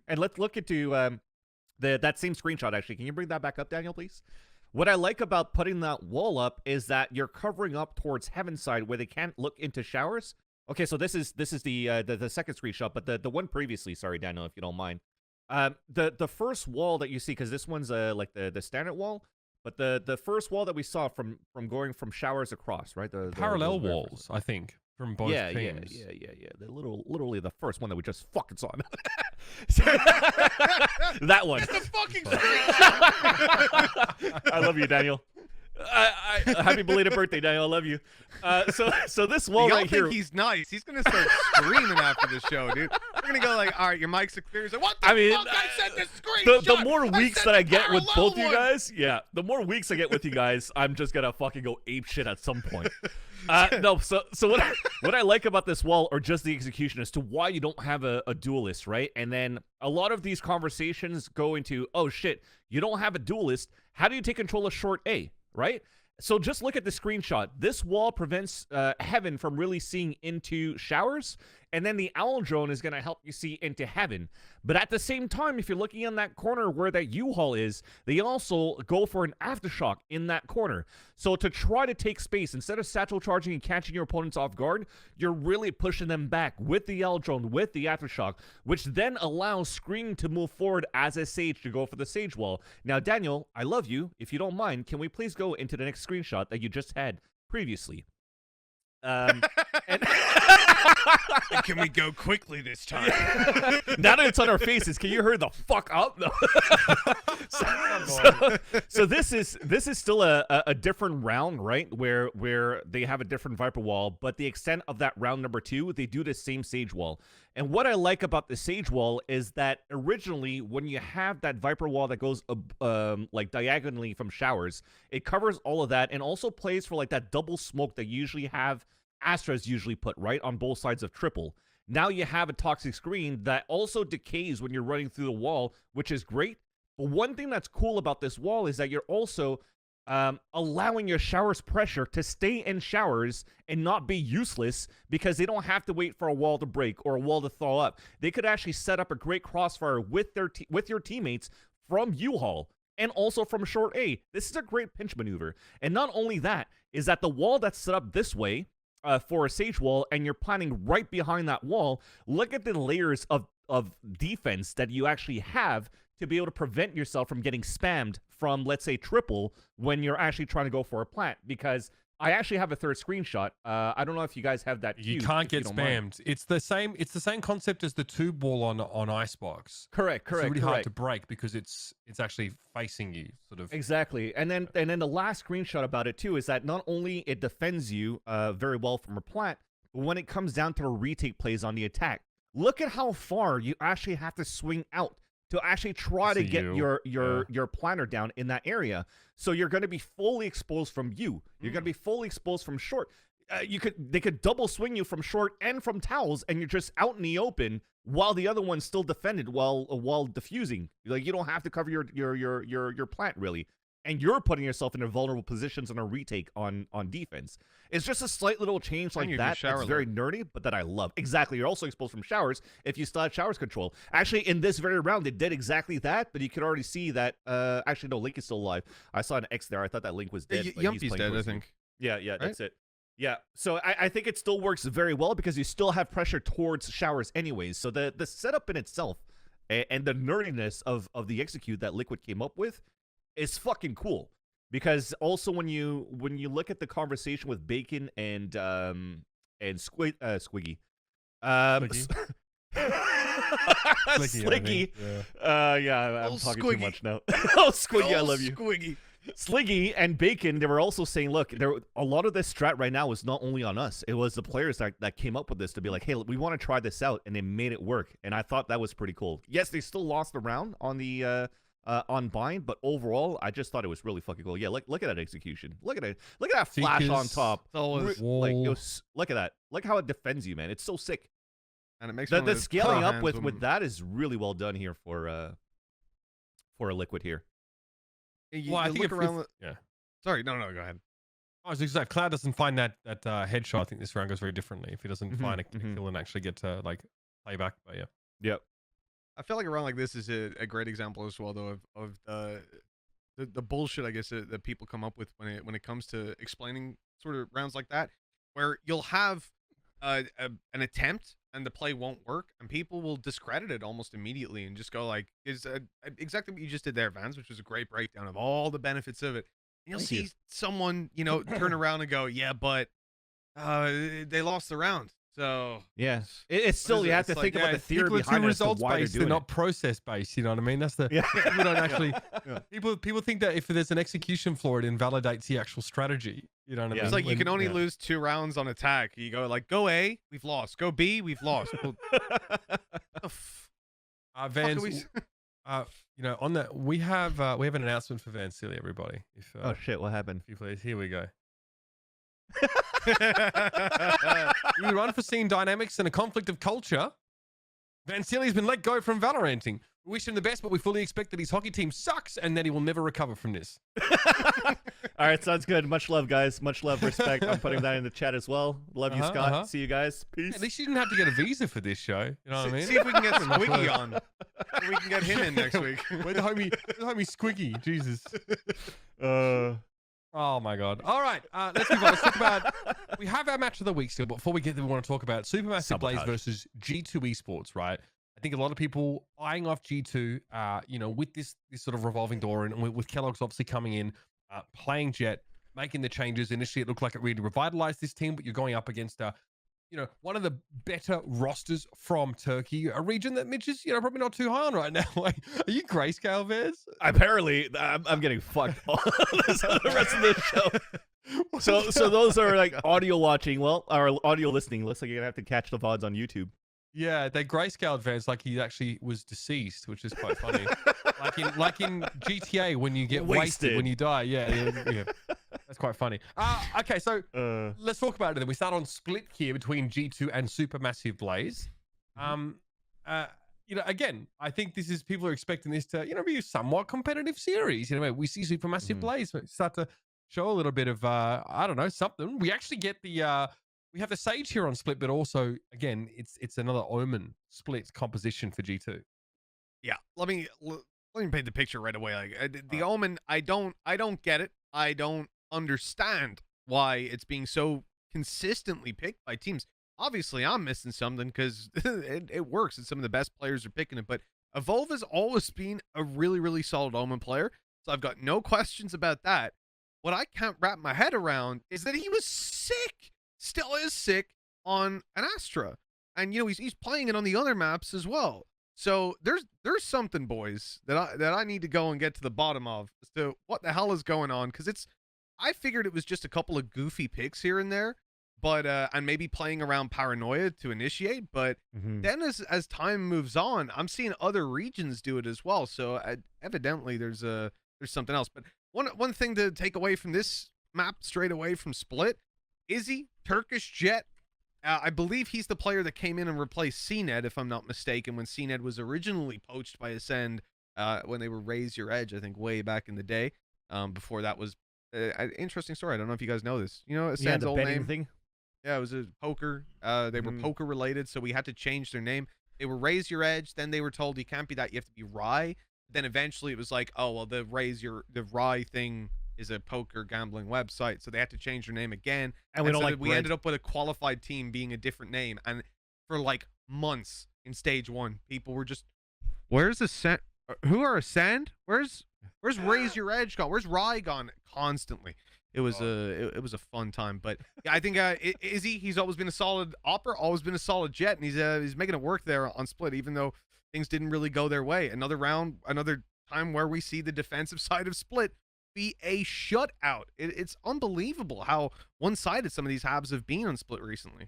And let's look into that same screenshot. Actually, can you bring that back up, Daniel, please? What I like about putting that wall up is that you're covering up towards Heaven side where they can't look into showers. Okay, so this is the second screenshot, but the one previously, sorry, Daniel, if you don't mind. The first wall that you see, because this one's like the standard wall, but the first wall that we saw from going from showers across, right? The parallel walls, I think. from both teams. Yeah. The literally the first one that we just fucking saw. That one. Get the fucking I love you, Daniel. Happy belated birthday, Daniel. I love you. So this wall right here. He's nice. He's gonna start screaming after the show, dude. We're gonna go like, all right, your mic's clear. He's like, what the fuck? I sent the screenshot. The more weeks that I get with both you guys, the more weeks I get with you guys, I'm just gonna fucking go ape shit at some point. No, so what I like about this wall, or just the execution, as to why you don't have a duelist, right? And then a lot of these conversations go into, oh shit, you don't have a duelist. How do you take control of short A? Right? So just look at the screenshot. This wall prevents Heaven from really seeing into showers, and then the Owl Drone is going to help you see into Heaven. But at the same time, if you're looking in that corner where that U-Haul is, they also go for an Aftershock in that corner. So to try to take space, instead of satchel charging and catching your opponents off guard, you're really pushing them back with the Owl Drone, with the Aftershock, which then allows Screen to move forward as a Sage to go for the Sage wall. Now, Daniel, I love you. If you don't mind, can we please go into the next screenshot that you just had previously? And can we go quickly this time? Now that it's on our faces, can you hurry the fuck up? No. So this is still a different round, right? Where they have a different Viper wall, but the extent of that round number 2, they do the same Sage wall. And what I like about the Sage wall is that originally, when you have that Viper wall that goes like diagonally from showers, it covers all of that and also plays for like that double smoke that you usually have Astra's usually put right on both sides of triple. Now you have a toxic screen that also decays when you're running through the wall, which is great. But one thing that's cool about this wall is that you're also allowing your showers pressure to stay in showers and not be useless, because they don't have to wait for a wall to break or a wall to thaw up. They could actually set up a great crossfire with your teammates from U-Haul and also from short A. This is a great pinch maneuver. And not only that, is that the wall that's set up this way for a Sage wall, and you're planning right behind that wall, look at the layers of defense that you actually have to be able to prevent yourself from getting spammed from, let's say, triple when you're actually trying to go for a plant. Because I actually have a third screenshot. I don't know if you guys have that. You can't get spammed. It's the same concept as the tube wall on Icebox. Correct. It's really hard to break because it's actually facing you, sort of. Exactly. And then the last screenshot about it too is that not only it defends you very well from a plant, but when it comes down to the retake plays on the attack, look at how far you actually have to swing out to actually try to get your planner down in that area. So you're going to be fully exposed from you. You're going to be fully exposed from short. They could double swing you from short and from towels, and you're just out in the open while the other one's still defended while diffusing. Like, you don't have to cover your plant really, and you're putting yourself in vulnerable positions on a retake on defense. It's just a slight little change like that. It's very nerdy, but that I love. Exactly. You're also exposed from showers if you still have showers control. Actually, in this very round, they did exactly that, but you could already see that. Actually, no, Link is still alive. I saw an X there. I thought that Link was dead. Yumpy's dead, I think. Yeah, right? That's it. Yeah, so I think it still works very well because you still have pressure towards showers anyways. So the setup in itself and the nerdiness of the execute that Liquid came up with is fucking cool. Because also when you look at the conversation with Bacon and Squiggy, Slicky, yeah, I'm talking too much now. Oh, Squiggy, I love you. Squiggy. Sliggy and Bacon, they were also saying, look, a lot of this strat right now is not only on us. It was the players that came up with this to be like, hey, we want to try this out, and they made it work. And I thought that was pretty cool. Yes, they still lost the round on the on bind, but overall, I just thought it was really fucking cool. Yeah, look at that execution. Look at it. Look at that flash on top. Look at that. Look how it defends you, man. It's so sick. And it makes the scaling up with that is really well done here for a Liquid here. Well, I think Sorry, no, go ahead. I was exactly. Cloud doesn't find that headshot. I think this round goes very differently. If he doesn't find a kill and actually get to like play back, but yeah. Yep. I feel like a round like this is a great example as well, though, of the bullshit, I guess, that people come up with when it comes to explaining sort of rounds like that, where you'll have an attempt and the play won't work, and people will discredit it almost immediately and just go like, "Is exactly what you just did there, Vans," which was a great breakdown of all the benefits of it. And you'll see someone, turn around and go, "Yeah, but They lost the round. So Yeah, it's still, is you it? have to It's think like, about yeah, the theory People are behind too it as to results why they're based, they're doing not process based. You know what I mean? That's the people don't actually. People think that if there's an execution flaw, it invalidates the actual strategy. You know what I Yeah. mean? it's like you can only yeah. lose 2 rounds on attack. You go like, go A, we've lost. Go B, we've lost. Well, Vans, we- you know, on that we have an announcement for Vansilli, everybody. If Oh shit, what happened? if you please, here we go. Due to unforeseen dynamics and a conflict of culture, Vansilli's been let go from Valoranting. We wish him the best, but we fully expect that his hockey team sucks and that he will never recover from this. All right, sounds good. Much love, guys. Much love, respect. I'm putting that in the chat as well. Love you, Scott. See you guys. Peace. At least you didn't have to get a visa for this show. You know what I mean? See if we can get Squiggy on. We can get him in next week. Where's the homie Squiggy? Jesus. Oh my God. All right, let's move on. Let's talk about. We have our match of the week still, but before we get there, we want to talk about Supermassive Blaze versus G2 Esports, right? I think a lot of people eyeing off G2, you know, with this sort of revolving door, and with Kellogg's obviously coming in, playing Jett, making the changes. Initially, it looked like it really revitalized this team, but you're going up against you know, one of the better rosters from Turkey, a region that Mitch is, you know, probably not too high on right now. Like, are you grayscale, Vaz? Apparently, I'm getting fucked all the rest of the show. So those are like audio watching, or audio listening. Looks like you're gonna have to catch the VODs on YouTube. Yeah, they grayscaled Vaz like he actually was deceased, which is quite funny. like in GTA when you get wasted when you die. Yeah. That's quite funny. Okay, so let's talk about it then. We start on split here between G2 and Supermassive Blaze. You know, again, I think this is, people are expecting this to, you know, be a somewhat competitive series. You know, we see Supermassive Blaze start to show a little bit of, I don't know, something. We actually get the, we have the Sage here on split, but also, again, it's another Omen split composition for G2. Yeah, let me paint the picture right away. Like the Omen, I don't get it. I don't understand why it's being so consistently picked by teams. Obviously, I'm missing something because it works and some of the best players are picking it. But Evolve has always been a really, really solid Omen player, so I've got no questions about that. What I can't wrap my head around is that he was sick, still is sick on an Astra, and you know he's playing it on the other maps as well. So there's something, boys, that I need to go and get to the bottom of as to what the hell is going on, because I figured it was just a couple of goofy picks here and there, but and maybe playing around paranoia to initiate. But then as time moves on, I'm seeing other regions do it as well. So evidently there's something else. But one thing to take away from this map straight away from Split, Izzy, Turkish Jett. I believe he's the player that came in and replaced CNED, if I'm not mistaken, when CNED was originally poached by Acend when they were Raze Your Edge, I think, way back in the day. Before that was an interesting story. I don't know if you guys know this. You know Ascend's old name? Thing? Yeah, it was a poker. They were poker related, so we had to change their name. They were Raze Your Edge. Then they were told you can't be that. You have to be Rye. Then eventually it was like, oh, well, the Rye thing is a poker gambling website, so they had to change their name again. And we ended up with a qualified team being a different name. And for like months in stage 1, people were just, where's Ascend? Who are Ascend? Where's Raze Your Edge gone? Where's Rye gone? Constantly. It was it was a fun time. But yeah, I think Izzy, he's always been a solid Opera, always been a solid Jett, and he's making it work there on Split, even though things didn't really go their way. Another round, another time where we see the defensive side of Split be a shutout. It's unbelievable how one-sided some of these habs have been on Split recently.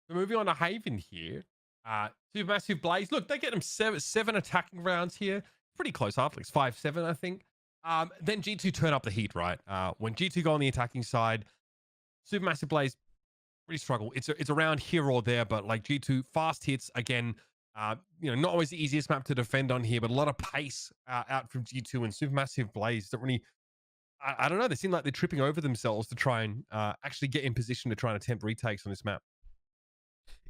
So moving on to Haven here. Supermassive Blaze. Look, they get them seven attacking rounds here. Pretty close after, like 5-7, I think. Then G2 turn up the heat, right? When G2 go on the attacking side, Supermassive Blaze really struggle. It's around here or there, but like G2 fast hits again. You know, not always the easiest map to defend on here, but a lot of pace out from G2, and Supermassive Blaze don't really. I don't know. They seem like they're tripping over themselves to try and actually get in position to try and attempt retakes on this map.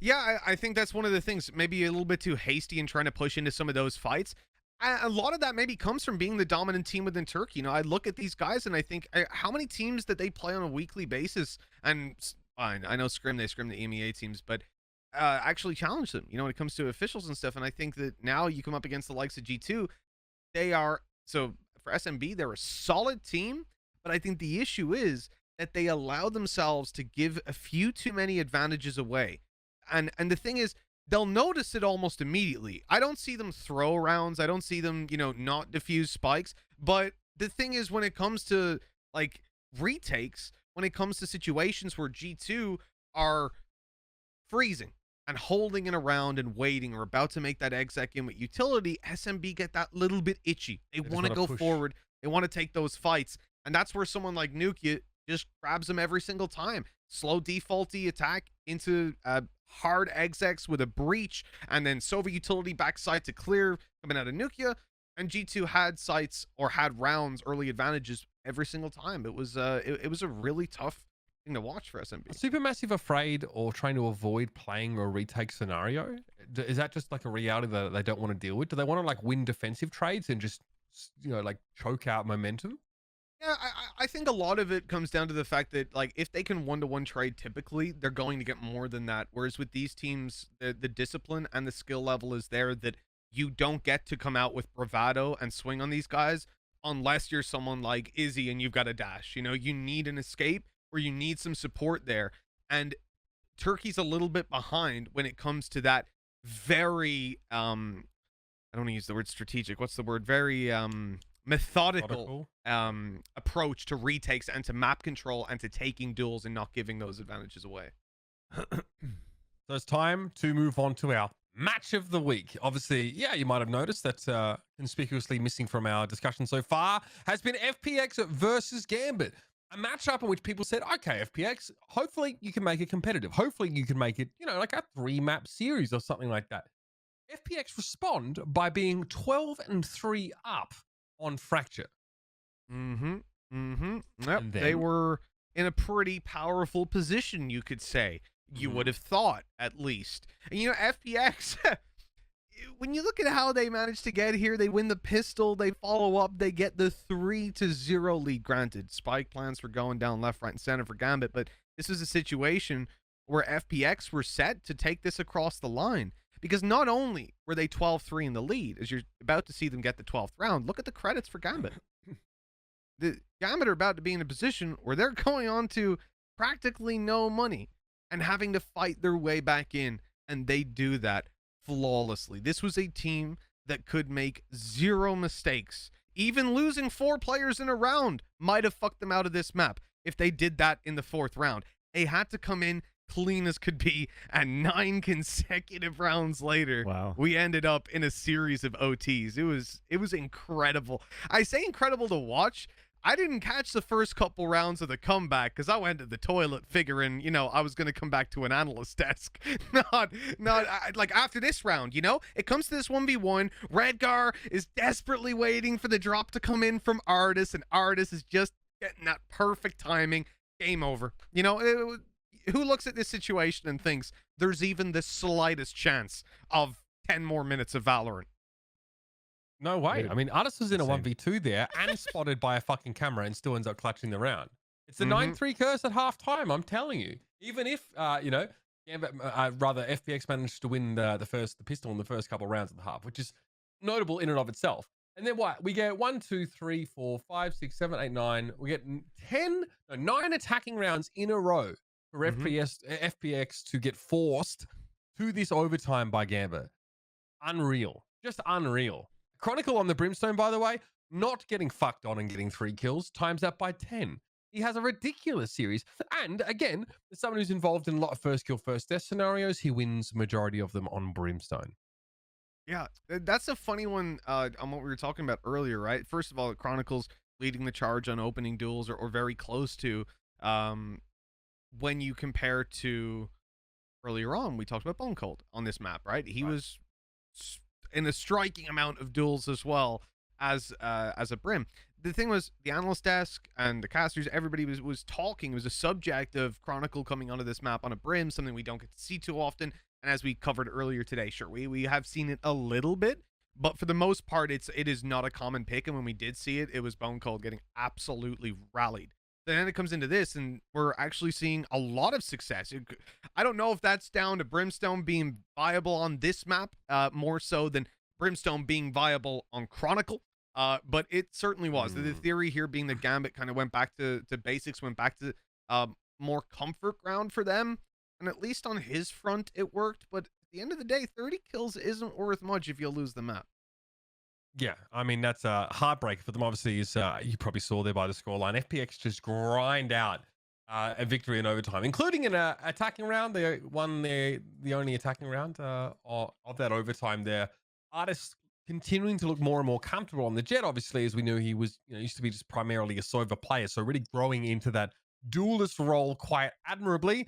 Yeah, I think that's one of the things. Maybe a little bit too hasty in trying to push into some of those fights. A lot of that maybe comes from being the dominant team within Turkey. You know, I look at these guys and I think how many teams that they play on a weekly basis, and fine, I know they scrim the EMEA teams, but actually challenge them, you know, when it comes to officials and stuff. And I think that now you come up against the likes of G2, they are, so for SMB, they're a solid team, but I think the issue is that they allow themselves to give a few too many advantages away. And the thing is, they'll notice it almost immediately. I don't see them throw rounds. I don't see them, not diffuse spikes. But the thing is, when it comes to like retakes, when it comes to situations where G2 are freezing and holding it around and waiting or about to make that exec in with utility, SMB get that little bit itchy. They want to go forward. They want to take those fights. And that's where someone like Nukia just grabs them every single time. Slow defaulty attack into hard execs with a breach, and then Sova utility backside to clear coming out of Nukia. And G2 had sites or had rounds, early advantages every single time. It was it was a really tough thing to watch for SMB. Supermassive afraid or trying to avoid playing a retake scenario? Is that just like a reality that they don't want to deal with? Do they want to like win defensive trades and just, like choke out momentum? Yeah, I think a lot of it comes down to the fact that, like, if they can one-to-one trade, typically they're going to get more than that. Whereas with these teams, the discipline and the skill level is there that you don't get to come out with bravado and swing on these guys unless you're someone like Izzy and you've got a dash. You need an escape or you need some support there. And Turkey's a little bit behind when it comes to that very, I don't want to use the word strategic. What's the word? Very, methodical approach to retakes and to map control and to taking duels and not giving those advantages away. So it's time to move on to our match of the week. Obviously, yeah, you might have noticed that conspicuously missing from our discussion so far has been FPX versus Gambit. A matchup in which people said, okay, FPX, hopefully you can make it competitive. Hopefully you can make it, like a 3-map series or something like that. FPX respond by being 12-3 up on Fracture. Yep, they were in a pretty powerful position, you could say. You would have thought, at least. And FPX, when you look at how they managed to get here, they win the pistol, they follow up, they get the 3-0 lead. Granted, spike plans were going down left, right, and center for Gambit, but this was a situation where FPX were set to take this across the line. Because not only were they 12-3 in the lead, as you're about to see them get the 12th round, look at the credits for Gambit. The Gambit are about to be in a position where they're going on to practically no money and having to fight their way back in, and they do that flawlessly. This was a team that could make 0 mistakes. Even losing 4 players in a round might have fucked them out of this map if they did that in the 4th round. They had to come in clean as could be, and 9 consecutive rounds later, wow, we ended up in a series of OTs. It was incredible. I say incredible to watch. I didn't catch the first couple rounds of the comeback because I went to the toilet figuring, I was going to come back to an analyst desk. not like after this round, it comes to this 1v1. Redgar is desperately waiting for the drop to come in from Artis, and Artis is just getting that perfect timing. Game over. Who looks at this situation and thinks there's even the slightest chance of 10 more minutes of Valorant? No way. I mean, Artis was in a 1v2 there and spotted by a fucking camera and still ends up clutching the round. It's the 9-3 curse at halftime, I'm telling you. Even if, Gambit, rather FPX managed to win the pistol in the first couple of rounds of the half, which is notable in and of itself. And then what? We get 1, 2, 3, 4, 5, 6, 7, 8, 9. We get 9 attacking rounds in a row for FPX to get forced to this overtime by Gambit. Unreal. Just unreal. Chronicle on the Brimstone, by the way, not getting fucked on and getting 3 kills, times that by 10. He has a ridiculous series. And again, as someone who's involved in a lot of first kill, first death scenarios, he wins majority of them on Brimstone. Yeah, that's a funny one on what we were talking about earlier, right? First of all, Chronicles leading the charge on opening duels or very close to. When you compare to earlier on, we talked about Bone Cold on this map, right? He was in a striking amount of duels as well as a Brim. The thing was, the analyst desk and the casters, everybody was talking. It was a subject of Chronicle coming onto this map on a Brim, something we don't get to see too often. And as we covered earlier today, sure, we have seen it a little bit, but for the most part, it is not a common pick. And when we did see it, it was Bone Cold getting absolutely rallied. Then it comes into this, and we're actually seeing a lot of success. I don't know if that's down to Brimstone being viable on this map more so than Brimstone being viable on Chronicle, but it certainly was. The theory here being that Gambit kind of went back to basics, went back to more comfort ground for them. And at least on his front, it worked. But at the end of the day, 30 kills isn't worth much if you lose the map. Yeah, I mean, that's a heartbreaker for them. Obviously, is you probably saw there by the scoreline. FPX just grind out a victory in overtime, including an attacking round. They won the only attacking round of that overtime there. Artists continuing to look more and more comfortable on the Jett, obviously, as we knew he was, used to be just primarily a Sova player. So really growing into that duelist role quite admirably.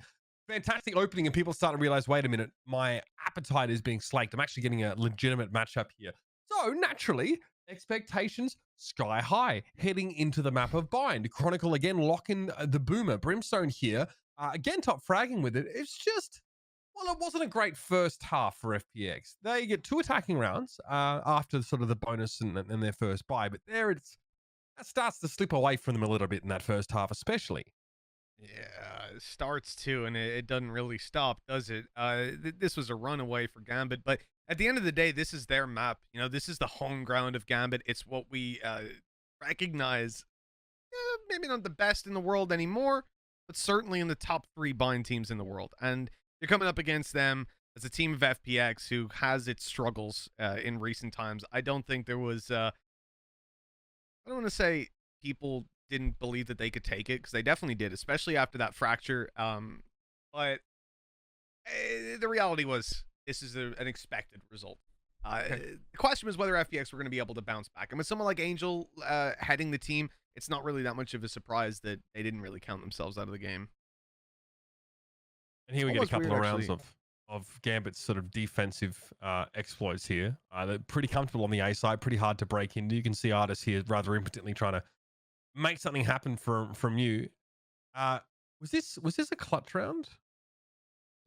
Fantastic opening, and people start to realize, wait a minute, my appetite is being slaked. I'm actually getting a legitimate matchup here. So naturally, expectations sky high heading into the map of Bind. Chronicle again locking the boomer. Brimstone here, again top fragging with it. It's just, well, it wasn't a great first half for FPX. They get 2 attacking rounds after sort of the bonus and their first buy, but that starts to slip away from them a little bit in that first half, especially. Yeah, it starts to, and it doesn't really stop, does it? This was a runaway for Gambit, but at the end of the day, this is their map. This is the home ground of Gambit. It's what we recognize. Maybe not the best in the world anymore, but certainly in the top 3 bind teams in the world. And you're coming up against them as a team of FPX who has its struggles in recent times. I don't think there was, I don't want to say people didn't believe that they could take it, because they definitely did, especially after that fracture. But the reality was, this is an expected result. The question was whether FPX were going to be able to bounce back. I mean, someone like Angel heading the team, it's not really that much of a surprise that they didn't really count themselves out of the game. And here we get a couple of rounds of Gambit's sort of defensive exploits here. They're pretty comfortable on the A side, pretty hard to break into. You can see Artis here rather impotently trying to make something happen from you. Was this a clutch round?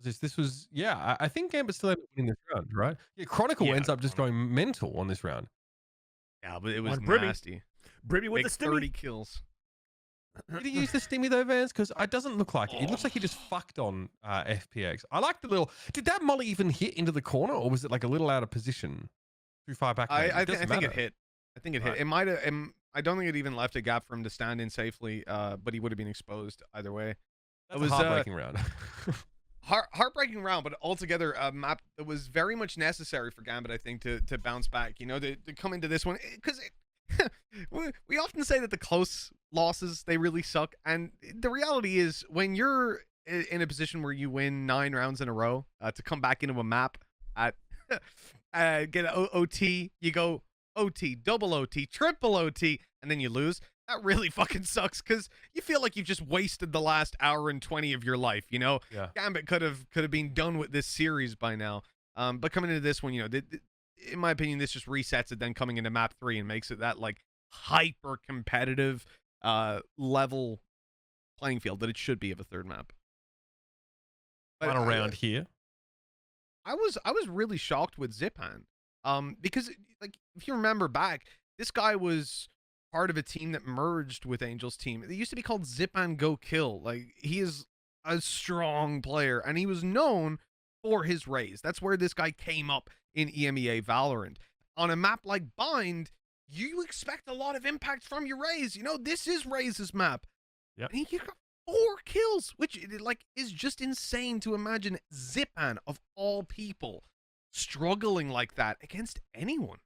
This was, yeah, I think Gambit still ended up winning this round, right? Yeah, Chronicle ends up just going mental on this round. Yeah, but it was nasty. Brimmy with the stimmy. 30 kills. Did he use the stimmy though, Vance? Because it doesn't look like it. It looks like he just fucked on FPX. I like the little. Did that molly even hit into the corner, or was it like a little out of position, too far back? I think it hit. I think it hit. It might have. I don't think it even left a gap for him to stand in safely. But he would have been exposed either way. That was a heartbreaking round. Heartbreaking round, but altogether a map that was very much necessary for Gambit, I think, to bounce back. To come into this one, because we often say that the close losses, they really suck, and the reality is when you're in a position where you win 9 rounds in a row, to come back into a map at get an OT, you go OT, double OT, triple OT, and then you lose. That really fucking sucks, because you feel like you've just wasted the last hour and 20 of your life. Yeah. Gambit could have been done with this series by now. But coming into this one, in my opinion, this just resets it. Then coming into map 3 and makes it that like hyper competitive level playing field that it should be of a third map. Final round here. I was really shocked with Zipan, because like if you remember back, this guy was part of a team that merged with Angel's team. It used to be called Zipan Go Kill. Like, he is a strong player, and he was known for his Raze. That's where this guy came up in EMEA Valorant. On a map like Bind, you expect a lot of impact from your Raze. This is Raze's map. Yep. And he got 4 kills, which is just insane to imagine Zipan, of all people, struggling like that against anyone.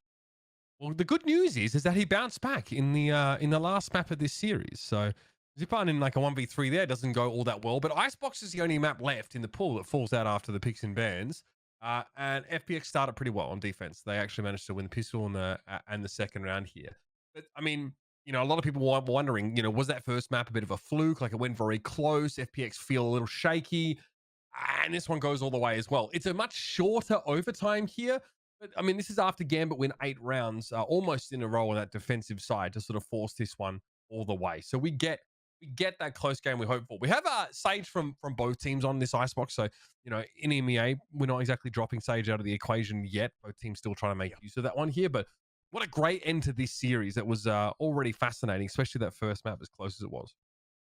Well, the good news is that he bounced back in the last map of this series. So Zipan in like a 1v3 there doesn't go all that well, but Icebox is the only map left in the pool that falls out after the picks and bans. And FPX started pretty well on defense. They actually managed to win the pistol and the second round here. But I mean, a lot of people were wondering, was that first map a bit of a fluke? Like, it went very close. FPX feel a little shaky, and this one goes all the way as well. It's a much shorter overtime here. But I mean, this is after Gambit win 8 rounds, almost in a row on that defensive side to sort of force this one all the way. So we get that close game we hope for. We have Sage from both teams on this Icebox. So, in EMEA, we're not exactly dropping Sage out of the equation yet. Both teams still trying to make use of that one here. But what a great end to this series. It was already fascinating, especially that first map as close as it was.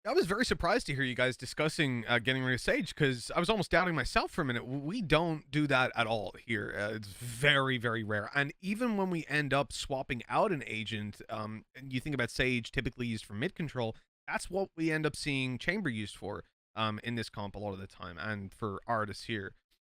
I was very surprised to hear you guys discussing getting rid of Sage, because I was almost doubting myself for a minute. We don't do that at all here. It's very, very rare. And even when we end up swapping out an agent, and you think about Sage typically used for mid control, That's what we end up seeing Chamber used for in this comp a lot of the time, and for artists here.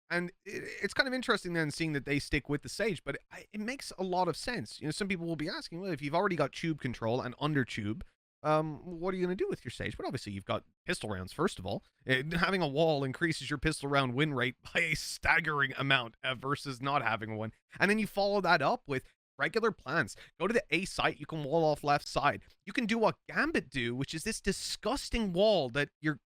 And it's kind of interesting then seeing that they stick with the Sage, but it makes a lot of sense. You know, some people will be asking, well, if you've already got tube control and under tube, what are you going to do with your Sage? But obviously you've got pistol rounds, first of all. Having a wall increases your pistol round win rate by a staggering amount versus not having one. And then you follow that up with regular plans. Go to the A site, you can wall off left side. You can do what Gambit do, which is this disgusting wall that you're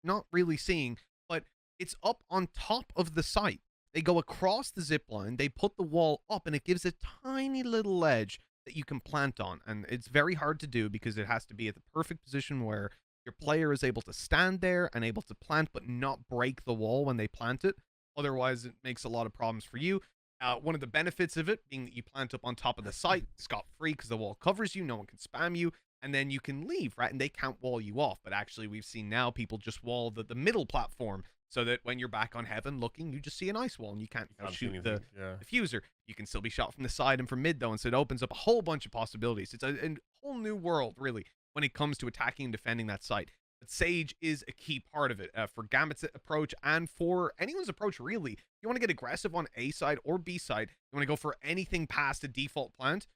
not really seeing, but it's up on top of the site. They go across the zip line, they put the wall up, and it gives a tiny little ledge that you can plant on. And it's very hard to do because it has to be at the perfect position where your player is able to stand there and able to plant, but not break the wall when they plant it. Otherwise, it makes a lot of problems for you. One of the benefits of it being that you plant up on top of the site, scot-free, because the wall covers you, no one can spam you, and then you can leave, right? And they can't wall you off. But actually, we've seen now people just wall the middle platform, so that when you're back on heaven looking, you just see an ice wall and you can't shoot the diffuser. You can still be shot from the side and from mid, though, and so it opens up a whole bunch of possibilities. It's a whole new world, really, when it comes to attacking and defending that site. But Sage is a key part of it for Gambit's approach and for anyone's approach, really. You want to get aggressive on A side or B side. You want to go for anything past a default plant.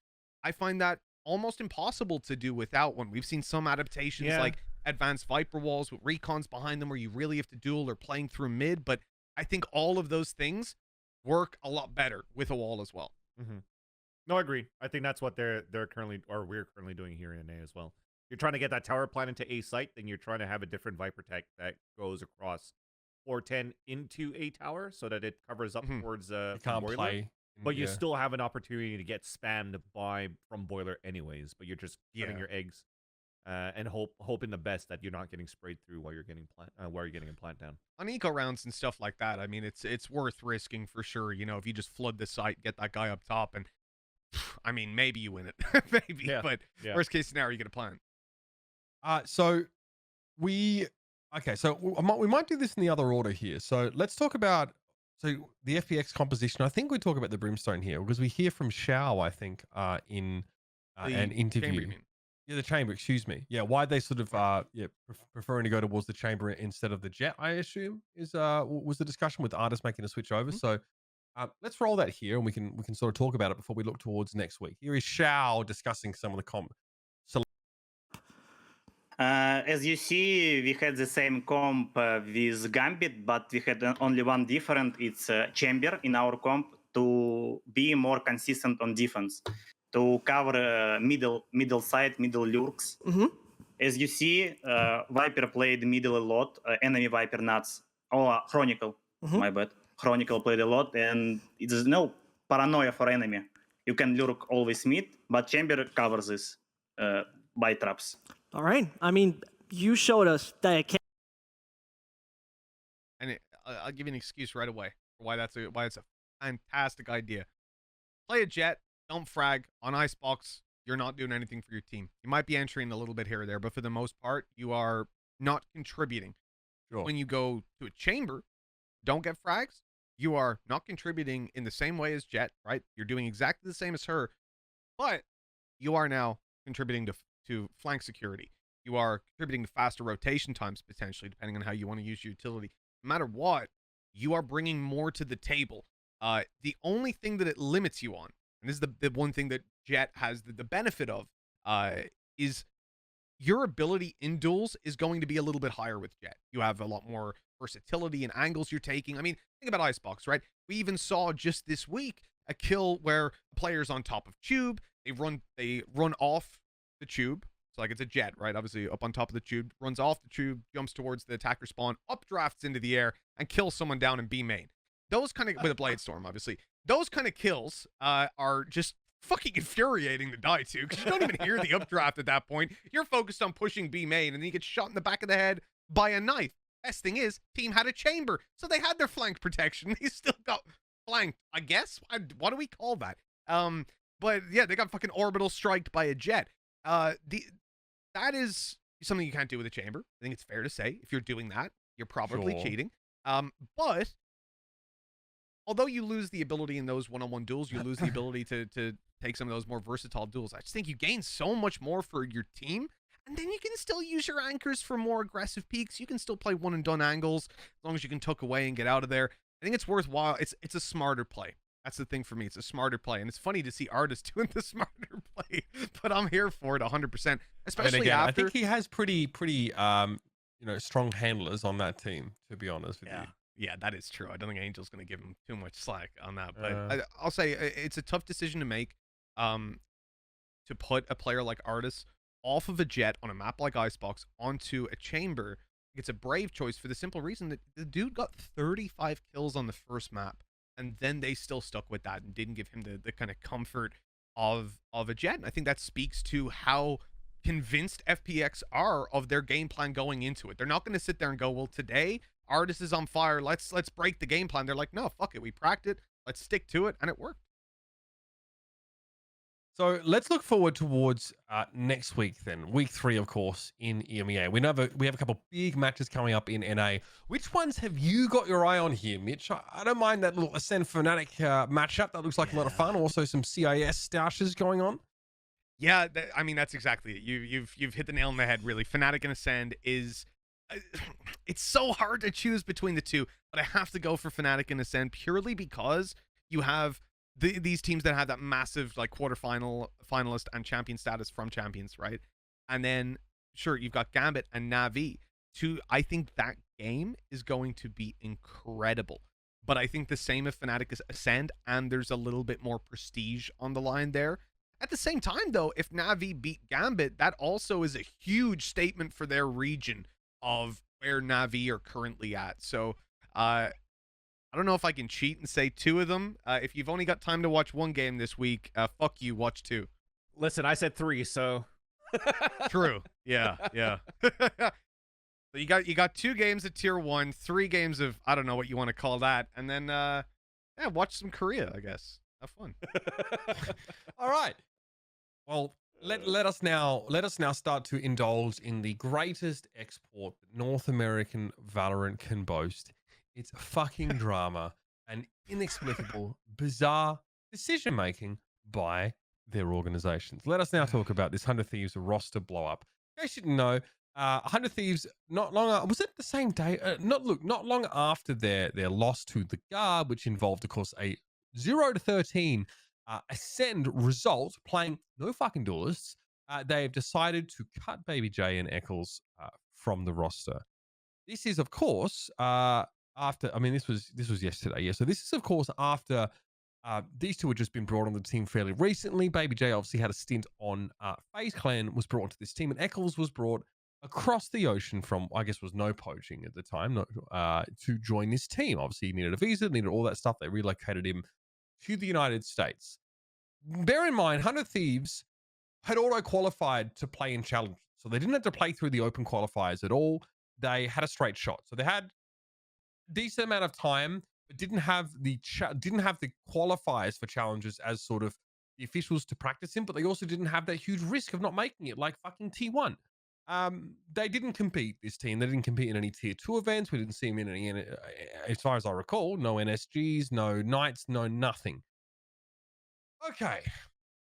I find that almost impossible to do without one. We've seen some adaptations like advanced Viper walls with recons behind them where you really have to duel or playing through mid, but I think all of those things work a lot better with a wall as well. No, I agree. I think that's what they're currently, or we're currently doing here in A as well. You're trying to get that tower plant into A site, then you're trying to have a different Viper tech that goes across 410 into A tower so that it covers up towards boiler. Play. But you still have an opportunity to get spammed from boiler anyways. But you're just getting your eggs and hoping the best that you're not getting sprayed through while you're getting a plant down. On eco rounds and stuff like that, I mean, it's worth risking for sure. You know, if you just flood the site, get that guy up top, and I mean, maybe you win it, maybe. But worst case scenario, you get a plant. So we might do this in the other order here. So let's talk about the FPX composition. I think we talk about the Brimstone here because we hear from Shao, I think, in an interview. Chamber, the chamber, excuse me. Yeah, why they sort of preferring to go towards the chamber instead of the Jett, I assume, was the discussion with artists making a switch over. So let's roll that here and we can sort of talk about it before we look towards next week. Here is Shao discussing some of the comp. As you see, we had the same comp with Gambit, but we had only one different. It's Chamber in our comp to be more consistent on defense, to cover middle side, middle lurks. As you see, Viper played middle a lot, enemy Viper nuts. Oh, Chronicle, my bad. Chronicle played a lot, and it's no paranoia for enemy. You can lurk always mid, but Chamber covers this by traps. All right. I mean, you showed us that it can. And I'll give you an excuse right away for why it's a fantastic idea. Play a Jett, don't frag on Icebox. You're not doing anything for your team. You might be entering a little bit here or there, but for the most part, you are not contributing. Sure. When you go to a chamber, don't get frags. You are not contributing in the same way as Jett, right? You're doing exactly the same as her, but you are now contributing to flank security. You are contributing to faster rotation times, potentially, depending on how you want to use your utility. No matter what, you are bringing more to the table. The only thing that it limits you on, and this is the one thing that Jett has the benefit of, is your ability in duels is going to be a little bit higher with Jett. You have a lot more versatility and angles you're taking. I mean, think about Icebox, right? We even saw just this week a kill where a player's on top of tube. They run off the tube. So like it's a Jett, right? Obviously up on top of the tube, runs off the tube, jumps towards the attacker spawn, updrafts into the air, and kills someone down in B main. Those kind of, with a Blade Storm, obviously. Those kind of kills are just fucking infuriating to die to, because you don't even hear the updraft at that point. You're focused on pushing B main, and then you get shot in the back of the head by a knife. Best thing is, team had a chamber, so they had their flank protection. They still got flanked, I guess. What do we call that? But yeah, they got fucking orbital striked by a Jett. That is something you can't do with a chamber. I think it's fair to say. If you're doing that, you're probably cheating. But although you lose the ability in those one-on-one duels, you lose the ability to take some of those more versatile duels. I just think you gain so much more for your team. And then you can still use your anchors for more aggressive peaks. You can still play one and done angles as long as you can tuck away and get out of there. I think it's worthwhile. It's a smarter play. That's the thing for me. It's a smarter play. And it's funny to see artists doing the smarter play, but I'm here for it 100%. Especially again, after. I think he has pretty strong handlers on that team, to be honest with you. Yeah, that is true. I don't think Angel's going to give him too much slack on that. But I'll say it's a tough decision to make to put a player like Artis off of a Jett on a map like Icebox onto a Chamber. It's a brave choice for the simple reason that the dude got 35 kills on the first map, and then they still stuck with that and didn't give him the kind of comfort of a Jett. And I think that speaks to how convinced FPX are of their game plan going into it. They're not going to sit there and go, well, today Artis is on fire. Let's break the game plan. They're like, no, fuck it. We practiced it. Let's stick to it. And it worked. So let's look forward towards next week then. Week 3, of course, in EMEA. We have a couple big matches coming up in NA. Which ones have you got your eye on here, Mitch? I don't mind that little Acend Fnatic matchup. That looks like a lot of fun. Also some CIS stashes going on. Yeah, I mean, that's exactly it. You've hit the nail on the head, really. Fnatic and Acend is... it's so hard to choose between the two, but I have to go for Fnatic and Acend purely because you have these teams that have that massive like quarterfinal, finalist, and champion status from champions, right? And then sure, you've got Gambit and Navi. I think that game is going to be incredible. But I think the same if Fnatic is Acend, and there's a little bit more prestige on the line there. At the same time, though, if Navi beat Gambit, that also is a huge statement for their region of where Navi are currently at. So I don't know if I can cheat and say 2 of them. If you've only got time to watch 1 game this week, fuck you, watch 2. Listen, I said 3, so true. Yeah. So you got 2 games of tier 1, 3 games of I don't know what you want to call that, and then watch some Korea, I guess. Have fun. All right. Well, let us now start to indulge in the greatest export that North American Valorant can boast. It's fucking drama and inexplicable, bizarre decision making by their organizations. Let us now talk about this 100 Thieves roster blow up. In case you didn't know, 100 Thieves was it the same day? Not long after their loss to the Guard, which involved, of course, a 0-13 Acend result, playing no fucking duelists. They have decided to cut BabyJ and Ec1s from the roster. This is, of course, after. I mean, this was yesterday. Yeah, so this is, of course, after these two had just been brought on the team fairly recently. BabyJ obviously had a stint on FaZe Clan, was brought to this team, and Ec1s was brought across the ocean from, I guess, was no poaching at the time, to join this team. Obviously, he needed a visa, needed all that stuff. They relocated him to the United States. Bear in mind, 100 Thieves had auto-qualified to play in Challengers. So they didn't have to play through the open qualifiers at all. They had a straight shot. So they had a decent amount of time, but didn't have the qualifiers for Challengers as sort of the officials to practice in, but they also didn't have that huge risk of not making it like fucking T1. They didn't compete, this team. They didn't compete in any tier 2 events. We didn't see them in any, as far as I recall, no NSGs, no Knights, no nothing. Okay.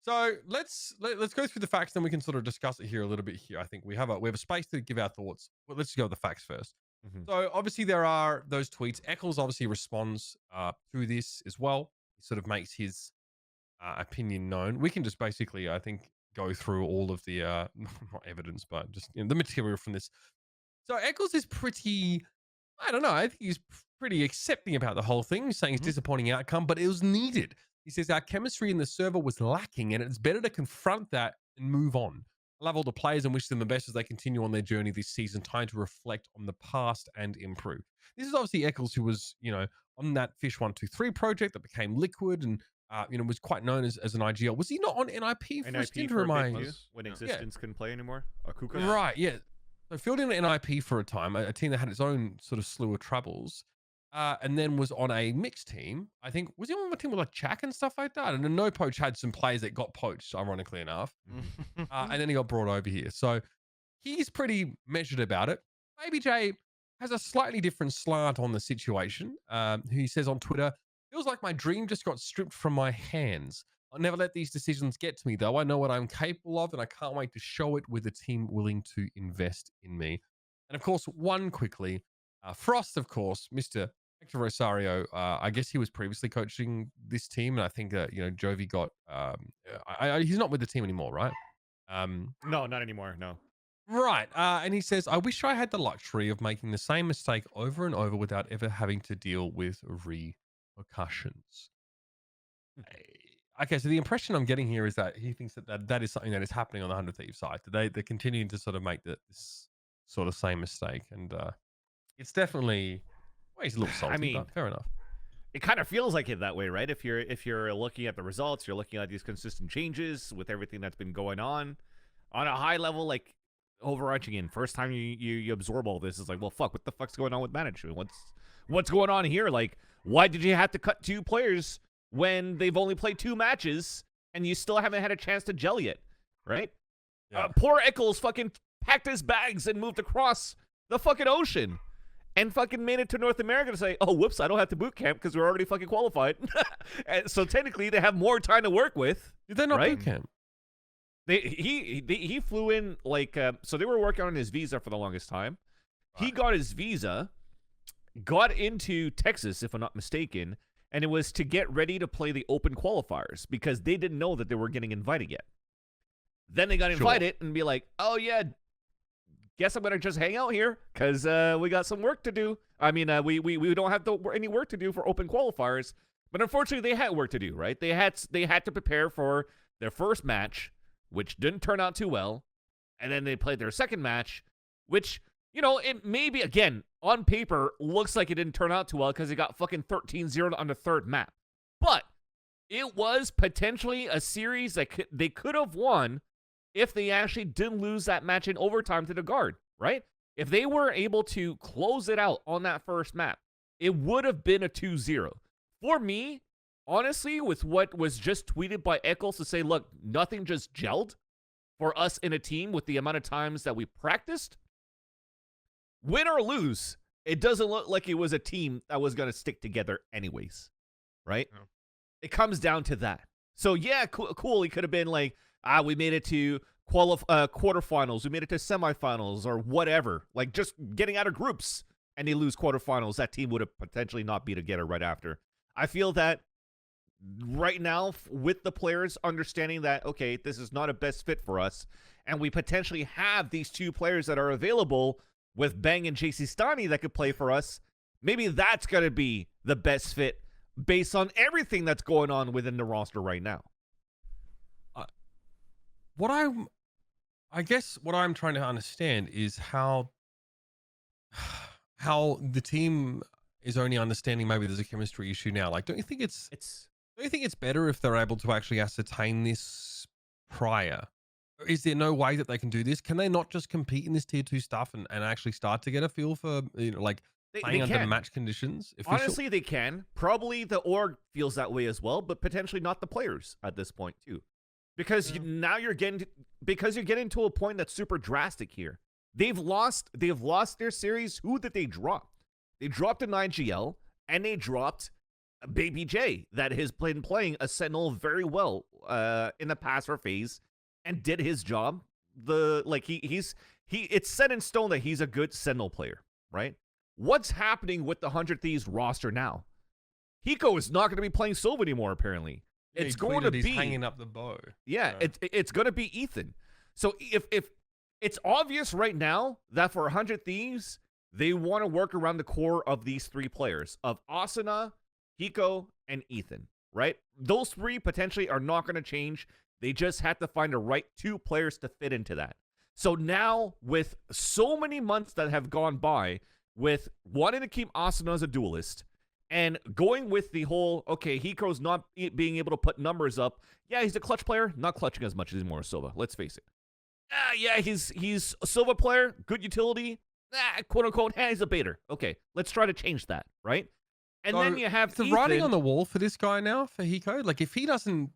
So let's go through the facts, then we can sort of discuss it here a little bit here. I think we have a space to give our thoughts. Well, let's go with the facts first. Mm-hmm. So obviously there are those tweets. Ec1s obviously responds to this as well. He sort of makes his opinion known. We can just basically, I think, go through all of the not evidence, but just the material from this. So Ec1s is pretty, I don't know, I think he's pretty accepting about the whole thing. He's saying it's disappointing outcome, but it was needed. He says our chemistry in the server was lacking, and it's better to confront that and move on. I love all the players and wish them the best as they continue on their journey this season, time to reflect on the past and improve. This is obviously Ec1s, who was, on that Fish 123 project that became Liquid and, was quite known as an IGL. Was he not on NIP for a stint? When Existence couldn't play anymore? Or Kuka? Right, yeah. So filled in an NIP for a time, a team that had its own sort of slew of troubles. And then was on a mixed team. I think, was he on a team with like Chak and stuff like that? And then No Poach had some players that got poached, ironically enough. And then he got brought over here. So he's pretty measured about it. BabyJ has a slightly different slant on the situation. He says on Twitter, feels like my dream just got stripped from my hands. I'll never let these decisions get to me, though. I know what I'm capable of, and I can't wait to show it with a team willing to invest in me. And of course, one quickly, Frost, of course, Mr. Hector Rosario. I guess he was previously coaching this team, and I think Jovi got. He's not with the team anymore, right? No, not anymore. No. Right. And he says, I wish I had the luxury of making the same mistake over and over without ever having to deal with repercussions. Okay, so the impression I'm getting here is that he thinks that is something that is happening on the 100 Thieves side. They're continuing to sort of make this sort of same mistake. And it's definitely, well, he's a little salty, I mean, but fair enough. It kind of feels like it that way, right? If you're looking at the results, you're looking at these consistent changes with everything that's been going on a high level, like overarching in. First time you absorb all this, is like, well, fuck, what the fuck's going on with management? What's going on here? Like, why did you have to cut 2 players when they've only played 2 matches and you still haven't had a chance to gel yet, right? Yeah. Poor Eccles fucking packed his bags and moved across the fucking ocean and fucking made it to North America to say, oh, whoops, I don't have to boot camp because we're already fucking qualified. And so technically they have more time to work with. Did they not right? boot camp? He flew in, like, so they were working on his visa for the longest time. Right. He got his visa, got into Texas, if I'm not mistaken, and it was to get ready to play the open qualifiers because they didn't know that they were getting invited yet. Then they got invited and be like, oh, yeah, guess I'm going to just hang out here because we got some work to do. I mean, we don't have any work to do for open qualifiers. But unfortunately, they had work to do, right? They had to prepare for their first match, which didn't turn out too well. And then they played their second match, which, it maybe, again, on paper, looks like it didn't turn out too well because it got fucking 13-0 on the third map. But it was potentially a series that they could have won if they actually didn't lose that match in overtime to the guard, right? If they were able to close it out on that first map, it would have been a 2-0. For me, honestly, with what was just tweeted by Eccles to say, look, nothing just gelled for us in a team with the amount of times that we practiced, win or lose, it doesn't look like it was a team that was going to stick together anyways, right? No. It comes down to that. So, yeah, cool. It could have been like, we made it to quarterfinals, we made it to semifinals or whatever, like just getting out of groups, and they lose quarterfinals. That team would have potentially not be together right after. I feel that right now, with the players understanding that, okay, this is not a best fit for us, and we potentially have these 2 players that are available with Bang and jcStani that could play for us, maybe that's going to be the best fit based on everything that's going on within the roster right now. I guess what I'm trying to understand is how the team is only understanding maybe there's a chemistry issue now. Like, don't you think it's better if they're able to actually ascertain this prior? Is there no way that they can do this? Can they not just compete in this tier 2 stuff and actually start to get a feel for, playing under match conditions? Honestly, they can. Probably the org feels that way as well, but potentially not the players at this point too. Because now you're getting to a point that's super drastic here. They've lost their series. Who did they drop? They dropped an IGL and they dropped BabyJ that has been playing a Sentinel very well in the past for FaZe and did his job. It's set in stone that he's a good Sentinel player, right? What's happening with the 100 Thieves roster now? Hiko is not going to be playing Sova anymore, apparently. It's going to be hanging up the bow. Yeah, it's going to be Ethan. So if it's obvious right now that for 100 Thieves, they want to work around the core of these 3 players of Asuna, Hiko, and Ethan, right? Those 3 potentially are not going to change. They just have to find the right 2 players to fit into that. So now with so many months that have gone by with wanting to keep Asuna as a duelist, and going with the whole, okay, Hiko's not being able to put numbers up. Yeah, he's a clutch player, not clutching as much anymore as Sova. Let's face it. Yeah, he's a Sova player, good utility. Quote unquote, he's a baiter. Okay, let's try to change that, right? And then you have the writing on the wall for this guy now for Hiko. Like, if he doesn't,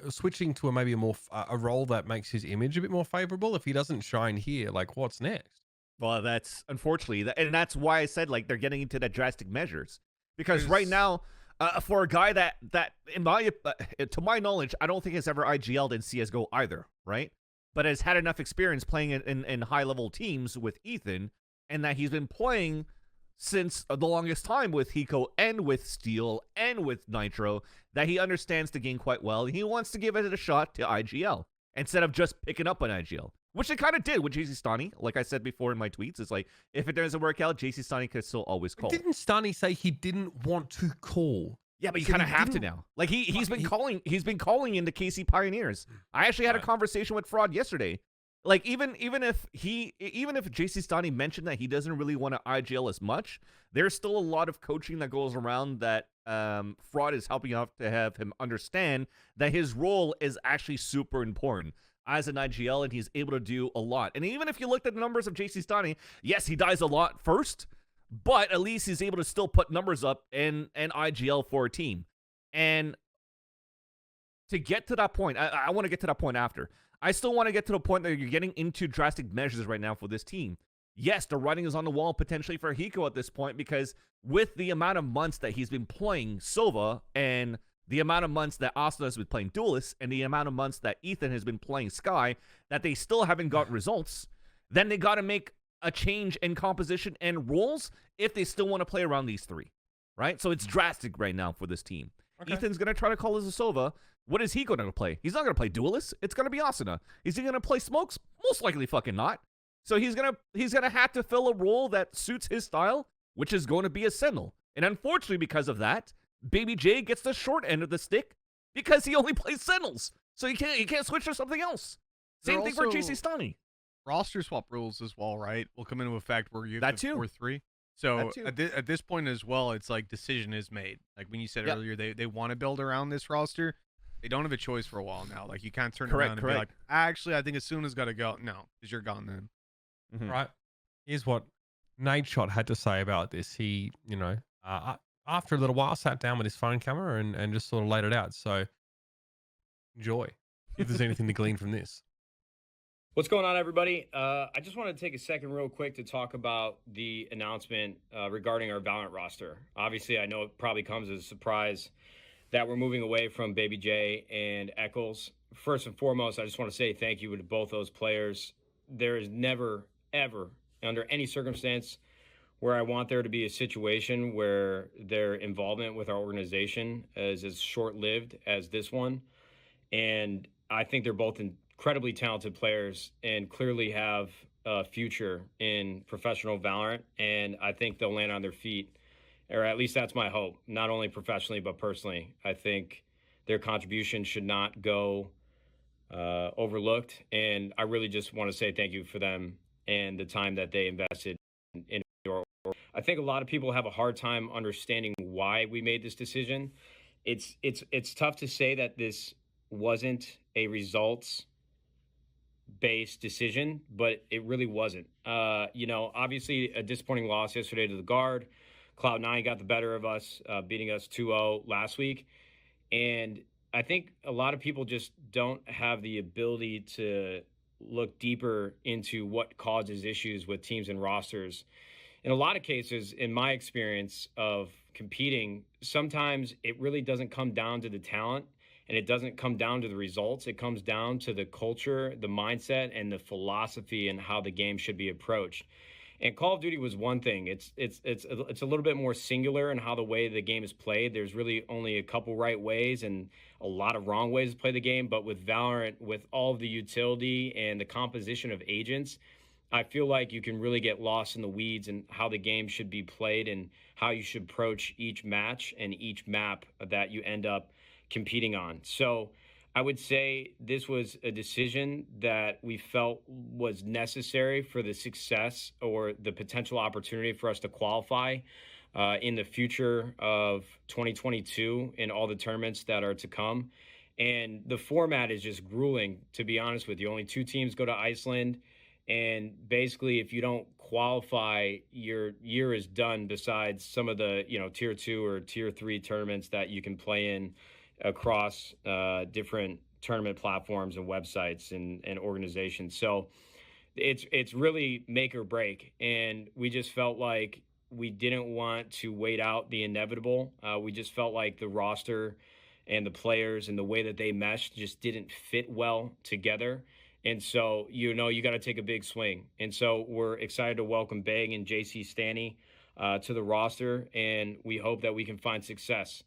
switching to maybe a role that makes his image a bit more favorable. If he doesn't shine here, like, what's next? Well, that's unfortunately, and that's why I said, like, they're getting into the drastic measures. Because right now, for a guy that in my to my knowledge, I don't think has ever IGL'd in CS:GO either, right? But has had enough experience playing in high level teams with Ethan, and that he's been playing since the longest time with Hiko and with Steel and with Nitro, that he understands the game quite well. He wants to give it a shot to IGL instead of just picking up on IGL, which it kind of did with jcStani. Like I said before in my tweets, it's like, if it doesn't work out, jcStani could still always call. Didn't Stani say he didn't want to call? Yeah, but you kind of have to now. Like he's been calling into KC Pioneers. I actually had a conversation with Fraud yesterday. Like even if jcStani mentioned that he doesn't really want to IGL as much, there's still a lot of coaching that goes around that Fraud is helping out to have him understand that his role is actually super important as an IGL, and he's able to do a lot. And even if you looked at the numbers of jcStani, yes, he dies a lot first, but at least he's able to still put numbers up in an IGL for a team. And to get to that point, I want to get to that point after. I still want to get to the point that you're getting into drastic measures right now for this team. Yes, the writing is on the wall potentially for Hiko at this point, because with the amount of months that he's been playing Sova, and the amount of months that Acend has been playing duelist, and the amount of months that Ethan has been playing Sky, that they still haven't got results, then they got to make a change in composition and roles if they still want to play around these three, right? So it's drastic right now for this team. Okay. Ethan's going to try to call as a Sova. What is he going to play? He's not going to play duelist. It's going to be Asuna. Is he going to play smokes? Most likely fucking not. So he's gonna have to fill a role that suits his style, which is going to be a Sentinel. And unfortunately, because of that, BabyJ gets the short end of the stick because he only plays Sentinels. So he can't switch to something else. Same thing for jcStani. Roster swap rules as well, right? Will come into effect where you have 4-3. So at this point as well, it's like decision is made. Like when you said earlier, they want to build around this roster. They don't have a choice for a while now. Like you can't turn around and be like, actually, I think Asuna's got to go. No, because you're gone then. Mm-hmm. Right. Here's what Nadeshot had to say about this. He, after a little while, sat down with his phone camera and just sort of laid it out. So enjoy. If there's anything to glean from this. What's going on, everybody? I just want to take a second real quick to talk about the announcement regarding our Valorant roster. Obviously, I know it probably comes as a surprise that we're moving away from BabyJ and Ec1s. First and foremost, I just want to say thank you to both those players. There is never, ever, under any circumstance, where I want there to be a situation where their involvement with our organization is as short-lived as this one. And I think they're both incredibly talented players and clearly have a future in professional Valorant. And I think they'll land on their feet, or at least that's my hope, not only professionally, but personally. I think their contribution should not go overlooked. And I really just want to say thank you for them and the time that they invested in your. I think a lot of people have a hard time understanding why we made this decision. It's tough to say that this wasn't a results-based decision, but it really wasn't. Obviously a disappointing loss yesterday to the Guard. Cloud9 got the better of us, beating us 2-0 last week. And I think a lot of people just don't have the ability to look deeper into what causes issues with teams and rosters. In a lot of cases, in my experience of competing, sometimes it really doesn't come down to the talent and it doesn't come down to the results. It comes down to the culture, the mindset, and the philosophy and how the game should be approached. And Call of Duty was one thing. It's a little bit more singular in how the way the game is played. There's really only a couple right ways and a lot of wrong ways to play the game. But with Valorant, with all of the utility and the composition of agents, I feel like you can really get lost in the weeds and how the game should be played and how you should approach each match and each map that you end up competing on. So I would say this was a decision that we felt was necessary for the success or the potential opportunity for us to qualify in the future of 2022 in all the tournaments that are to come. And the format is just grueling, to be honest with you. Only 2 teams go to Iceland. And basically, if you don't qualify, your year is done, besides some of the, tier 2 or tier 3 tournaments that you can play in across different tournament platforms and websites and organizations. So it's really make or break. And we just felt like we didn't want to wait out the inevitable. We just felt like the roster and the players and the way that they meshed just didn't fit well together. And so, you got to take a big swing. And so we're excited to welcome Bang and jcStani to the roster, and we hope that we can find success.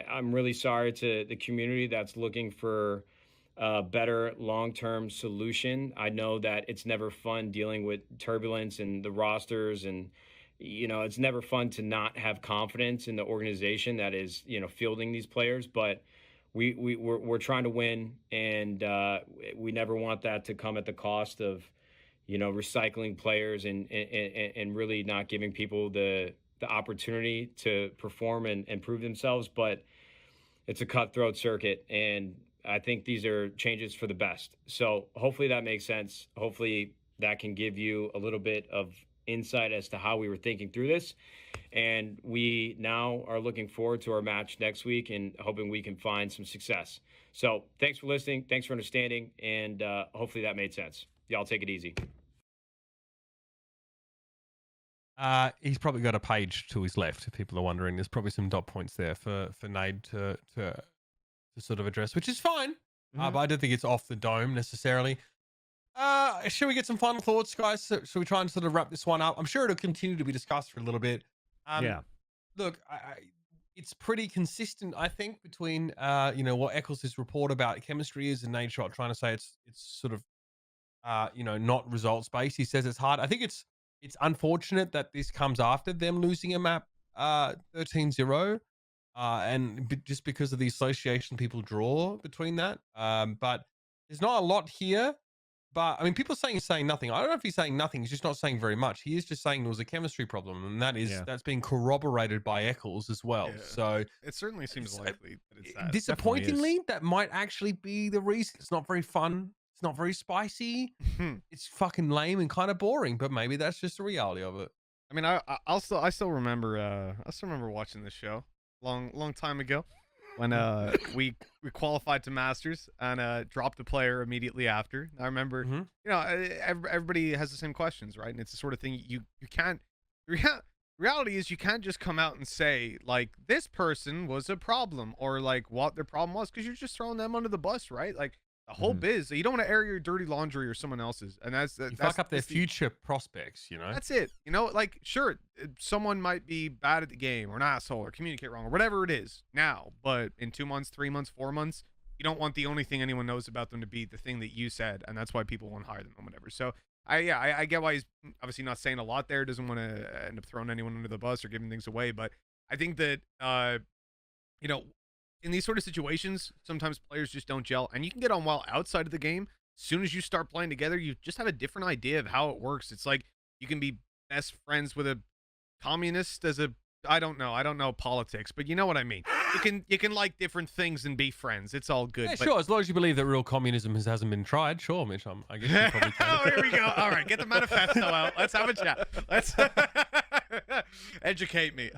I'm really sorry to the community that's looking for a better long-term solution. I know that it's never fun dealing with turbulence and the rosters, and it's never fun to not have confidence in the organization that is fielding these players, but we're trying to win, and we never want that to come at the cost of recycling players and really not giving people the opportunity to perform and prove themselves. But it's a cutthroat circuit, and I think these are changes for the best. So hopefully that makes sense. Hopefully that can give you a little bit of insight as to how we were thinking through this. And we now are looking forward to our match next week and hoping we can find some success. So thanks for listening. Thanks for understanding. And hopefully that made sense. Y'all take it easy. He's probably got a page to his left, if people are wondering. There's probably some dot points there for Nade to sort of address, which is fine. But I don't think it's off the dome necessarily. Should we get some final thoughts, guys? Should we try and sort of wrap this one up? I'm sure it'll continue to be discussed for a little bit. Yeah. Look, it's pretty consistent, I think, between what Eccles' report about chemistry is and Nadeshot trying to say it's sort of not results based. He says it's hard. I think it's unfortunate that this comes after them losing a map 13-0. And just because of the association people draw between that. But there's not a lot here. But I mean, people saying he's saying nothing. I don't know if he's saying nothing. He's just not saying very much. He is just saying there was a chemistry problem, and that's being corroborated by Eccles as well. Yeah. So it certainly seems likely that it's that. Disappointingly, that might actually be the reason. It's not very fun. It's not very spicy. It's fucking lame and kind of boring. But maybe that's just the reality of it. I mean, I still remember watching this show long time ago when we qualified to Masters and dropped the player immediately after. I remember, everybody has the same questions, right? And it's the sort of thing you can't. Reality is you can't just come out and say like this person was a problem or like what their problem was, because you're just throwing them under the bus, right? Like the whole biz. You don't want to air your dirty laundry or someone else's, and that's fuck up their future prospects. That's it. Like sure, someone might be bad at the game or an asshole or communicate wrong or whatever it is now, but in 2 months, 3 months, 4 months, you don't want the only thing anyone knows about them to be the thing that you said, and that's why people won't hire them or whatever. So I get why he's obviously not saying a lot there. Doesn't want to end up throwing anyone under the bus or giving things away, but I think that in these sort of situations, sometimes players just don't gel, and you can get on well outside of the game. As soon as you start playing together, you just have a different idea of how it works. It's like you can be best friends with a communist I don't know politics, but you know what I mean. You can like different things and be friends. It's all good. Yeah, sure. As long as you believe that real communism hasn't been tried, sure, Mitch. I guess you probably can. Oh, here we go. All right, get the manifesto out. Let's have a chat. Let's educate me.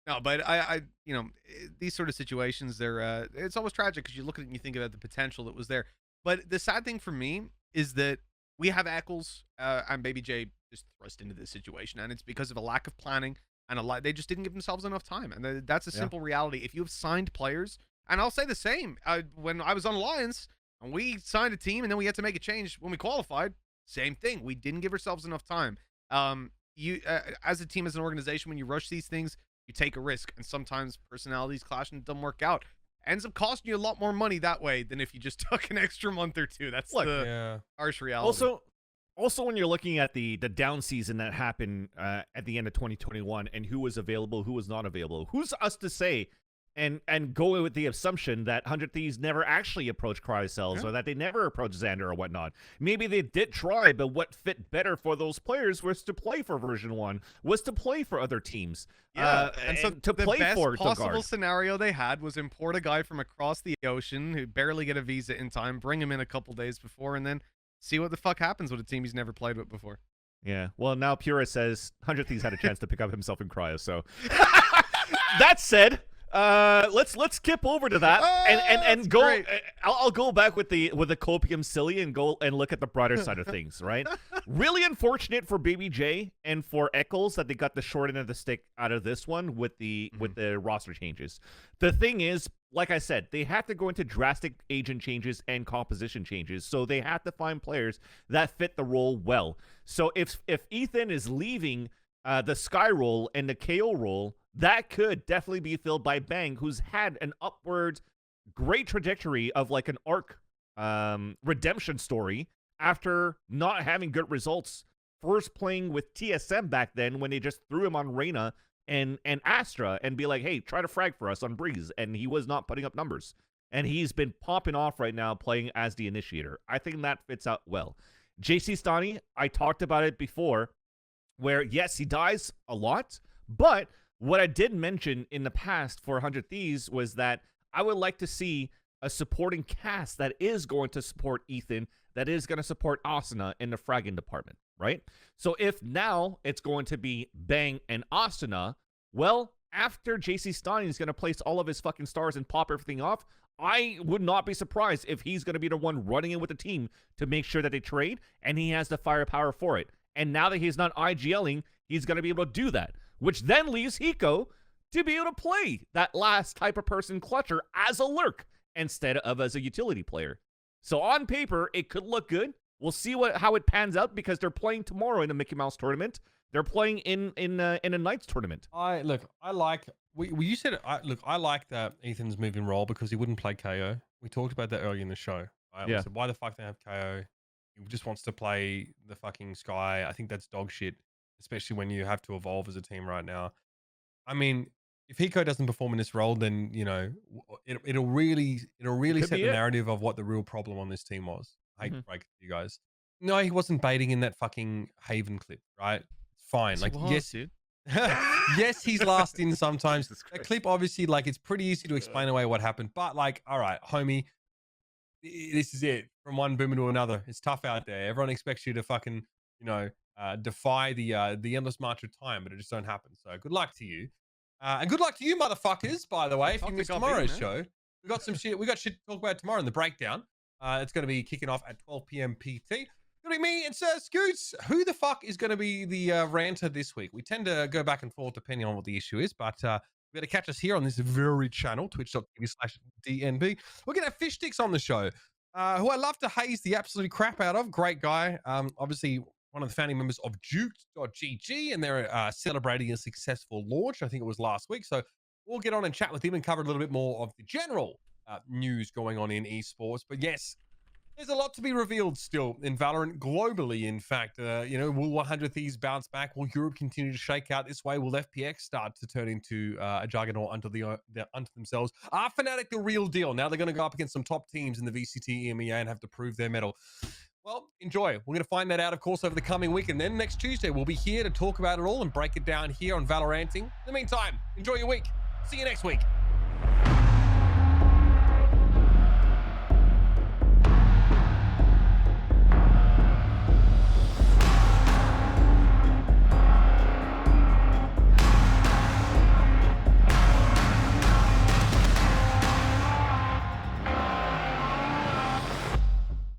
No, but I these sort of situations, it's always tragic because you look at it and you think about the potential that was there. But the sad thing for me is that we have Eccles and BabyJ just thrust into this situation, and it's because of a lack of planning and they just didn't give themselves enough time, and that's a simple reality. If you have signed players, and I'll say the same, when I was on Alliance and we signed a team and then we had to make a change when we qualified, same thing. We didn't give ourselves enough time. You as a team, as an organization, when you rush these things, you take a risk, and sometimes personalities clash and it doesn't work out. Ends up costing you a lot more money that way than if you just took an extra month or two. That's the harsh reality. Also, when you're looking at the down season that happened at the end of 2021 and who was available, who was not available, who's us to say and go with the assumption that 100 Thieves never actually approached Cryocels or that they never approached Xander or whatnot. Maybe they did try, but what fit better for those players was to play for version 1, was to play for other teams. And so to the play best for possible scenario they had was import a guy from across the ocean who barely get a visa in time, bring him in a couple days before, and then see what the fuck happens with a team he's never played with before. Yeah. Well, now Pura says 100 Thieves had a chance to pick up himself in Cryo, so that said, Let's skip over to that and that's go. great. I'll go back with the copium silly and go and look at the broader side of things. Right. Really unfortunate for BabyJ and for Ec1s that they got the short end of the stick out of this one with the roster changes. The thing is, like I said, they have to go into drastic agent changes and composition changes. So they have to find players that fit the role well. So if Ethan is leaving the Sky role and the KO role, that could definitely be filled by Bang, who's had an upward great trajectory of like an arc redemption story after not having good results. First playing with TSM back then when they just threw him on Reyna and Astra and be like, hey, try to frag for us on Breeze. And he was not putting up numbers. And he's been popping off right now playing as the initiator. I think that fits out well. jcStani, I talked about it before, where yes, he dies a lot, but what I did mention in the past for 100 Thieves was that I would like to see a supporting cast that is going to support Ethan, that is going to support Asuna in the fragging department, right? So if now it's going to be Bang and Asuna, well, after jcStani is going to place all of his fucking stars and pop everything off, I would not be surprised if he's going to be the one running in with the team to make sure that they trade, and he has the firepower for it. And now that he's not IGLing, he's going to be able to do that, which then leaves Hiko to be able to play that last type of person clutcher as a lurk instead of as a utility player. So on paper, it could look good. We'll see how it pans out because they're playing tomorrow in a Mickey Mouse tournament. They're playing in a Knights tournament. I like that Ethan's moving role because he wouldn't play KO. We talked about that earlier in the show. Right? Yeah. We said, why the fuck they have KO? He just wants to play the fucking Sky. I think that's dog shit, especially when you have to evolve as a team right now. I mean, if Hiko doesn't perform in this role, then it'll really set the narrative of what the real problem on this team was. I hate to break it to you guys. No, he wasn't baiting in that fucking Haven clip, right? It's fine. Like, yes, dude. Yes, he's last in sometimes. That clip, obviously, like, it's pretty easy to explain away what happened. But like, all right, homie, this is it. From one boomer to another. It's tough out there. Everyone expects you to fucking, defy the endless march of time, but it just don't happen. So good luck to you. And good luck to you, motherfuckers, by the way, if you missed tomorrow's show. We got shit to talk about tomorrow in the breakdown. It's going to be kicking off at 12 p.m. PT. Going to be me and Sir Scoots. Who the fuck is going to be the ranter this week? We tend to go back and forth depending on what the issue is, but we're going to catch us here on this very channel, twitch.tv/DNB. We're going to have Fish Sticks on the show, who I love to haze the absolute crap out of. Great guy. Obviously, one of the founding members of Duke.gg, and they're celebrating a successful launch. I think it was last week. So we'll get on and chat with him and cover a little bit more of the general news going on in esports. But yes, there's a lot to be revealed still in Valorant globally. In fact, will 100 Thieves bounce back? Will Europe continue to shake out this way? Will FPX start to turn into a juggernaut unto themselves? Are Fnatic the real deal? Now they're going to go up against some top teams in the VCT EMEA and have to prove their mettle. Well, enjoy. We're going to find that out, of course, over the coming week. And then next Tuesday, we'll be here to talk about it all and break it down here on Valoranting. In the meantime, enjoy your week. See you next week.